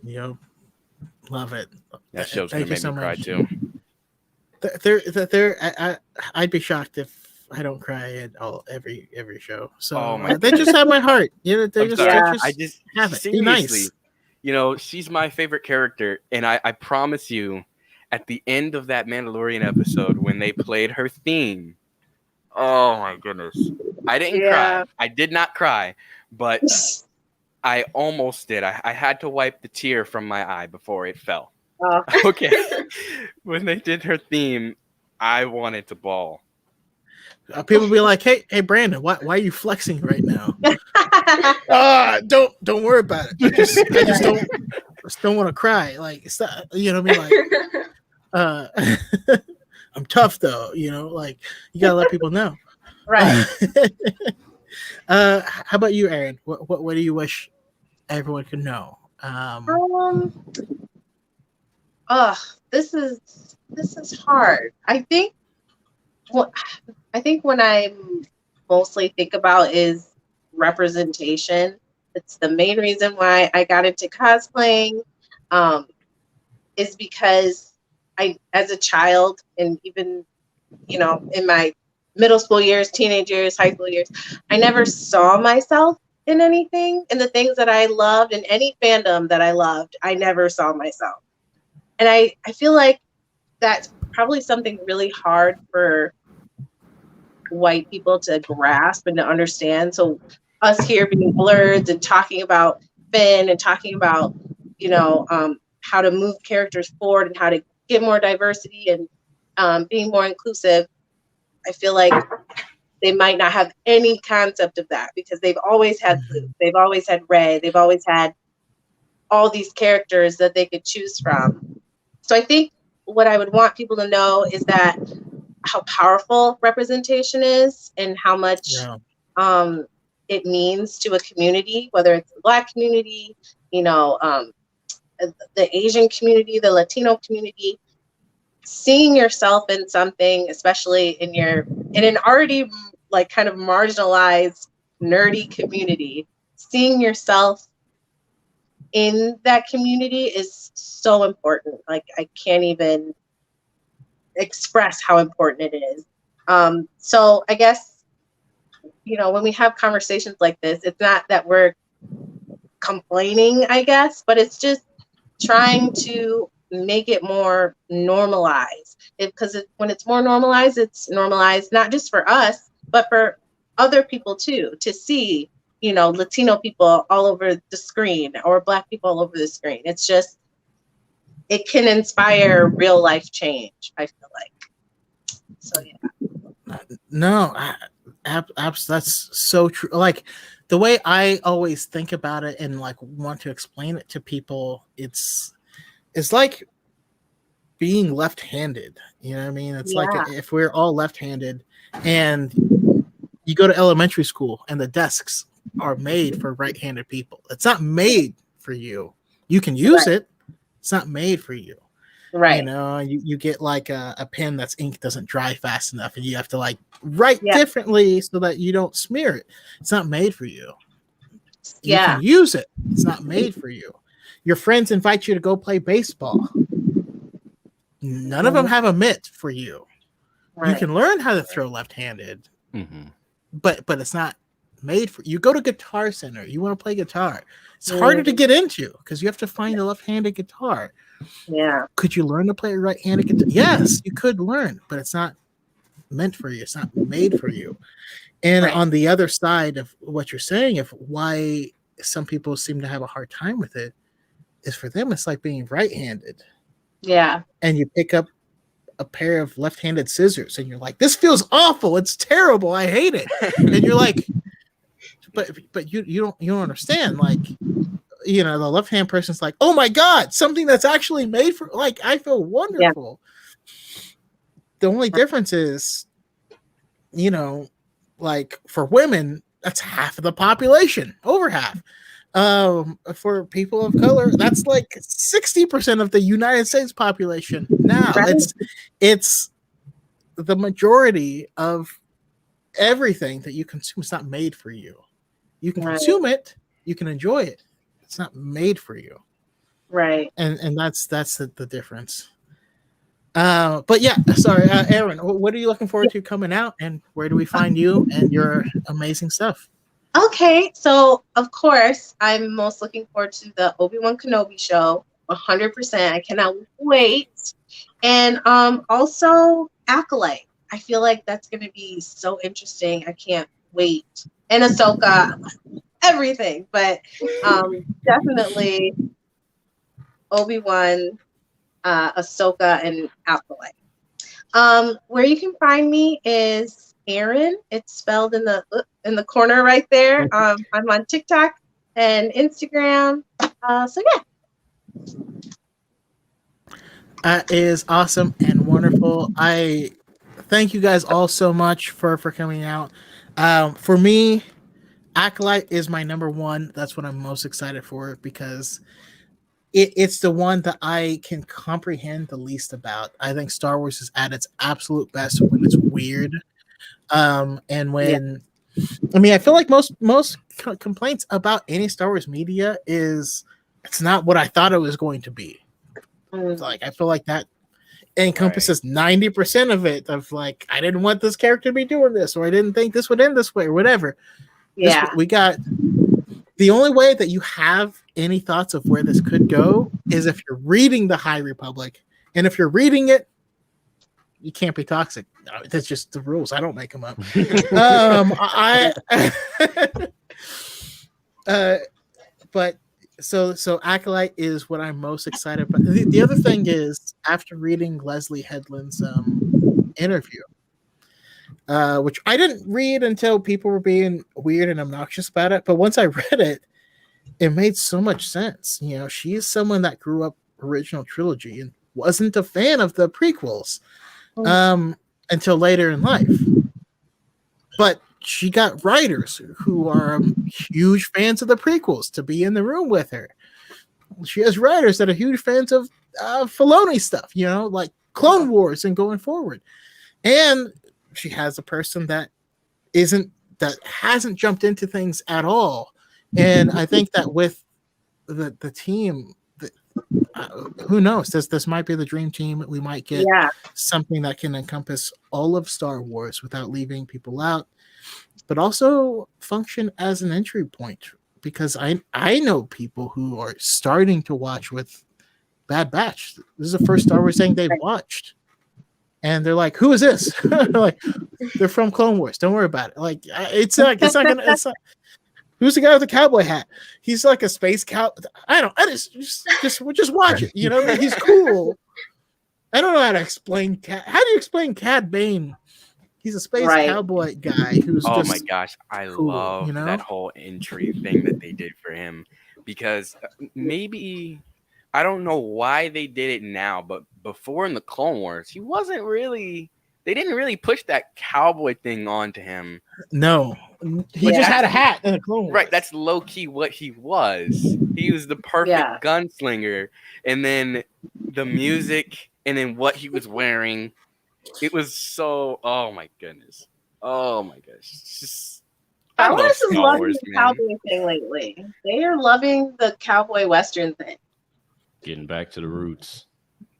Yep, love it. That show's gonna make me cry too. I'd be shocked if I don't cry at every show. So they just have my heart. They just have it. Seriously, Be nice. She's my favorite character, and I promise you, at the end of that Mandalorian episode when they played her theme. Oh my goodness. I didn't cry. I did not cry, but I almost did. I had to wipe the tear from my eye before it fell. Oh. Okay. When they did her theme, I wanted to bawl. People be like, hey, Brandon, why are you flexing right now? Don't worry about it. I just don't want to cry. Like, it's not, you know what I mean? Like, I'm tough though. You know, like you gotta let people know. Right. How about you, Erin? What do you wish everyone could know? This is hard. I think when I mostly think about is representation. It's the main reason why I got into cosplaying, is because as a child, and even, in my middle school years, teenage years, high school years, I never saw myself in anything, in the things that I loved, in any fandom that I loved, I never saw myself. And I feel like that's probably something really hard for white people to grasp and to understand. So us here being Blerds and talking about Finn and talking about, how to move characters forward and how to get more diversity and being more inclusive, I feel like they might not have any concept of that because they've always had Luke, they've always had Rey, they've always had all these characters that they could choose from. So I think what I would want people to know is that how powerful representation is and how much it means to a community, whether it's the Black community, the Asian community, the Latino community. Seeing yourself in something, especially in an already like kind of marginalized, nerdy community, seeing yourself in that community is so important. Like I can't even express how important it is. So I guess, when we have conversations like this, it's not that we're complaining, I guess, but it's just trying to make it more normalized. Because when it's more normalized, it's normalized not just for us, but for other people too, to see, Latino people all over the screen or Black people all over the screen. It's just, it can inspire real life change, I feel like. So yeah. No, that's so true. Like the way I always think about it and like want to explain it to people, it's like being left-handed. You know what I mean? It's like if we're all left-handed and you go to elementary school and the desks are made for right-handed people. It's not made for you. You can use it. It's not made for you. Right. You get like a pen that's ink doesn't dry fast enough and you have to like write differently so that you don't smear it. It's not made for you. You can use it. It's not made for you. Your friends invite you to go play baseball. None of them have a mitt for you. Right. You can learn how to throw left-handed, but it's not made for you. Go to Guitar Center. You want to play guitar. It's harder to get into because you have to find a left-handed guitar. Yeah. Could you learn to play a right-handed guitar? Yes, you could learn, but it's not meant for you. It's not made for you. And on the other side of what you're saying, of why some people seem to have a hard time with it, is for them, it's like being right-handed. Yeah. And you pick up a pair of left-handed scissors and you're like, this feels awful. It's terrible. I hate it. And you're like, but you don't understand. Like, the left-hand person's like, oh my God, something that's actually made for, like, I feel wonderful. Yeah. The only difference is, like for women, that's half of the population, over half. For people of color, that's like 60% of the United States population. Now it's the majority of everything that you consume. It's not made for you. You can consume it, you can enjoy it. It's not made for you. Right. And that's the difference. But yeah, sorry, Erin, what are you looking forward to coming out, and where do we find you and your amazing stuff? Okay, so of course, I'm most looking forward to the Obi-Wan Kenobi show, 100%. I cannot wait. And also Acolyte. I feel like that's going to be so interesting. I can't wait. And Ahsoka, everything. But definitely Obi-Wan, Ahsoka, and Acolyte. Where you can find me is Erin. It's spelled in the corner right there. I'm on TikTok and Instagram. So yeah. That is awesome and wonderful. I thank you guys all so much for coming out. For me, Acolyte is my number one. That's what I'm most excited for because it's the one that I can comprehend the least about. I think Star Wars is at its absolute best when it's weird. And when I mean, I feel like most complaints about any Star Wars media is it's not what I thought it was going to be. Like I feel like that encompasses 90% of it. Of like, I didn't want this character to be doing this, or I didn't think this would end this way, or whatever. Yeah, we got the only way that you have any thoughts of where this could go is if you're reading the High Republic, and if you're reading it, you can't be toxic. That's just the rules. I don't make them up. But so Acolyte is what I'm most excited about. The other thing is after reading Leslie Headland's interview, which I didn't read until people were being weird and obnoxious about it, but once I read it, it made so much sense. You know, she is someone that grew up original trilogy and wasn't a fan of the prequels until later in life. But she got writers who are huge fans of the prequels to be in the room with her. She has writers that are huge fans of Filoni stuff, you know, like Clone Wars and going forward. And she has a person that hasn't jumped into things at all. And I think that with the team, who knows? This might be the dream team. We might get something that can encompass all of Star Wars without leaving people out, but also function as an entry point. Because I know people who are starting to watch with Bad Batch. This is the first Star Wars thing they've watched, and they're like, "Who is this?" Like, they're from Clone Wars. Don't worry about it. Like, it's not gonna. Who's the guy with the cowboy hat? He's like a space cow. I just watch it. You know, he's cool. I don't know how to explain Cad. How do you explain Cad Bane? He's a space cowboy guy who's my gosh, I love that whole entry thing that they did for him, because maybe I don't know why they did it now, but before in the Clone Wars, he wasn't really. They didn't really push that cowboy thing onto him. No, he just had a hat and a Clone Wars. Right, that's low key what he was. He was the perfect gunslinger, and then the music, and then what he was wearing. It was so. Oh my goodness. Oh my gosh. Just, Star Wars is loving the cowboy thing lately. They are loving the cowboy western thing. Getting back to the roots.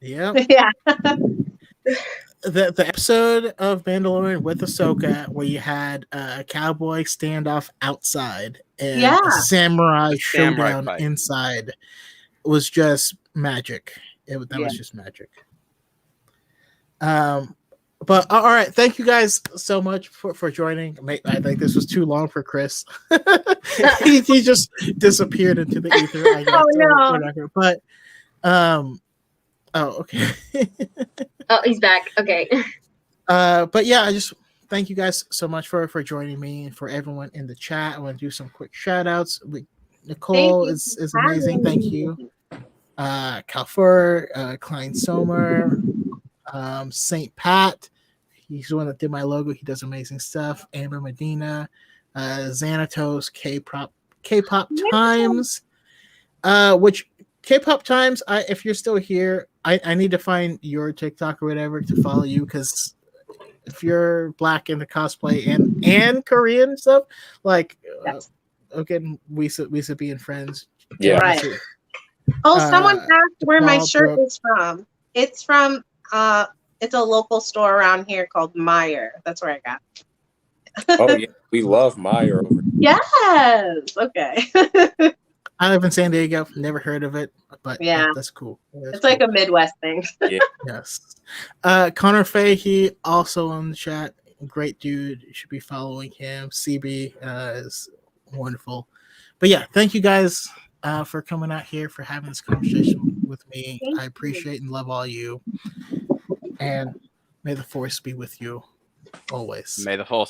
Yeah. Yeah. The episode of Mandalorian with Ahsoka where you had a cowboy standoff outside and a samurai showdown inside was just magic. That was just magic. But all right, thank you guys so much for joining. I think this was too long for Kris. he just disappeared into the ether. I guess, no! But oh, okay. Oh, he's back. Okay. But yeah, I just thank you guys so much for joining me, and for everyone in the chat. I want to do some quick shout outs. Nicole is amazing. Thank you. Calfur, Klein Sommer, St. Pat. He's the one that did my logo. He does amazing stuff. Amber Medina, Xanatos, K-pop Times, which K-pop Times, if you're still here, I need to find your TikTok or whatever to follow you, because if you're black into cosplay and Korean stuff, like okay, we should be in friends. Yeah. Right. Oh, someone asked where my shirt is from. It's from it's a local store around here called Meyer. That's where I got it. Oh yeah, we love Meyer over here. Yes. Okay. I live in San Diego. Never heard of it, but Yeah. that's cool. That's It's like a Midwest thing. yes. Connor Fahey also on the chat. Great dude. You should be following him. CB is wonderful. But yeah, thank you guys for coming out here, for having this conversation with me. Thank I appreciate and love all you. And may the force be with you always. May the whole